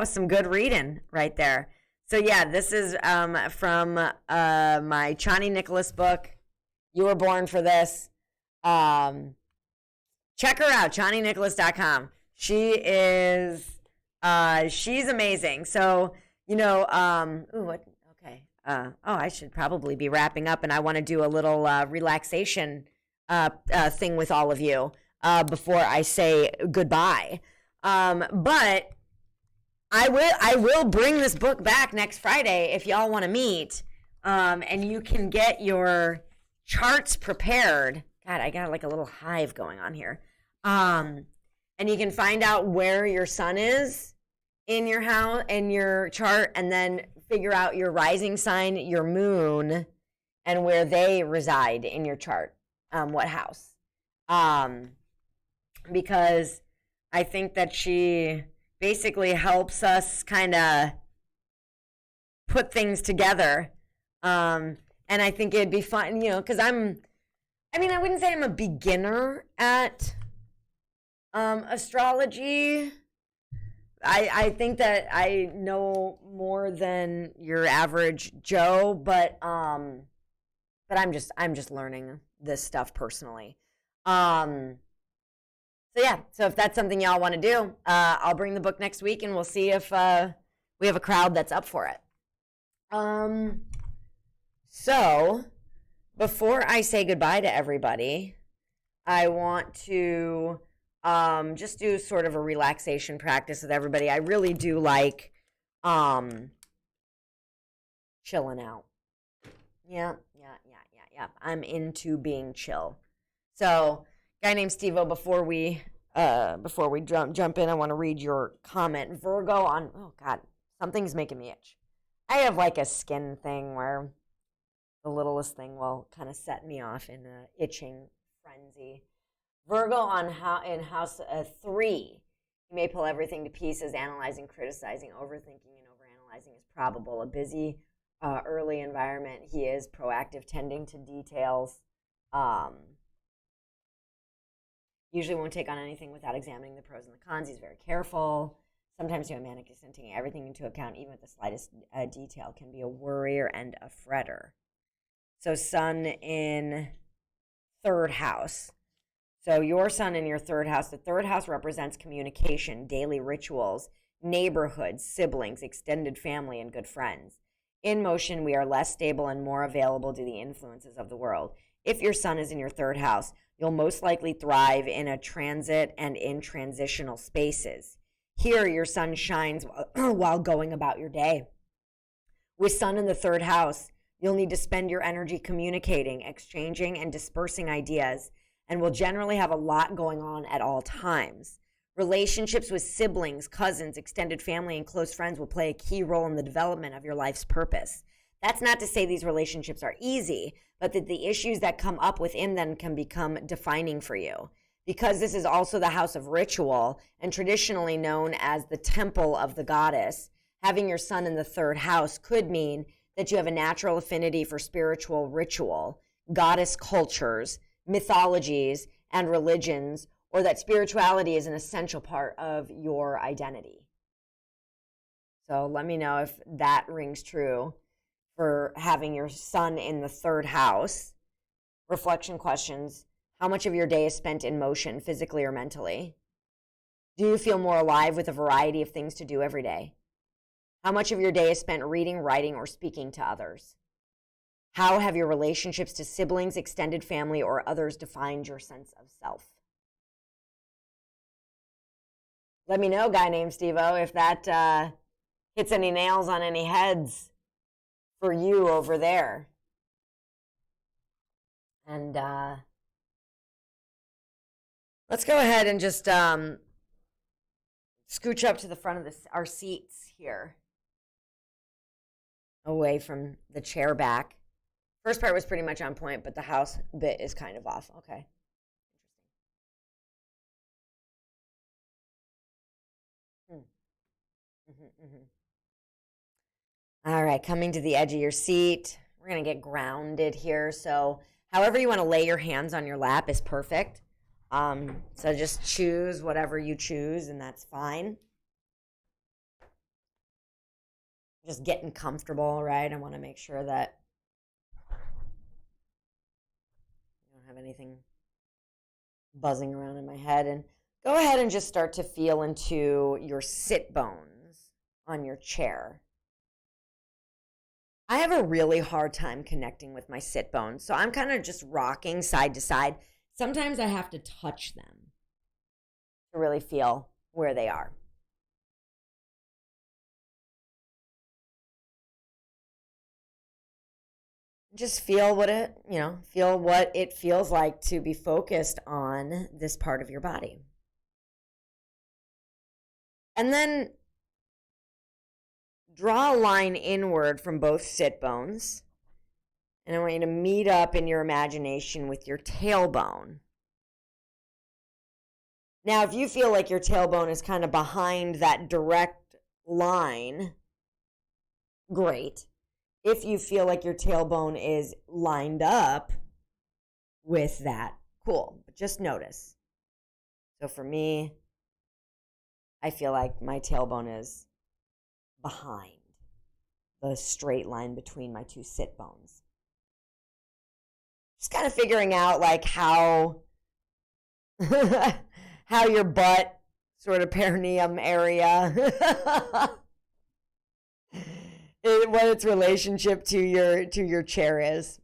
some good reading right there. So yeah, this is from my Chani Nicholas book. You Were Born for This. Check her out, ChaniNicholas.com. She's amazing. So, I should probably be wrapping up, and I want to do a little relaxation thing with all of you before I say goodbye. But I will bring this book back next Friday if y'all want to meet, and you can get your charts prepared. God, I got like a little hive going on here. And you can find out where your sun is in your house, in your chart, and then figure out your rising sign, your moon, and where they reside in your chart, what house. Because I think that she basically helps us kind of put things together. And I think it'd be fun, because I wouldn't say I'm a beginner at astrology. I think that I know more than your average Joe, but I'm just learning this stuff personally. So yeah, so if that's something y'all want to do, I'll bring the book next week and we'll see if we have a crowd that's up for it. So before I say goodbye to everybody, I want to just do sort of a relaxation practice with everybody. I really do like chilling out. Yeah. I'm into being chill. So, guy named Steve-O, before we jump in, I want to read your comment. Virgo on, oh God, something's making me itch. I have like a skin thing where the littlest thing will kind of set me off in an itching frenzy. Virgo in house 3. You may pull everything to pieces, analyzing, criticizing, overthinking, and overanalyzing is probable. A busy early environment. He is proactive, tending to details. Usually won't take on anything without examining the pros and the cons. He's very careful. Sometimes a manic is taking everything into account, even if the slightest detail can be a worrier and a fretter. So sun in 3rd house. So your sun in your 3rd house. The 3rd house represents communication, daily rituals, neighborhoods, siblings, extended family, and good friends. In motion, we are less stable and more available to the influences of the world. If your sun is in your 3rd house, you'll most likely thrive in a transit and in transitional spaces. Here, your sun shines while going about your day. With sun in the 3rd house, you'll need to spend your energy communicating, exchanging, and dispersing ideas, and will generally have a lot going on at all times. Relationships with siblings, cousins, extended family, and close friends will play a key role in the development of your life's purpose. That's not to say these relationships are easy, but that the issues that come up within them can become defining for you. Because this is also the house of ritual and traditionally known as the temple of the goddess, having your sun in the 3rd house could mean that you have a natural affinity for spiritual ritual, goddess cultures, mythologies, and religions, or that spirituality is an essential part of your identity. So let me know if that rings true for having your sun in the 3rd house. Reflection questions. How much of your day is spent in motion, physically or mentally? Do you feel more alive with a variety of things to do every day? How much of your day is spent reading, writing, or speaking to others? How have your relationships to siblings, extended family, or others defined your sense of self? Let me know, guy named Steve-O, if that hits any nails on any heads for you over there. And let's go ahead and just scooch up to the front of our seats here, away from the chair back. First part was pretty much on point, but the house bit is kind of off. Okay. All right, coming to the edge of your seat. We're going to get grounded here. So however you want to lay your hands on your lap is perfect. So just choose whatever you choose, and that's fine. Just getting comfortable, right? I want to make sure that I don't have anything buzzing around in my head. And go ahead and just start to feel into your sit bones on your chair. I have a really hard time connecting with my sit bones, so I'm kind of just rocking side to side. Sometimes I have to touch them to really feel where they are. Just feel what it feels like to be focused on this part of your body. And then draw a line inward from both sit bones. And I want you to meet up in your imagination with your tailbone. Now, if you feel like your tailbone is kind of behind that direct line, great. If you feel like your tailbone is lined up with that, cool. But just notice. So for me, I feel like my tailbone is behind the straight line between my two sit bones. Just kind of figuring out like how how your butt sort of perineum area what its relationship to your chair is.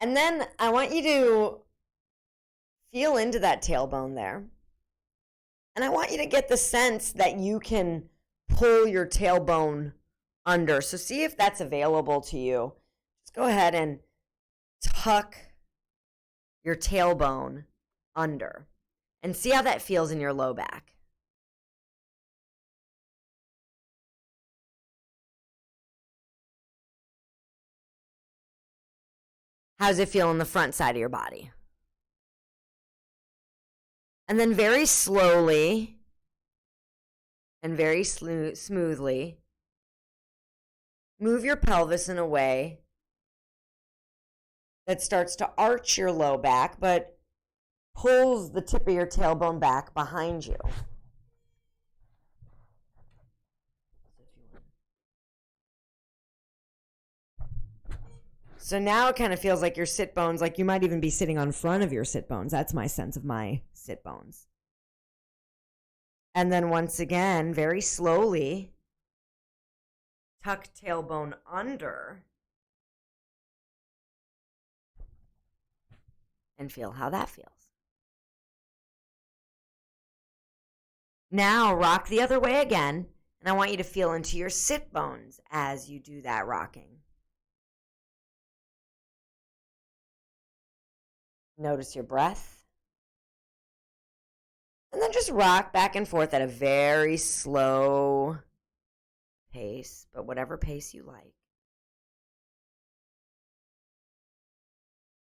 And then I want you to feel into that tailbone there. And I want you to get the sense that you can pull your tailbone under. So see if that's available to you. Just go ahead and tuck your tailbone under and see how that feels in your low back. How does it feel on the front side of your body? And then very slowly and very smoothly, move your pelvis in a way that starts to arch your low back, but pulls the tip of your tailbone back behind you. So now it kind of feels like your sit bones, like you might even be sitting on front of your sit bones. That's my sense of my sit bones. And then once again, very slowly, tuck tailbone under and feel how that feels. Now rock the other way again, and I want you to feel into your sit bones as you do that rocking. Notice your breath. And then just rock back and forth at a very slow pace, but whatever pace you like.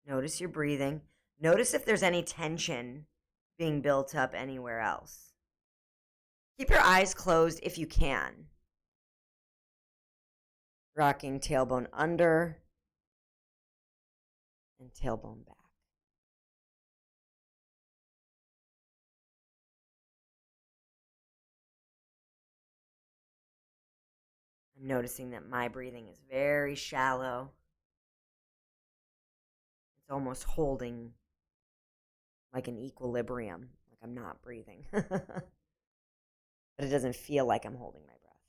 Notice your breathing. Notice if there's any tension being built up anywhere else. Keep your eyes closed if you can. Rocking tailbone under and tailbone back. I'm noticing that my breathing is very shallow. It's almost holding like an equilibrium, like I'm not breathing. But it doesn't feel like I'm holding my breath.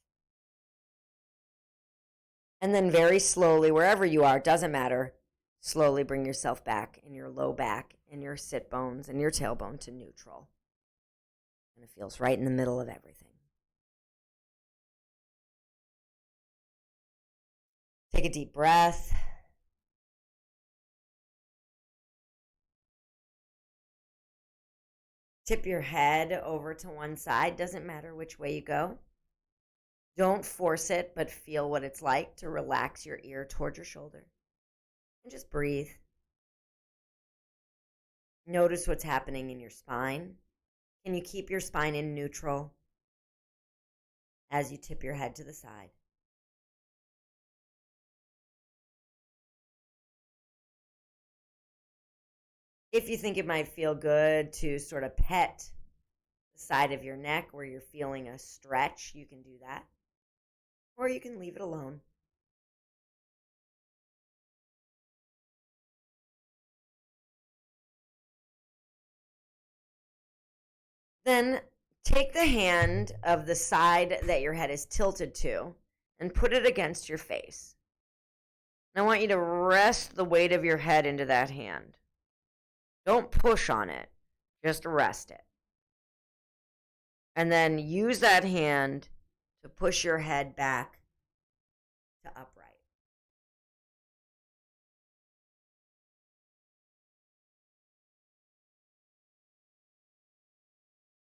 And then very slowly, wherever you are, doesn't matter, slowly bring yourself back in your low back and your sit bones and your tailbone to neutral. And it feels right in the middle of everything. Take a deep breath. Tip your head over to one side. Doesn't matter which way you go. Don't force it, but feel what it's like to relax your ear toward your shoulder. And just breathe. Notice what's happening in your spine. Can you keep your spine in neutral as you tip your head to the side? If you think it might feel good to sort of pet the side of your neck where you're feeling a stretch, you can do that. Or you can leave it alone. Then take the hand of the side that your head is tilted to and put it against your face. And I want you to rest the weight of your head into that hand. Don't push on it, just rest it. And then use that hand to push your head back to upright.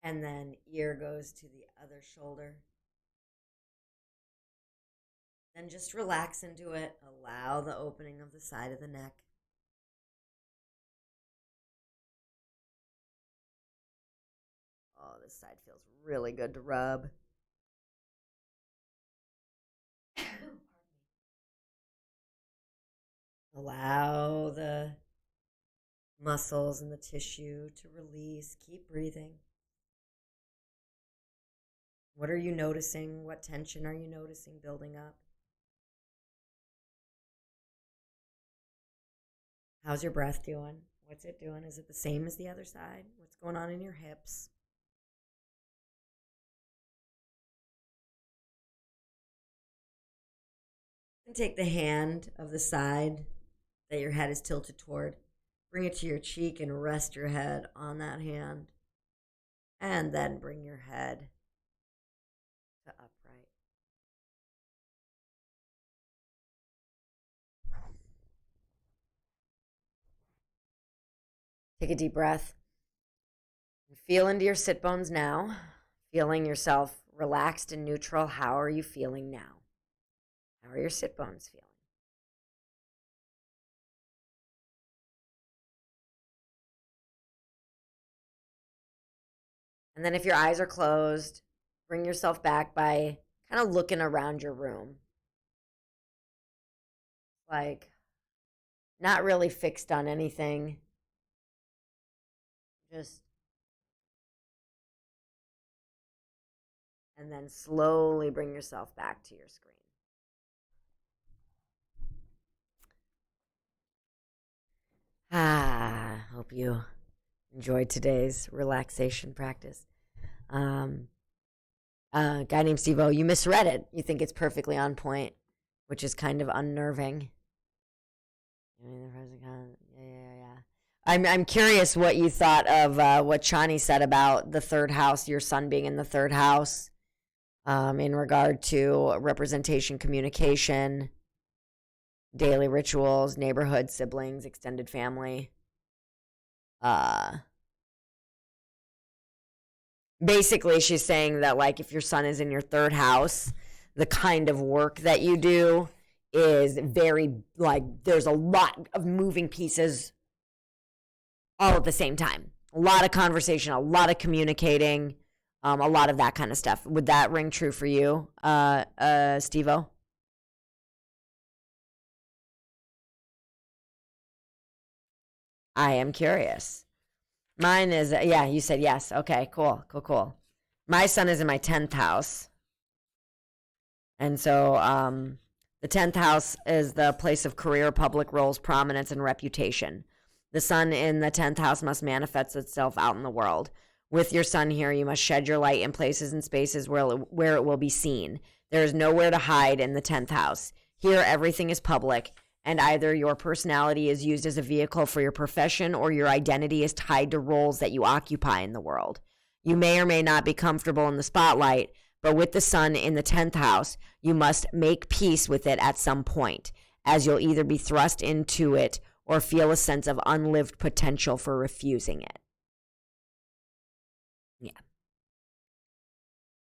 And then ear goes to the other shoulder. Then just relax into it. Allow the opening of the side of the neck. Oh, this side feels really good to rub. Allow the muscles and the tissue to release. Keep breathing. What are you noticing? What tension are you noticing building up? How's your breath doing? What's it doing? Is it the same as the other side? What's going on in your hips? And take the hand of the side that your head is tilted toward. Bring it to your cheek and rest your head on that hand. And then bring your head to upright. Take a deep breath. Feel into your sit bones now. Feeling yourself relaxed and neutral. How are you feeling now? How are your sit bones feeling? And then if your eyes are closed, bring yourself back by kind of looking around your room. Like, not really fixed on anything. Just, and then slowly bring yourself back to your screen. Hope you enjoyed today's relaxation practice. A guy named Steve-O, you misread it. You think it's perfectly on point, which is kind of unnerving. Yeah. I'm curious what you thought of what Chani said about the third house, your son being in the third house, in regard to representation, communication, daily rituals, neighborhood, siblings, extended family. Basically, she's saying that, like, if your son is in your third house, the kind of work that you do is very, like, there's a lot of moving pieces all at the same time. A lot of conversation, a lot of communicating, a lot of that kind of stuff. Would that ring true for you, Steve-O? I am curious. Mine is, yeah, you said yes. Okay, cool. My son is in my 10th house. And so the 10th house is the place of career, public roles, prominence, and reputation. The sun in the 10th house must manifest itself out in the world. With your sun here, you must shed your light in places and spaces where it will be seen. There is nowhere to hide in the 10th house. Here, everything is public, and either your personality is used as a vehicle for your profession or your identity is tied to roles that you occupy in the world. You may or may not be comfortable in the spotlight, but with the sun in the 10th house, you must make peace with it at some point, as you'll either be thrust into it or feel a sense of unlived potential for refusing it. Yeah.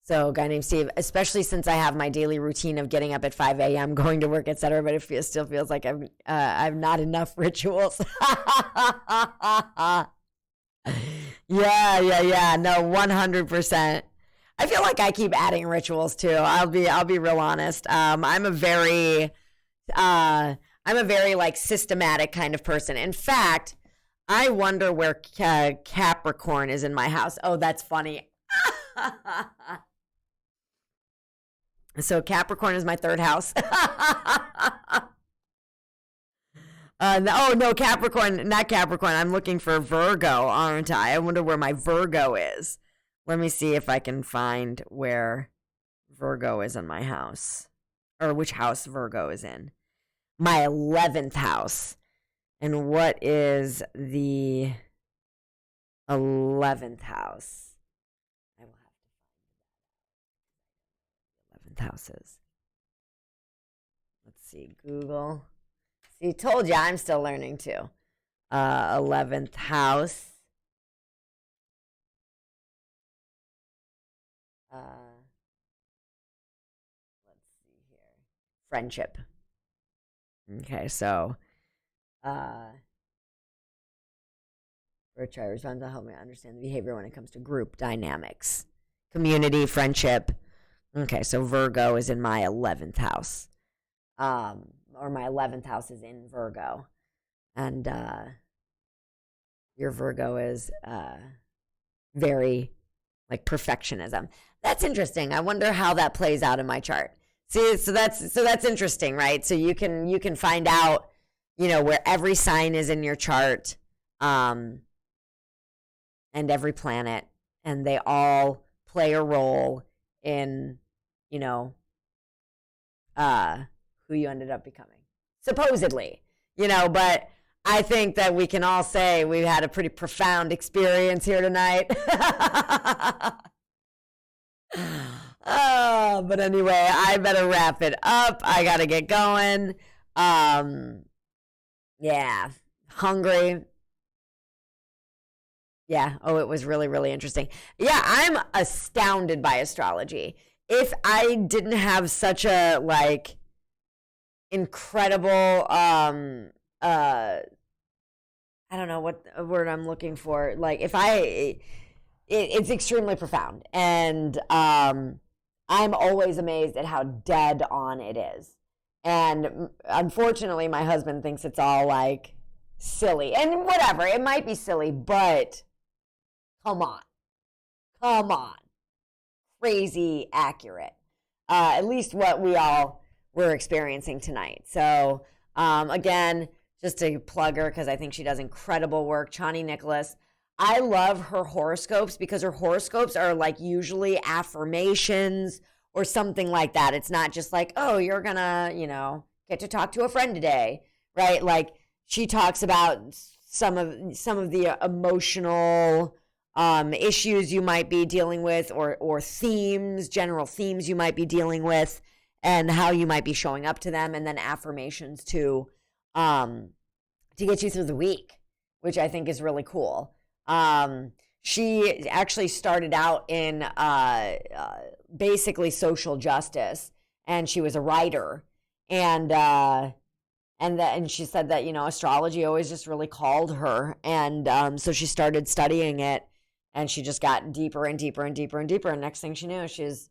So, a guy named Steve, especially since I have my daily routine of getting up at 5 a.m., going to work, etc., but it still feels like I've not enough rituals. Yeah. No, 100%. I feel like I keep adding rituals too. I'll be real honest. I'm a very like systematic kind of person. In fact, I wonder where Capricorn is in my house. Oh, that's funny. So Capricorn is my third house. No, Capricorn, not Capricorn. I'm looking for Virgo, aren't I? I wonder where my Virgo is. Let me see if I can find where Virgo is in my house, or which house Virgo is in. My 11th house. And what is the 11th house? I will have to find 11th houses. Let's see, Google. See, told you I'm still learning too. 11th house. Let's see here. Friendship. Okay, so Birch responds to help me understand the behavior when it comes to group dynamics, community, friendship. Okay, so Virgo is in my 11th house. my 11th house is in Virgo. And your Virgo is very like perfectionism. That's interesting. I wonder how that plays out in my chart. See, so that's interesting, right? So you can find out, where every sign is in your chart, and every planet, and they all play a role in, who you ended up becoming, supposedly, but I think that we can all say we've had a pretty profound experience here tonight. But anyway, I better wrap it up. I gotta get going. Yeah, hungry. Yeah. Oh, it was really, really interesting. Yeah, I'm astounded by astrology. If I didn't have such a incredible I don't know what word I'm looking for. It's extremely profound, and I'm always amazed at how dead on it is. And unfortunately, my husband thinks it's all silly, and whatever. It might be silly, but come on, crazy accurate. At least what we all were experiencing tonight. So again, just to plug her because I think she does incredible work, Chani Nicholas. I love her horoscopes because her horoscopes are usually affirmations or something like that. It's not just oh, you're gonna, get to talk to a friend today, right? She talks about some of the emotional issues you might be dealing with, or themes, general themes you might be dealing with, and how you might be showing up to them, and then affirmations to get you through the week, which I think is really cool. She actually started out in basically social justice, and she was a writer, and she said that astrology always just really called her, and so she started studying it, and she just got deeper and deeper and deeper and deeper, and next thing she knew, she's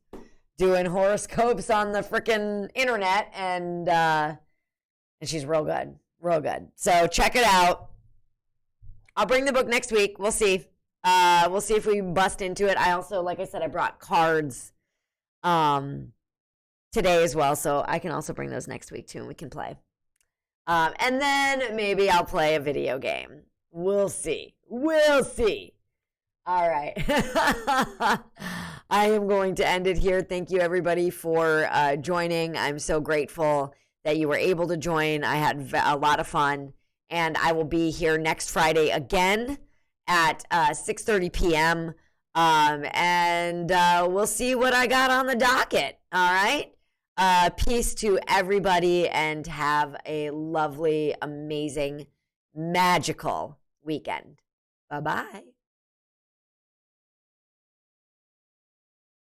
doing horoscopes on the freaking internet, and she's real good. So check it out. I'll bring the book next week. We'll see. We'll see if we bust into it. I also, like I said, I brought cards today as well, so I can also bring those next week too, and we can play. And then maybe I'll play a video game. We'll see. All right. I am going to end it here. Thank you, everybody, for joining. I'm so grateful that you were able to join. I had a lot of fun. And I will be here next Friday again at 6:30 p.m. And we'll see what I got on the docket. All right. Peace to everybody, and have a lovely, amazing, magical weekend. Bye-bye.